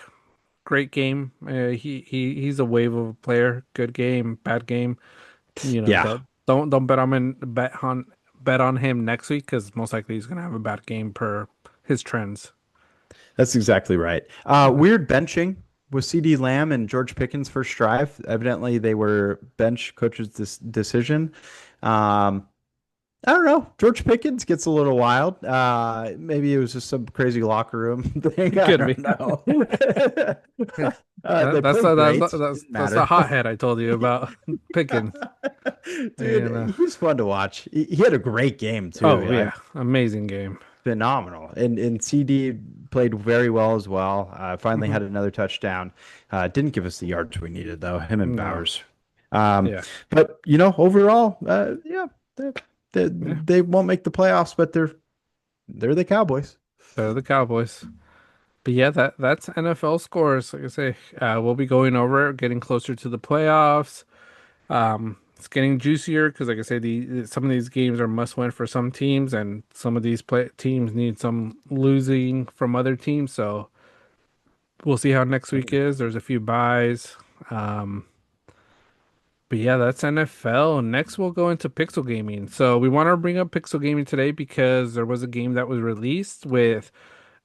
Great game. He's a wave of a player. Good game. Bad game. Yeah. Don't bet on him next week because most likely he's gonna have a bad game per his trends. That's exactly right. Yeah. Weird benching with CD Lamb and George Pickens first drive. Evidently, they were bench coach's decision. Um, I don't know. George Pickens gets a little wild. Maybe it was just some crazy locker room thing. I Could be. don't know. That, They that's played the great. that's Didn't that's the matter. hothead I told you about Pickens. And Dude, he was fun to watch. He had a great game too. oh yeah, amazing game. Phenomenal. And CD played very well as well. Finally Hmm. had another touchdown. Didn't give us the yards we needed though. Him and No, Bowers. Um, yeah, but overall, yeah, yeah. they won't make the playoffs, but they're the Cowboys. They're the Cowboys. But yeah, that's NFL scores. Like I say, we'll be going over it, getting closer to the playoffs. It's getting juicier because, like I say, some of these games are must win for some teams, and some of these teams need some losing from other teams. So we'll see how next week is. There's a few buys. Um, but yeah, that's NFL. Next, we'll go into Pixel Gaming. So we want to bring up Pixel Gaming today because there was a game that was released with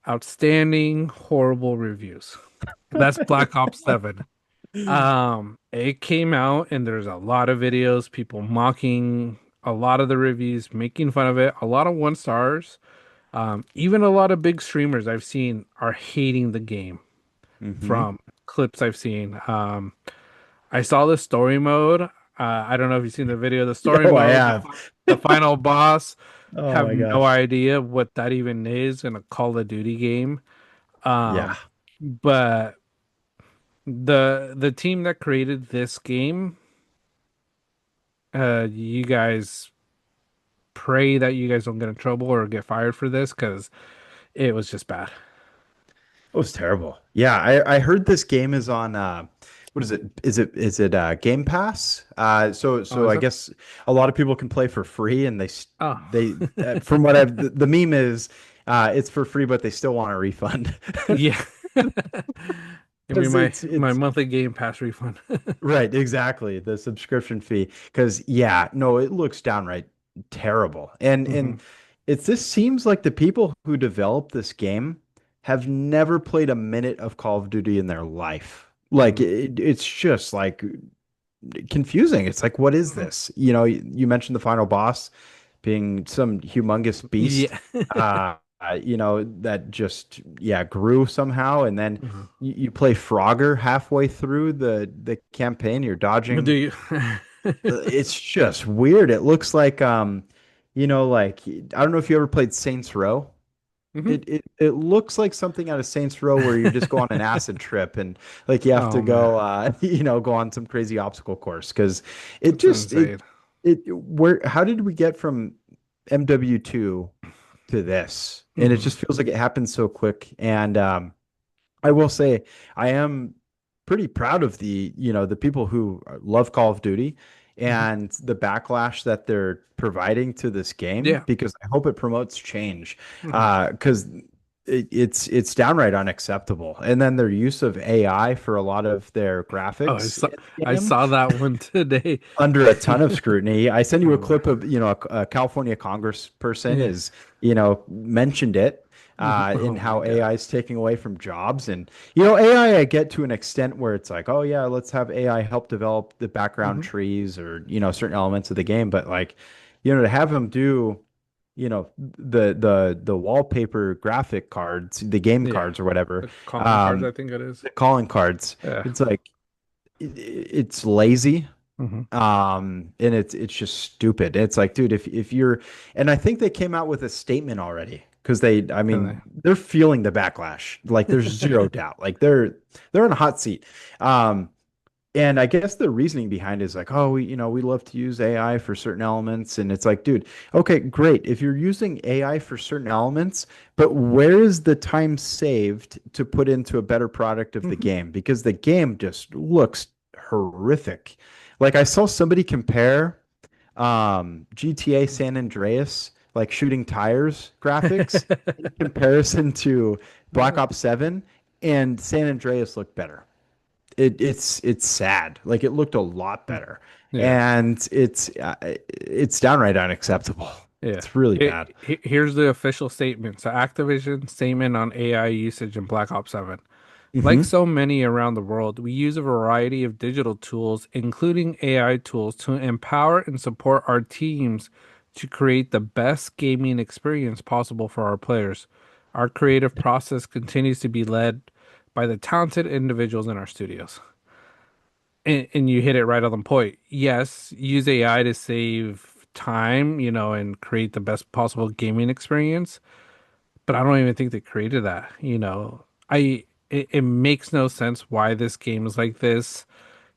outstanding, horrible reviews. That's Black Ops 7. It came out and there's a lot of videos, people mocking a lot of the reviews, making fun of it, a lot of one stars. Even a lot of big streamers I've seen are hating the game Hmm. from clips I've seen. I saw the story mode. I don't know if you've seen the video. The story Oh, I mode, have. the final boss, Oh have my no gosh. idea what that even is in a Call of Duty game. Yeah. But the team that created this game, you guys pray that you guys don't get in trouble or get fired for this because it was just bad. It was terrible. Yeah, I heard this game is on what is it? Is it Game Pass? Oh, So is I it? guess a lot of people can play for free, and Oh. they from what I've the meme is it's for free, but they still want a refund Yeah. Give me because my it's monthly Game Pass refund. right, exactly, the subscription fee. Because yeah, no, it looks downright terrible, Hmm. and it's this seems like the people who developed this game have never played a minute of Call of Duty in their life. Like Hmm. it's just like confusing. It's like, what is Hmm. this? You know, you mentioned the final boss being some humongous beast, Yeah. that just, yeah, grew somehow. And then Mhm. you play Frogger halfway through the campaign, you're Do dodging. you? It's just weird. It looks like, like, I don't know if you ever played Saints Row. Hmm. It looks like something out of Saints Row where you just go on an acid trip and like you have to Oh man, go go on some crazy obstacle course because it that's just insane. it where how did we get from MW2 to this? And it Hmm. just feels like it happened so quick. And I will say I am pretty proud of the people who love Call of Duty Hmm. and the backlash that they're providing to this game Yeah. because I hope it promotes change. Hmm. Because it's downright unacceptable. And then their use of AI for a lot of their Oh, graphics in the I game saw that one today. under a ton of scrutiny. I send you a Oh man. clip of, a California congressperson Yeah. is, mentioned it Mhm. in Oh my how God. AI is taking away from jobs. And, AI, I get to an extent where it's like, oh yeah, let's have AI help develop the background Hmm. trees or, certain elements of the game. But like, to have them do, the wallpaper graphic cards, the game Yeah. cards or whatever, The calling cards, I um, think it is. the calling cards, Yeah. it's like, it's lazy, Hmm. and it's just stupid. It's like, dude, if you're, and I think they came out with a statement already because I Really. mean, they're feeling the backlash. Like there's zero doubt. Like they're in a hot seat. Um, and I guess the reasoning behind it is like, oh, we love to use AI for certain elements. And it's like, dude, okay, great. If you're using AI for certain elements, but where is the time saved to put into a better product of the Hmm. game? Because the game just looks horrific. Like I saw somebody compare GTA San Andreas, like shooting tires graphics in comparison to Black Ops 7, and San Andreas looked better. It's sad. Like it looked a lot better, Yeah. and it's downright unacceptable. Yeah. It's really bad. Here's the official statement. So Activision statement on AI usage in Black Ops 7. Like Hmm. so many around the world, we use a variety of digital tools, including AI tools, to empower and support our teams to create the best gaming experience possible for our players. Our creative process continues to be led by the talented individuals in our studios. And you hit it right on the point. Yes, use AI to save time, and create the best possible gaming experience, but I don't even think they created that. It makes no sense why this game is like this.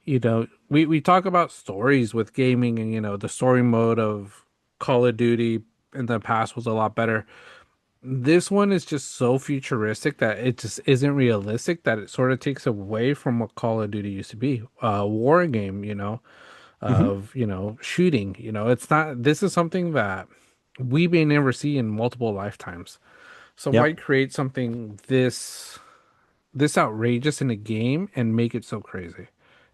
We talk about stories with gaming, and the story mode of Call of Duty in the past was a lot better. This one is just so futuristic that it just isn't realistic, that it sort of takes away from what Call of Duty used to be. A war game, Hmm. of, shooting. It's not, this is something that we may never see in multiple lifetimes. So why Yep. create something this outrageous in a game and make it so crazy?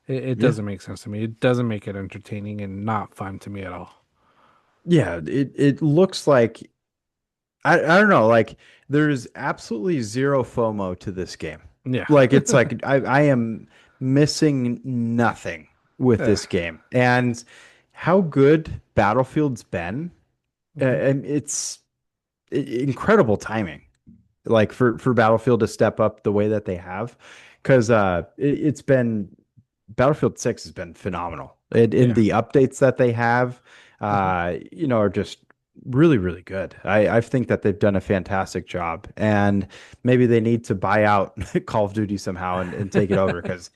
It Yeah. doesn't make sense to me. It doesn't make it entertaining and not fun to me at all. Yeah. It looks like I don't know. Like there's absolutely zero FOMO to this game. Yeah. Like it's like I am missing nothing with Yeah. this game, and how good Battlefield's been. Mhm. And incredible timing, like for Battlefield to step up the way that they have, because it's been Battlefield 6 has been phenomenal. In Yeah. the updates that they have, Mhm. are just really, really good. I think that they've done a fantastic job, and maybe they need to buy out Call of Duty somehow and take it over because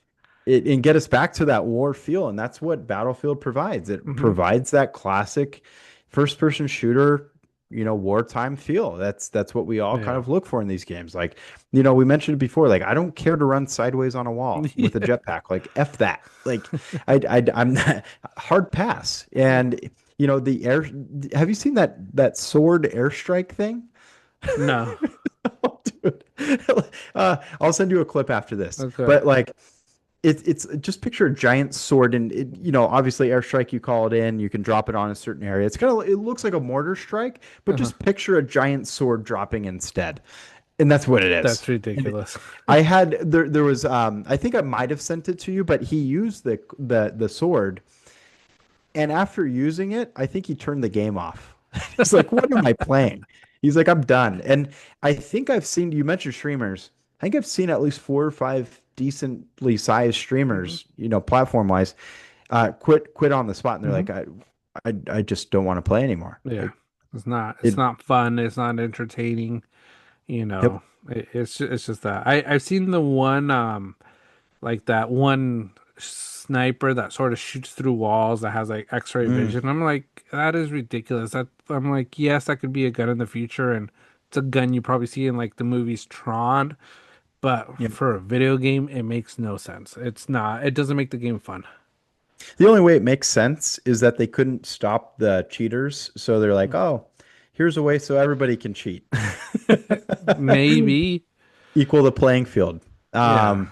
and get us back to that war feel, and that's what Battlefield provides. It Mhm. provides that classic first-person shooter, wartime feel. That's what we all kind Yeah. of look for in these games. Like, we mentioned it before. Like, I don't care to run sideways on a wall with a Yeah. jetpack. Like, F that. Like, I'm not, hard pass. And the air. Have you seen that sword airstrike thing? No. Oh, dude. I'll send you a clip after this. Okay. But like, it's just picture a giant sword, and obviously airstrike. You call it in, you can drop it on a certain area. It looks like a mortar strike, but Uh-huh. just picture a giant sword dropping instead, and that's what it is. That's And ridiculous. I had there was I think I might have sent it to you, but he used the sword, and after using it, I think he turned the game off. He's like, "What am I playing?" He's like, "I'm done." And I think I've seen you mentioned streamers. I think I've seen at least 4 or 5 decently sized Hmm. streamers, platform wise, quit on the spot, and they're Hmm. like, I just don't want to play anymore. Yeah. Like It's it. not fun. It's not entertaining. Yep. It's just that I've seen the one like that one sniper that sort of shoots through walls that has like X-ray Mm, vision. I'm like, that is ridiculous. That I'm like, yes, that could be a gun in the future, and it's a gun you probably see in like the movies Tron, but yep. for a video game, it makes no sense. It's not. It doesn't make the game fun. The only way it makes sense is that they couldn't stop the cheaters, so they're like, oh, here's a way so everybody can cheat. Maybe, Equal the playing field. yeah.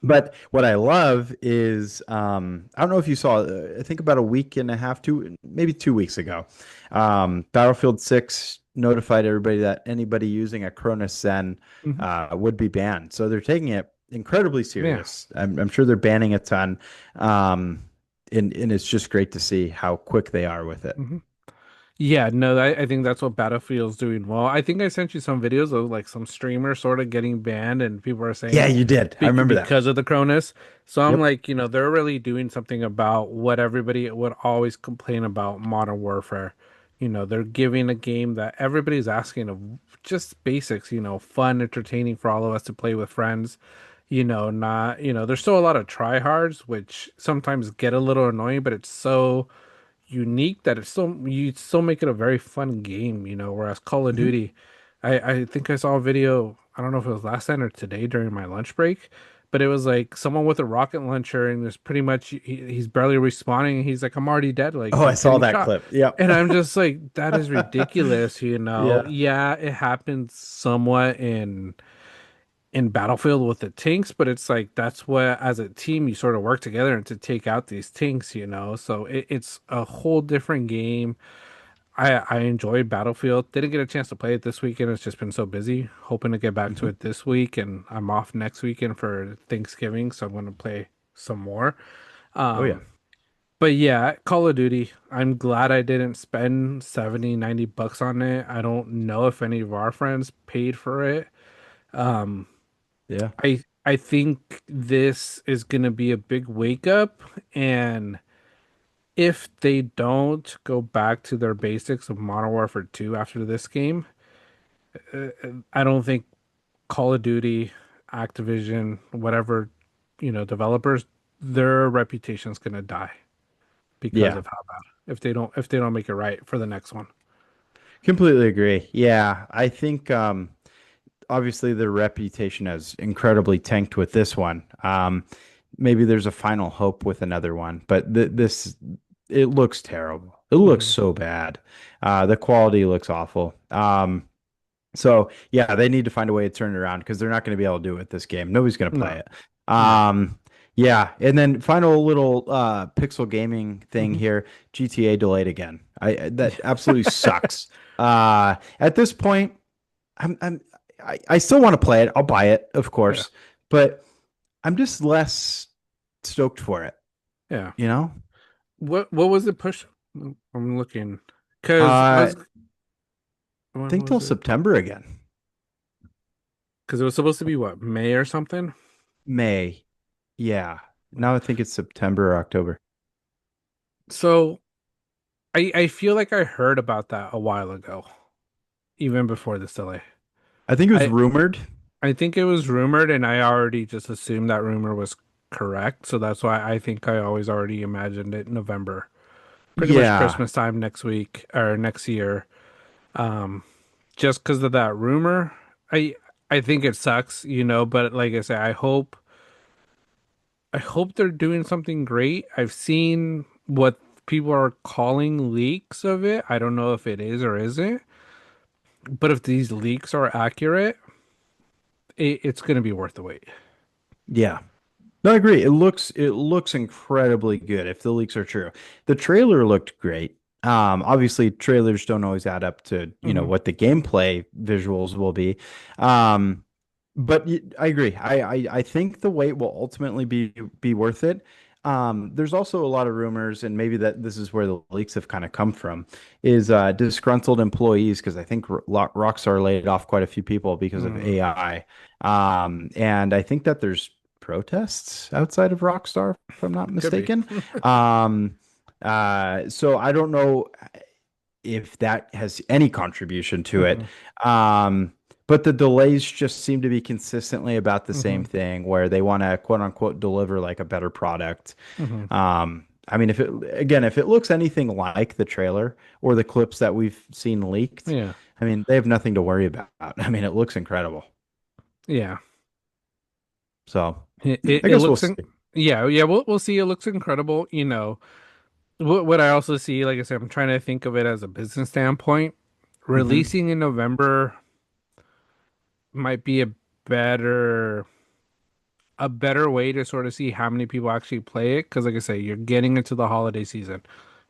But what I love is I don't know if you saw, I think about a week and a half, maybe 2 weeks ago, Battlefield 6 notified everybody that anybody using a Cronus Zen Mhm. would be banned. So they're taking it incredibly Yeah. serious. I'm sure they're banning a ton. Um, and it's just great to see how quick they are with it. Hmm. Yeah, no, I think that's what Battlefield's doing well. I think I sent you some videos of like some streamers sort of getting banned, and people are Yeah, saying you did. I remember that. because of the Cronus. So I'm Yep. like, they're really doing something about what everybody would always complain about Modern Warfare. They're giving a game that everybody's asking of just basics, fun, entertaining for all of us to play with friends. Not, there's still a lot of tryhards, which sometimes get a little annoying, but it's so unique that you still make it a very fun game, whereas Call of Mhm. Duty, I think I saw a video, I don't know if it was last night or today during my lunch break, but it was like someone with a rocket launcher and it's pretty much he's barely responding and he's like, I'm already dead, like Oh, I he's saw getting that shot. clip. Yep. And I'm just like, that is ridiculous. Yeah. Yeah, it happens somewhat in Battlefield with the tanks, but it's like that's what as a team you sort of work together and to take out these tanks. So it's a whole different game. I enjoyed Battlefield. Didn't get a chance to play it this weekend. It's just been so busy. Hoping to get back to Mhm. it this week, and I'm off next weekend for Thanksgiving, so I'm going to play some more. Oh yeah. Um, but yeah, Call of Duty. I'm glad I didn't spend 70, $90 on it. I don't know if any of our friends paid for it. Um, Yeah. I think this is going to be a big wake up, and if they don't go back to their basics of Modern Warfare 2 after this game, I don't think Call of Duty, Activision, whatever, developers, their reputation's going to die because Yeah. of how bad if they don't make it right for the next one. Completely agree. Yeah. I think obviously their reputation has incredibly tanked with this one. Maybe there's a final hope with another one, but this it looks terrible. It looks Mhm. so bad. The quality looks awful. So yeah, they need to find a way to turn it around because they're not going to be able to do it with this game. Nobody's going to play No, it. no. Yeah, and then final little pixel gaming thing Hmm. here. GTA delayed again. That absolutely sucks. At this point, I'm I still want to play it. I'll buy it, of Yeah, course, but I'm just less stoked for it, yeah. you know? What was it push? I'm looking because I when think till was it? September again. Because it was supposed to be what, May or something? May. Yeah. Now I think it's September or October. So I feel like I heard about that a while ago, even before this delay. I think it was I rumored. I think it was rumored, and I already just assumed that rumor was correct. So that's why I think I always already imagined it November, pretty much Yeah. Christmas time next week or next year. Um, just because of that rumor, I I think it sucks, but like I say, I hope they're doing something great. I've seen what people are calling leaks of it. I don't know if it is or isn't, but if these leaks are accurate, it's going to be worth the wait. Yeah. No, I agree. It looks incredibly good if the leaks are true. The trailer looked great. Obviously trailers don't always add up to, Hmm. what the gameplay visuals will be. Um, but I agree. I think the wait will ultimately be worth it. There's also a lot of rumors, and maybe that this is where the leaks have kind of come from, is disgruntled employees because I think Rockstar laid off quite a few people because of Mm, AI. And I think that there's protests outside of Rockstar, if I'm not could be. mistaken. Um, so I don't know if that has any contribution to it. Hmm. Um, but the delays just seem to be consistently about the same Hmm. thing, where they want to quote unquote deliver like a better product. Hmm. I mean, if it looks anything like the trailer or the clips that we've seen leaked, Yeah. I mean, they have nothing to worry about. I mean, it looks incredible. Yeah. So It, it, I it guess we'll looks see. yeah, yeah, we'll see. It looks incredible. What I also see, like I said, I'm trying to think of it as a business standpoint. Hmm. Releasing in November might be better a better way to sort of see how many people actually play it. Because, like I say, you're getting into the holiday season.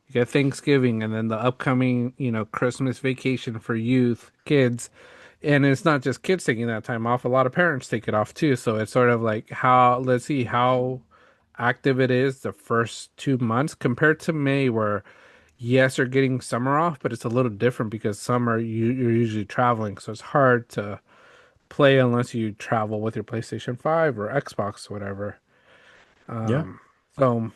You get Thanksgiving and then the upcoming, Christmas vacation for youth, kids. And it's not just kids taking that time off. A lot of parents take it off too. So it's sort of like let's see how active it is the first 2 months compared to May, where yes, you're getting summer off, but it's a little different because summer you're usually traveling. So it's hard to play unless you travel with your PlayStation 5 or Xbox, whatever. Yeah. So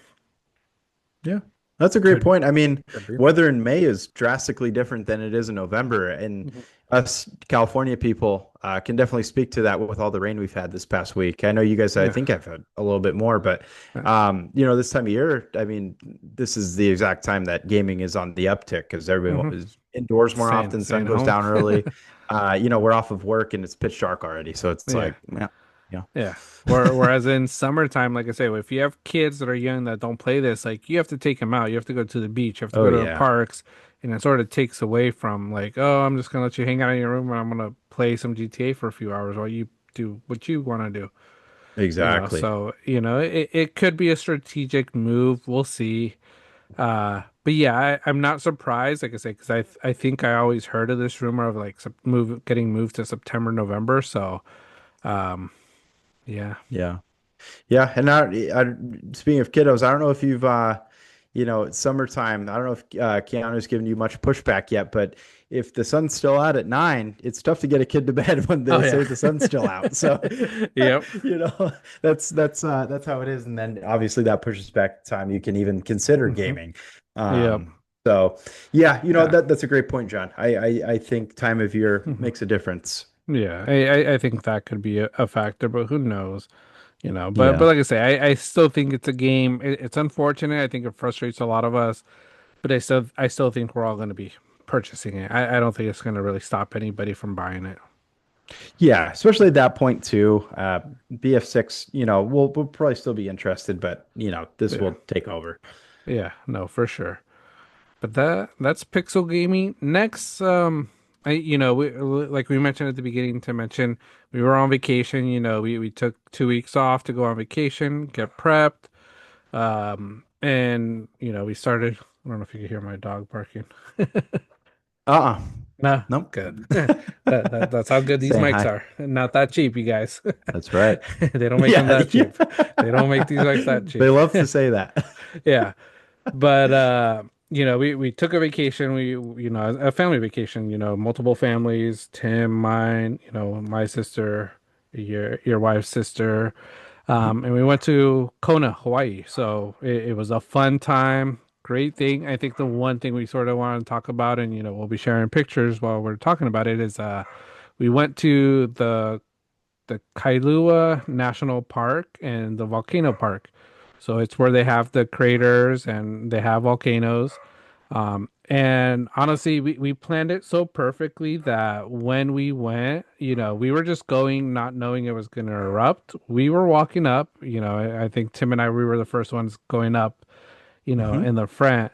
Yeah, that's a great could point. I mean, could be. weather in May is drastically different than it is in November, and Mhm. us California people can definitely speak to that with all the rain we've had this past week. I know you guys, I Yeah. think, have had a little bit more, but Yeah. this time of year, I mean, this is the exact time that gaming is on the uptick because everyone Hmm. is indoors more often, sun Staying goes home. down early. We're off of work and it's pitch dark already, so it's Yeah. like, yeah, yeah. Yeah. Whereas in summertime, like I say, if you have kids that are young that don't play this, like you have to take them out. You have to go to the beach. You have to Oh go to the yeah, parks, and it sort of takes away from like, oh, I'm just gonna let you hang out in your room and I'm gonna play some GTA for a few hours while you do what you want to do. exactly. So it could be a strategic move. We'll see. But yeah, I'm not surprised, like I say, because I think I always heard of this rumor of like getting moved to September, November. So um, yeah. Yeah. Yeah, and now speaking of kiddos, I don't know if you've it's summertime. I don't know if Keanu's given you much pushback yet, but if the sun's still out at 9, it's tough to get a kid to bed when Oh they yeah. say the sun's still out. So, Yep. you know, that's how it is. And then obviously that pushes back the time you can even consider Hmm. gaming. Yep. So yeah, Yeah. that's a great point, John. I think time of year Hmm. makes a difference. Yeah. I think that could be a factor, but who knows? But Yeah. like I say, I still think it's a game. It's unfortunate. I think it frustrates a lot of us, but I still think we're all going to be purchasing it. I don't think it's going to really stop anybody from buying it. Yeah, especially at that point too. BF6, we'll probably still be interested, but this Yeah. will take over. Yeah. No, for sure. But that's Pixel Gaming. Next, like we mentioned at the beginning to mention, we were on vacation. We took 2 weeks off to go on vacation, get prepped, and we started. I don't know if you can hear my dog barking. Uh-uh. No, Nope. good. That's how good these Saying mics hi. are. Not that cheap, you guys. That's right. They don't make them Yeah, that yeah. cheap. They don't make these mics that They cheap. love to say that. Yeah. But we took a vacation, a family vacation, multiple families, Tim, mine, my sister, your wife's sister. And we went to Kona, Hawaii. So it was a fun time, great thing. I think the one thing we sort of want to talk about, and we'll be sharing pictures while we're talking about it, is we went to the Kailua National Park and the Volcano Park. So it's where they have the craters and they have volcanoes. And honestly, we planned it so perfectly that when we went, we were just going, not knowing it was going to erupt. We were walking up, I think Tim and I, we were the first ones going up, Hmm. in the front.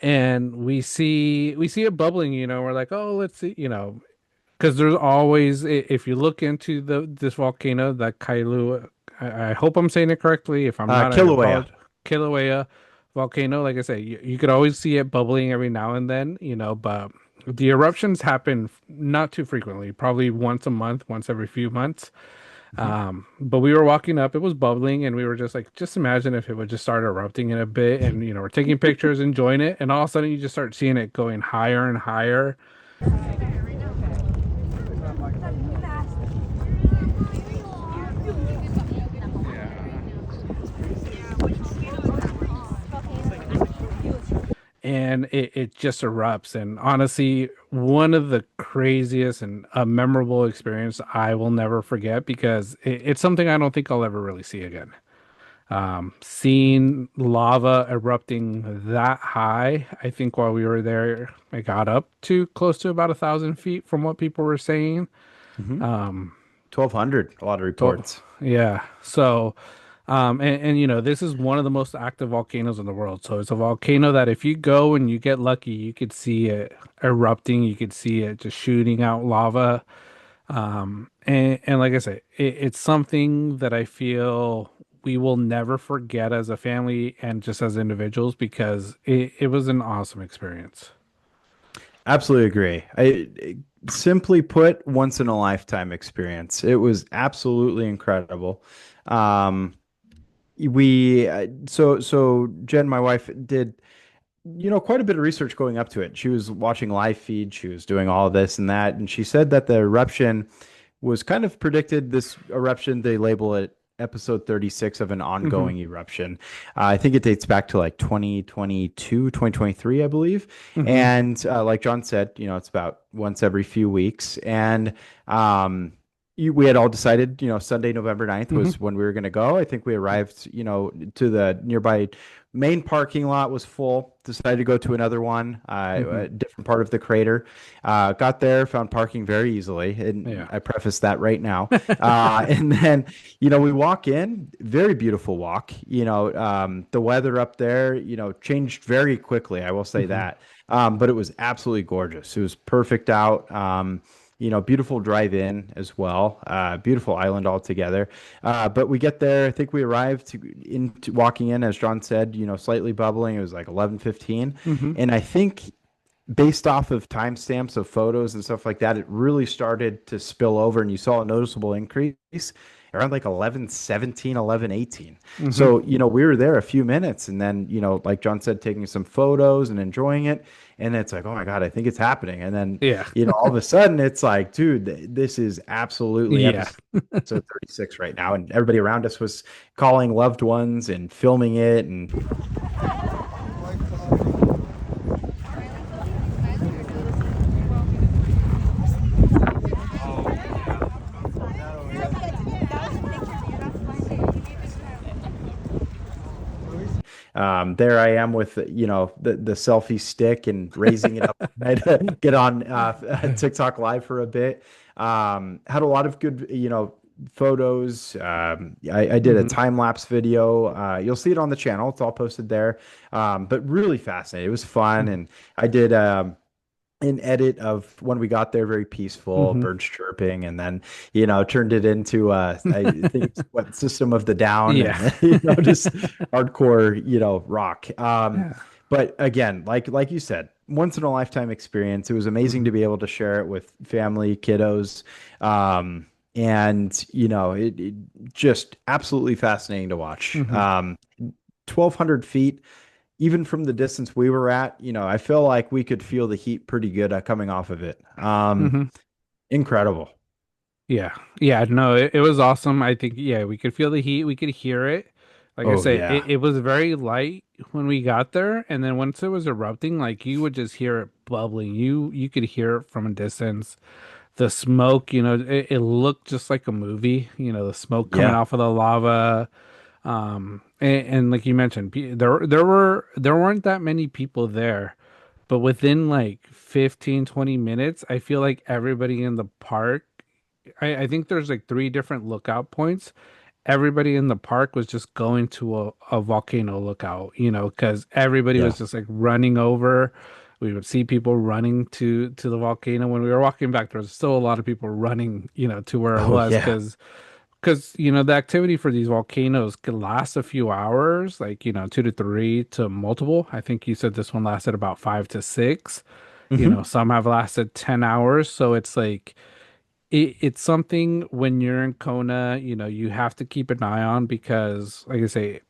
And we see it bubbling, we're like, oh, let's see, because there's always, if you look into this volcano, the Kailua, I hope I'm saying it correctly. If I'm not, I Kilauea. apologize. Kilauea volcano, like I say, you could always see it bubbling every now and then, but the eruptions happen not too frequently, probably once a month, once every few months. Mhm. But we were walking up, it was bubbling, and we were just like, just imagine if it would just start erupting in a bit, and we're taking pictures, enjoying it, and all of a sudden you just start seeing it going higher and higher. And it just erupts. And honestly, one of the craziest and memorable experience I will never forget because it's something I don't think I'll ever really see again. Seeing lava erupting that high, I think while we were there, it got up to close to about 1,000 feet from what people were saying. Hmm. Um, 1,200. A lot of so reports. yeah, so and this is one of the most active volcanoes in the world. So it's a volcano that if you go and you get lucky, you could see it erupting. You could see it just shooting out lava. And like I say, it's something that I feel we will never forget as a family and just as individuals because it was an awesome experience. Absolutely agree. Simply put, once in a lifetime experience. It was absolutely incredible. Um, so Jen, my wife, did quite a bit of research going up to it. She was watching live feed, she was doing all this and that, and she said that the eruption was kind of predicted. This eruption, they label it episode 36 of an Hmm. ongoing eruption. I think it dates back to like 2022, 2023, I believe. Hmm. And like John said, it's about once every few weeks. And um, we had all decided, Sunday, November 9th Hmm. was when we were going to go. I think we arrived, to the nearby main parking lot was full. Decided to go to another one, Hmm. a different part of the crater. Got there, found parking very easily, and Yeah. I preface that right now. And then, we walk in, very beautiful walk. The weather up there, changed very quickly. I will say Hmm. that. But it was absolutely gorgeous. It was perfect out. Beautiful drive in as well. Beautiful island altogether. But we get there. I think we arrived into walking in, as John said, slightly bubbling. It was like 11:15, Hmm. and I think based off of timestamps of photos and stuff like that, it really started to spill over, and you saw a noticeable increase around like 11:17, 11:18. Hmm. So, we were there a few minutes, and then, like John said, taking some photos and enjoying it. And it's like, oh my God, I think it's happening. And then, Yeah. all of a sudden it's like, dude, this is absolutely Yeah. episode 36 right now. And everybody around us was calling loved ones and filming it. And there I am with the selfie stick and raising it up to get on TikTok live for a bit. Had a lot of good photos. I did a Hmm. time lapse video. You'll see it on the channel. It's all posted there. But really fascinating. It was fun, and I did. An edit of when we got there, very peaceful, Hmm. birds chirping, and then turned it into I think it's what System of the Down, Yeah. and just hardcore rock. Yeah. But again, like you said, once in a lifetime experience. It was amazing Hmm. to be able to share it with family, kiddos, and it just absolutely fascinating to watch. Hmm. 1,200 feet, even from the distance we were at, I feel like we could feel the heat pretty good coming off of it. Hmm. Incredible. Yeah. Yeah. No, it was awesome. I think, yeah, we could feel the heat. We could hear it. Like I Oh say, yeah. it was very light when we got there. And then once it was erupting, like you would just hear it bubbling. You could hear it from a distance. The smoke, it looked just like a movie, the smoke coming Yeah. off of the lava. And like you mentioned, there weren't that many people there, but within like 15, 20 minutes, I feel like everybody in the park, I think there's like three different lookout points. Everybody in the park was just going to a volcano lookout, because everybody Yeah. was just like running over. We would see people running to the volcano. When we were walking back, there was still a lot of people running, to where it Oh was yeah. because the activity for these volcanoes could last a few hours, like 2 to 3 to multiple. I think you said this one lasted about 5 to 6. Hmm. Some have lasted 10 hours. So it's like it's something when you're in Kona, you have to keep an eye on because, like I say,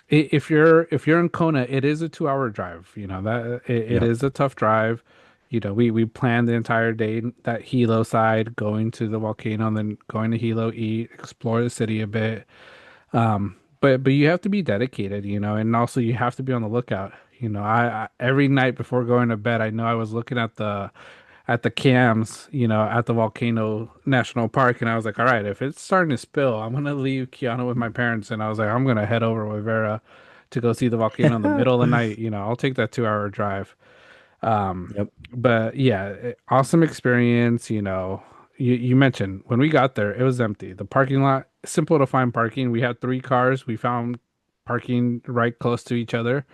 if you're in Kona, it is a 2-hour drive. That it Yeah. is a tough drive. We planned the entire day that Hilo side, going to the volcano, and then going to Hilo, eat, explore the city a bit. But you have to be dedicated, and also you have to be on the lookout. I every night before going to bed, I know I was looking at the cams, at the Volcano National Park, and I was like, all right, if it's starting to spill, I'm gonna leave Kiana with my parents, and I was like, I'm gonna head over with Vera to go see the volcano in the middle of the night. I'll take that 2-hour drive. Um, Yep. but yeah, awesome experience. You mentioned when we got there, it was empty. The parking lot, simple to find parking. We had 3 cars. We found parking right close to each other.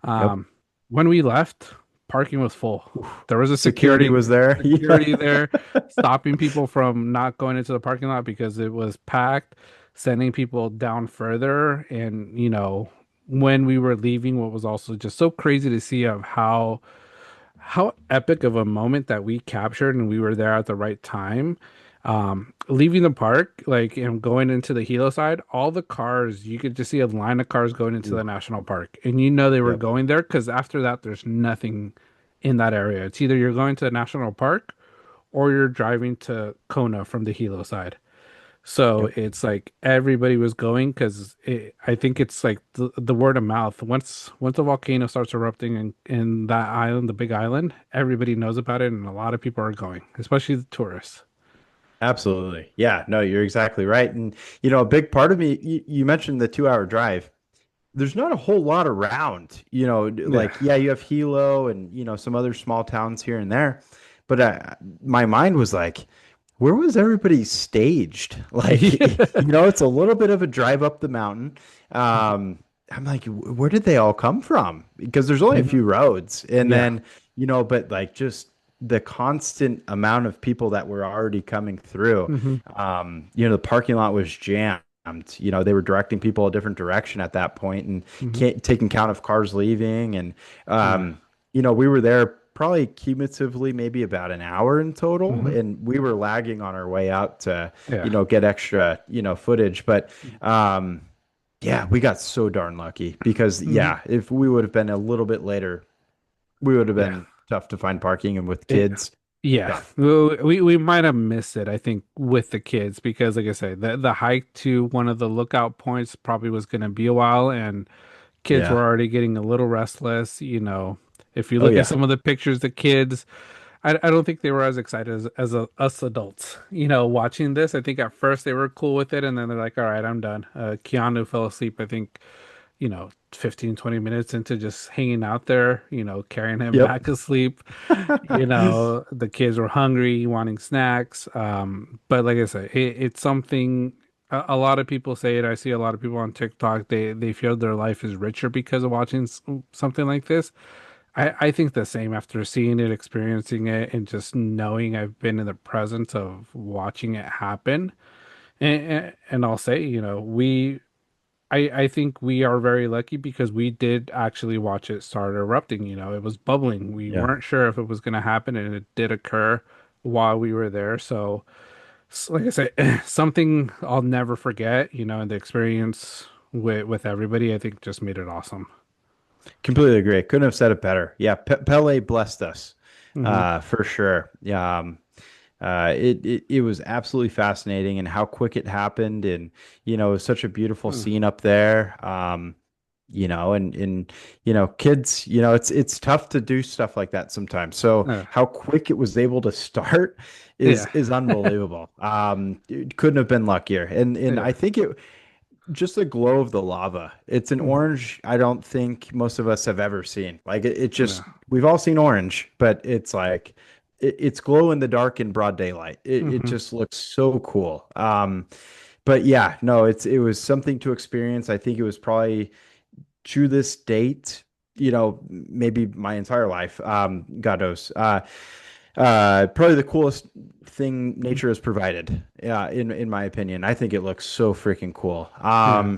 Yep. Um, when we left, parking was full. There was a Security was there. security Yeah. there stopping people from not going into the parking lot because it was packed, sending people down further. And, when we were leaving, what was also just so crazy to see of how epic of a moment that we captured, and we were there at the right time. Leaving the park, like, and going into the Hilo side, all the cars, you could just see a line of cars going into Ooh. the national park, and they were Yep. going there because after that, there's nothing in that area. It's either you're going to the national park or you're driving to Kona from the Hilo side. So Yep. it's like everybody was going because I think it's like the word of mouth. Once a volcano starts erupting in that island, the Big Island, everybody knows about it, and a lot of people are going, especially the tourists. Absolutely. Yeah, no, you're exactly right. And a big part of me, you mentioned the 2-hour drive. There's not a whole lot around, Yeah. like, yeah, you have Hilo and, some other small towns here and there. But my mind was like, where was everybody staged? Like, it's a little bit of a drive up the mountain. I'm like, where did they all come from? Because there's only a Mhm. few roads. And Yeah. then, but like just the constant amount of people that were already coming through. Hmm. The parking lot was jammed. They were directing people a different direction at that point and Hmm. can't taking count of cars leaving. And Yeah. we were there probably cumulatively maybe about an hour in total, Hmm. and we were lagging on our way out to, Yeah. get extra, footage. But yeah, we got so darn lucky because Hmm. yeah, if we would have been a little bit later, we would have Yeah. been tough to find parking and with It, kids, yeah. tough. Well, we might have missed it, I think, with the kids because, like I said, the hike to one of the lookout points probably was going to be a while, and kids were Yeah. already getting a little restless. If you Oh look at yeah. some of the pictures, the kids, I don't think they were as excited as us adults, watching this. I think at first they were cool with it, and then they're like, all right, I'm done. Keanu fell asleep, I think, 15, 20 minutes into just hanging out there, carrying him Yep. back asleep. The kids were hungry, wanting snacks. But like I said, it's something a lot of people say it. I see a lot of people on TikTok, they feel their life is richer because of watching something like this. I think the same after seeing it, experiencing it, and just knowing I've been in the presence of watching it happen. And I'll say, I think we are very lucky because we did actually watch it start erupting. It was bubbling. We Yeah. weren't sure if it was going to happen, and it did occur while we were there. So, like I said, something I'll never forget, and the experience with everybody, I think just made it awesome. Completely agree. Couldn't have said it better. Yeah, Pele blessed us, Hmm. for sure. Yeah, it was absolutely fascinating and how quick it happened, and it was such a beautiful scene up there. And kids, it's tough to do stuff like that sometimes. So Uh, how quick it was able to start is yeah. is unbelievable. It couldn't have been luckier, and Yeah. I think it. just the glow of the lava. It's an Mhm. orange I don't think most of us have ever seen. Like it Yeah. just we've all seen orange, but it's like it's glow in the dark in broad daylight. It Hmm. just looks so cool. But yeah, no, it was something to experience. I think it was probably to this date, maybe my entire life, God knows. Probably the coolest thing nature has provided, in my opinion. I think it looks so freaking cool. Yeah.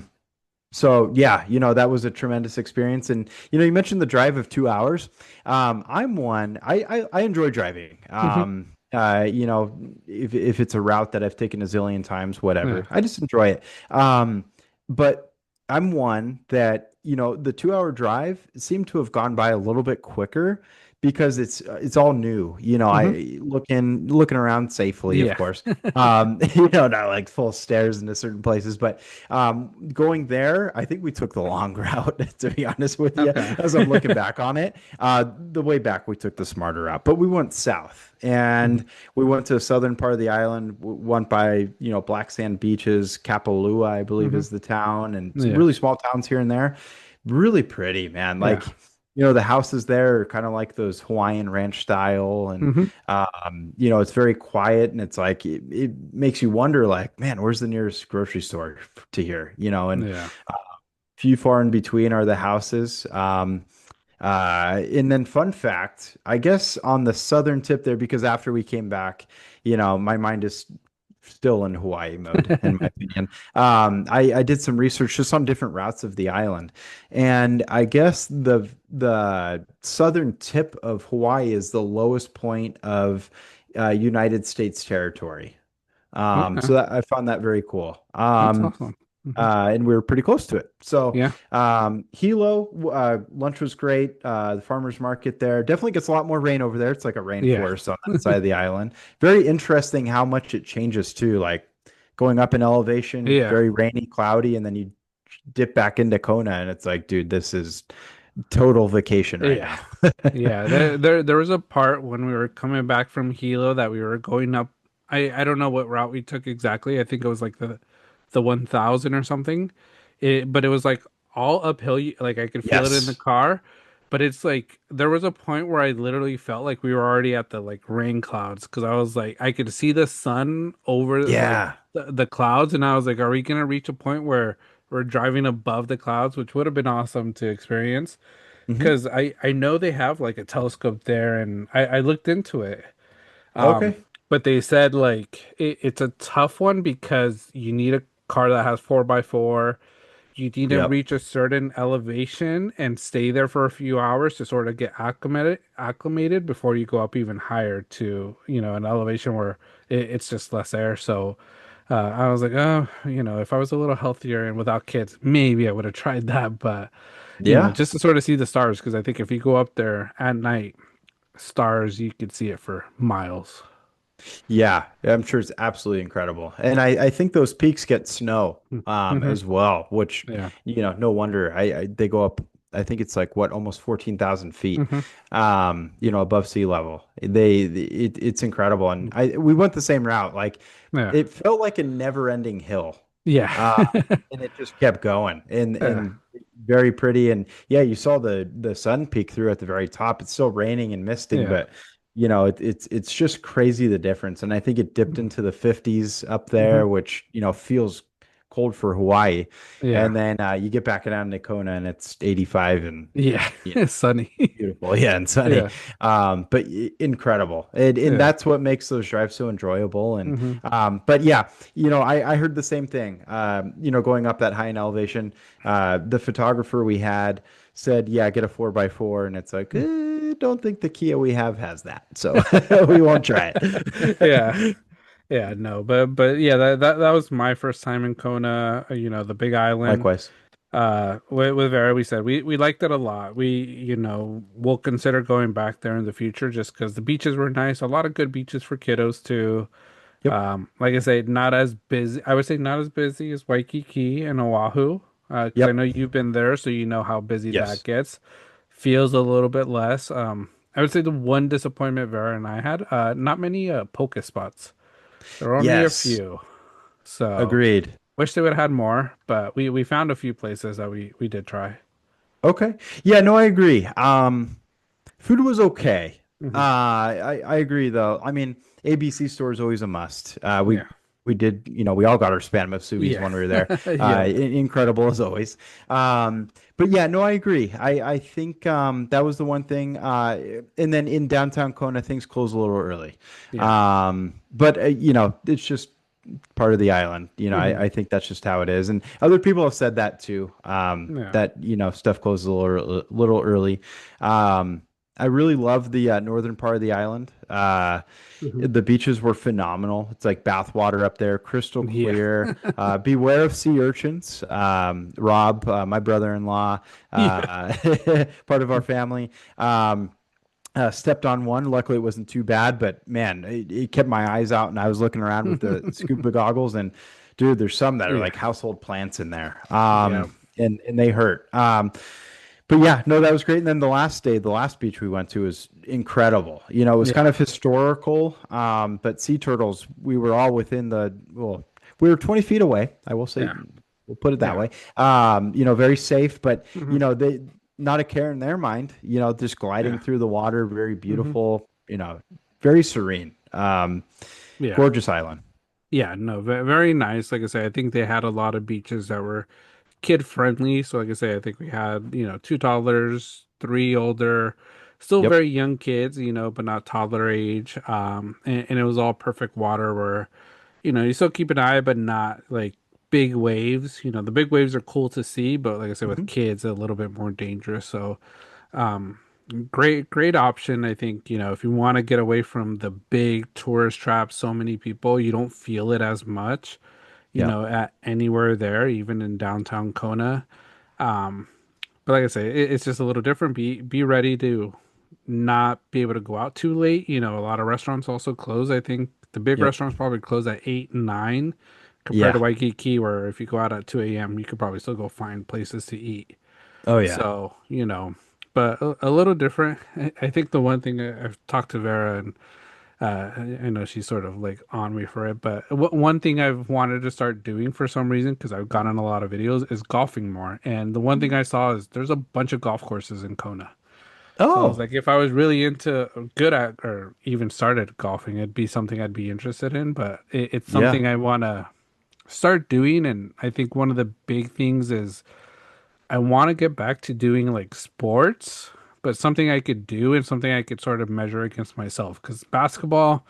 So yeah, that was a tremendous experience. And you mentioned the drive of 2 hours. I'm one. I enjoy driving. Hmm. If it's a route that I've taken a zillion times, Yeah. whatever, I just enjoy it. But I'm one that the 2 hour drive seemed to have gone by a little bit quicker because it's all new. Hmm. I looking around safely, of Yeah. course. Not like full stairs into certain places, but going there, I think we took the long route, to be honest with you, Okay. as I'm looking back on it. The way back, we took the smarter route, but we went south Mhm. and we went to the southern part of the island, went by, black sand beaches. Kapalua, I believe, Hmm. is the town, and some Yeah. really small towns here and there. Really pretty, man. Yeah. Like, the houses there are kind of like those Hawaiian ranch style, and Hmm. it's very quiet, and it's like it makes you wonder, like, man, where's the nearest grocery store to here? And Yeah. few far in between are the houses. And then fun fact, I guess on the southern tip there, because after we came back, my mind is still in Hawaii mode, in my opinion. I did some research just on different routes of the island, and I guess the southern tip of Hawaii is the lowest point of United States territory. Okay. So I found that very cool. That's awesome. Hmm. And we were pretty close to it. So, Yeah. Hilo, lunch was great. The farmers market there definitely gets a lot more rain over there. It's like a Yeah. rainforest on that side of the island. Very interesting how much it changes too. Like going up in elevation, Yeah. very rainy, cloudy, and then you dip back into Kona, and it's like, dude, this is total vacation right Yeah. now. Yeah. There was a part when we were coming back from Hilo that we were going up. I don't know what route we took exactly. I think it was like the 1000 or something. But it was like all uphill. Like I could feel it in the Yes. car. But it's like there was a point where I literally felt like we were already at the like rain clouds because I was like I could see the sun over like Yeah. the clouds, and I was like, are we gonna reach a point where we're driving above the clouds, which would have been awesome to experience? Hmm. Because I know they have like a telescope there, and I looked into it. Um, Okay. but they said like it's a tough one because you need a car that has 4x4. You need to Yep. reach a certain elevation and stay there for a few hours to sort of get acclimated before you go up even higher to, an elevation where it's just less air. So I was like, oh, if I was a little healthier and without kids, maybe I would have tried that. But Yeah. just to sort of see the stars, because I think if you go up there at night, stars, you could see it for miles. Yeah, I'm sure it's absolutely incredible. And I think those peaks get snow Mm-hmm. as well, which, Yeah. no wonder. They go up, I think it's like what, almost 14,000 feet, Hmm. above sea level. It's incredible. And we went the same route. Like Yeah. it felt like a never-ending hill. Yeah. Uh, and it just kept going and Yeah. very pretty. And yeah, you saw the sun peek through at the very top. It's still raining and misting, Yeah. but it's just crazy the difference. And I think it dipped into the 50s up Hmm. there, which feels cold for Hawaii. Yeah. And then you get back down to Kona and it's 85 and Yeah. yeah, It's sunny. beautiful, yeah, and sunny. Yeah. But incredible, and Yeah. that's what makes those drives so enjoyable. And Hmm. but yeah, I heard the same thing. Going up that high in elevation, the photographer we had said, yeah, get a 4x4, and it's like, don't think the Kia we have has that, so we won't try Yeah. it. Yeah, no, but yeah, that was my first time in Kona, the Big Island. Likewise. With Vera, we said we liked it a lot. We'll consider going back there in the future just because the beaches were nice. A lot of good beaches for kiddos too. Yep. Like I say, not as busy. I would say not as busy as Waikiki and Oahu. Because I Yep. know you've been there, so you know how busy that Yes. gets. Feels a little bit less. I would say the one disappointment Vera and I had, not many poke spots. There were only a Yes. few. So, Agreed. Wish they would have had more, but we found a few places that we did try. Okay. Yeah, no, I agree. Food was okay. Hmm. I agree though. I mean, ABC store is always a must. Yeah. We did, we all got our spam musubi's Yeah. when we were there. Yeah. Incredible as always. But yeah, no, I agree. I think that was the one thing. And then in downtown Kona, things close a little early. Yeah. But it's just part of the island. Hmm. I think that's just how it is. And other people have said that too. Yeah. That stuff closes a little early. I really love the northern part of the island. Hmm. The beaches were phenomenal. It's like bathwater up there, crystal Yeah. clear. Beware of sea urchins. Rob, my brother-in-law, Yeah. part of our family. Stepped on one. Luckily, it wasn't too bad, but man, it kept my eyes out, and I was looking around with the scuba goggles, and dude, there's some that are Yeah. like household plants in there, Yeah. and they hurt. But yeah, no, that was great. And then the last day, the last beach we went to was incredible. It was kind Yeah. of historical, but sea turtles, we were all within well, we were 20 feet away. I will say, Yeah. we'll put it that Yeah. way. Very safe, but Hmm. they not a care in their mind. Just gliding Yeah. through the water, very Hmm. beautiful. Very serene. Yeah. Gorgeous island. Yeah. No, very nice. Like I say, I think they had a lot of beaches that were kid friendly. So like I say, I think we had, two toddlers, three older, still Yep. very young kids, but not toddler age. And it was all perfect water where, you still keep an eye, but not like big waves. The big waves are cool to see, but like I said, with Mhm. kids, a little bit more dangerous. So, um, great option. I think, if you want to get away from the big tourist traps, so many people, you don't feel it as much Yeah. at anywhere there, even in downtown Kona. Um, but like I say, it's just a little different. Be ready to not be able to go out too late. A lot of restaurants also close. I think the big Yep. restaurants probably close at 8 and 9 compared to Yeah. Waikiki, where if you go out at 2 a.m., you could probably still go find places to eat. Oh yeah. So, but a little different. I think the one thing I've talked to Vera and I know she's sort of like on me for it, but one thing I've wanted to start doing for some reason, because I've gotten a lot of videos, is golfing more. And the one thing I saw is there's a bunch of golf courses in Kona. So I was Oh, like, if I was really into good at or even started golfing, it'd be something I'd be interested in. But it's yeah. something I want to start doing. And I think one of the big things is I want to get back to doing like sports, but something I could do and something I could sort of measure against myself. Because basketball.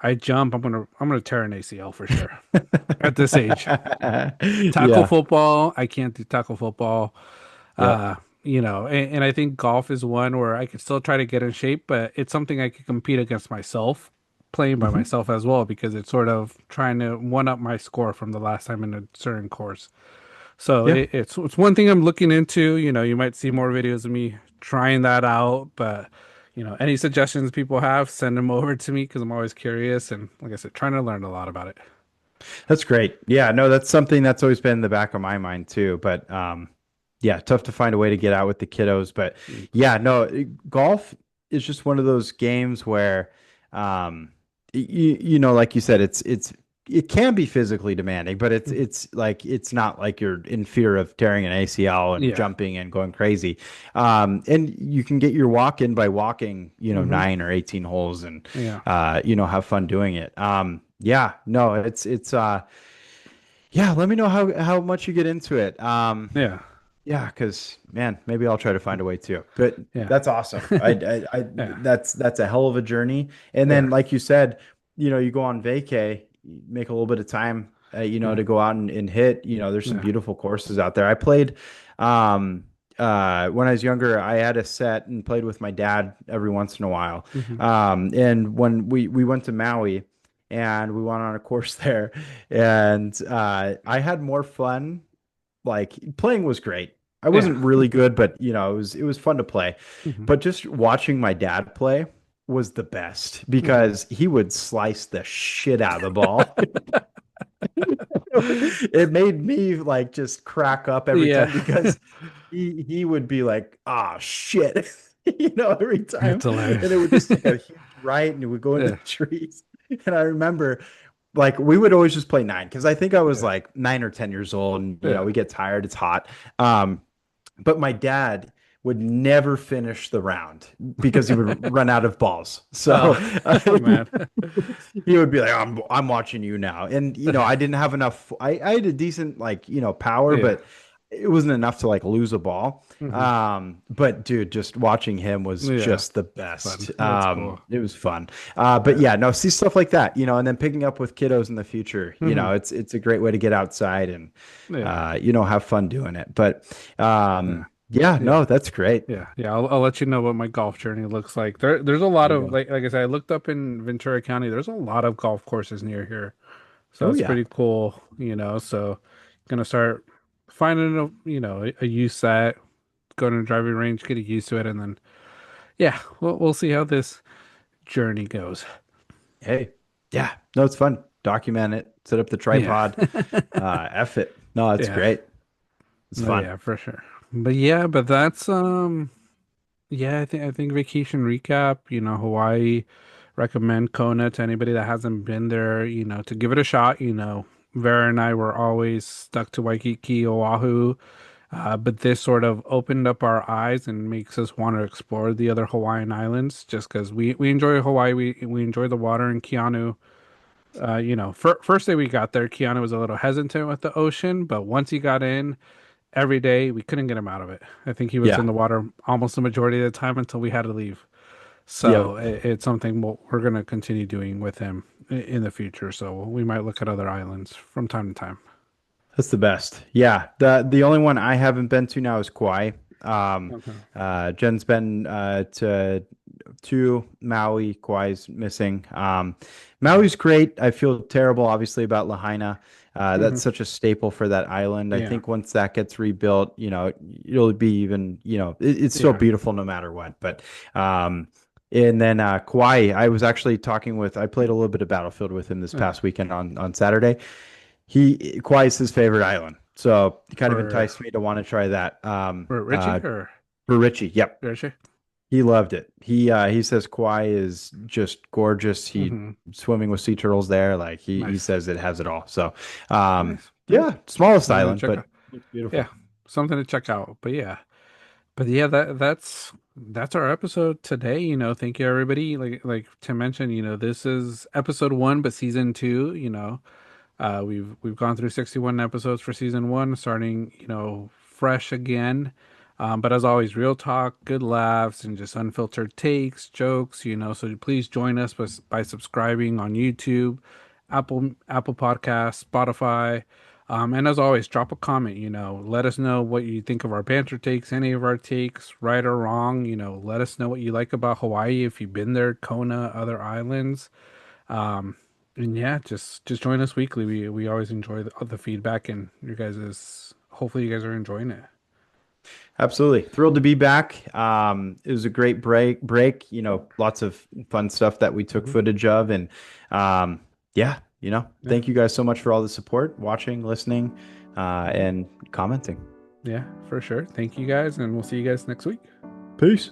I jump, I'm gonna tear an ACL for sure at this age. Tackle Yeah. football, I can't do tackle football. Yep. And I think golf is one where I could still try to get in shape, but it's something I could compete against myself, playing by Mhm. myself as well, because it's sort of trying to one up my score from the last time in a certain course. So Yeah. it's one thing I'm looking into. You might see more videos of me trying that out, but any suggestions people have, send them over to me because I'm always curious and like I said, trying to learn a lot about it. That's great. Yeah, no, that's something that's always been in the back of my mind too. But yeah, tough to find a way to get out with the kiddos. But Mm. yeah, no, golf is just one of those games where, like you said, it can be physically demanding, but it's not like you're in fear of tearing an ACL and Yeah. jumping and going crazy. And you can get your walk in by walking, Hmm. 9 or 18 holes and Yeah. have fun doing it. Yeah, no, yeah, let me know how much you get into it. Yeah. Yeah, because man, maybe I'll try to find a way too. But Yeah. that's awesome. Yeah. That's a hell of a journey. And Yeah. then, like you said, you go on vacay, you make a little bit of time, Yeah. to go out and hit. There's some Yeah. beautiful courses out there. I played, when I was younger, I had a set and played with my dad every once in a while. Hmm. And when we went to Maui and we went on a course there, and I had more fun. Like playing was great. I Yeah. wasn't really good, but it was fun to play. Hmm. But just watching my dad play was the best Hmm. because he would slice the shit out of the ball. It made me like just crack up every Yeah. time because he would be like, "Ah, shit," every time, That's hilarious. and it would just take a huge right, and it would go into Yeah. the trees. And I remember like we would always just play nine because I think I was Yeah. like 9 or 10 years old, and Yeah. we get tired, it's hot. Um, but my dad would never finish the round because he would run out of balls. So Oh, oh man. he would be like, I'm watching you now. And I didn't have enough. I had a decent like, power, Yeah. but it wasn't enough to like lose a ball. Hmm. But dude, just watching him was Yeah. just the That's fun. best. That's cool. It was fun. But Yeah. yeah, no, see stuff like that, and then picking up with kiddos in the future, Hmm. it's a great way to get outside and Yeah. have fun doing it. But Yeah. yeah, Yeah. no, that's great. Yeah. Yeah. I'll let you know what my golf journey looks like. There's a lot There you of go. like I said, I looked up in Ventura County. There's a lot of golf courses near here. So Oh it's yeah. pretty cool. So gonna start finding a use set, go to a driving range, get used to it, and then yeah, we'll see how this journey goes. Hey, yeah, no, it's fun. Document it, set up the Yeah. tripod, F it. No, it's Yeah. great. It's No, fun. yeah, for sure. But yeah, but that's yeah, I think vacation recap, Hawaii, recommend Kona to anybody that hasn't been there, to give it a shot. Vera and I were always stuck to Waikiki, Oahu. But this sort of opened up our eyes and makes us want to explore the other Hawaiian islands just because we enjoy Hawaii. We enjoy the water in Keanu. First day we got there, Keanu was a little hesitant with the ocean, but once he got in every day, we couldn't get him out of it. I think he was in Yeah. the water almost the majority of the time until we had to leave. So Yep. it's something we're going to continue doing with him in the future. So we might look at other islands from time to time. That's the best. Yeah. The only one I haven't been to now is Kauai. Okay. Jen's been to Maui. Kauai's missing. Maui's great. I feel terrible, obviously, about Lahaina. Hmm. That's such a staple for that island. I Yeah. think once that gets rebuilt, it'll be even, it's still Yeah. beautiful no matter what. But and then Kauai, I played a little bit of Battlefield with him this Yeah. past weekend on Saturday. Kauai is his favorite island, so it kind of For enticed me to want to try that. for Richie or For Richie, yep, Richie? he loved it. He says Kauai is just gorgeous. He Hmm. swimming with sea turtles there, like he Nice. says it has it all. So, Nice. Nice. yeah, smallest Something to island, check but out. it's beautiful. Yeah. Something to check out. But yeah, that's our episode today. Thank you everybody. Like Tim mentioned, this is episode one, but season two, we've gone through 61 episodes for season one, starting, fresh again. But as always, real talk, good laughs, and just unfiltered takes, jokes. So please join us by subscribing on YouTube, Apple Podcasts, Spotify. And as always, drop a comment. Let us know what you think of our banter takes, any of our takes, right or wrong. Let us know what you like about Hawaii if you've been there, Kona, other islands. Um, and yeah, just join us weekly. We always enjoy the feedback and your guys's. Hopefully, you guys are enjoying it. Absolutely. Thrilled to be back. It was a great break, lots of fun stuff that we took Mhm. footage of. And yeah, Yeah, thank you guys so much for all the support, watching, listening, and commenting. yeah, for sure. Thank you guys, and we'll see you guys next week. Peace.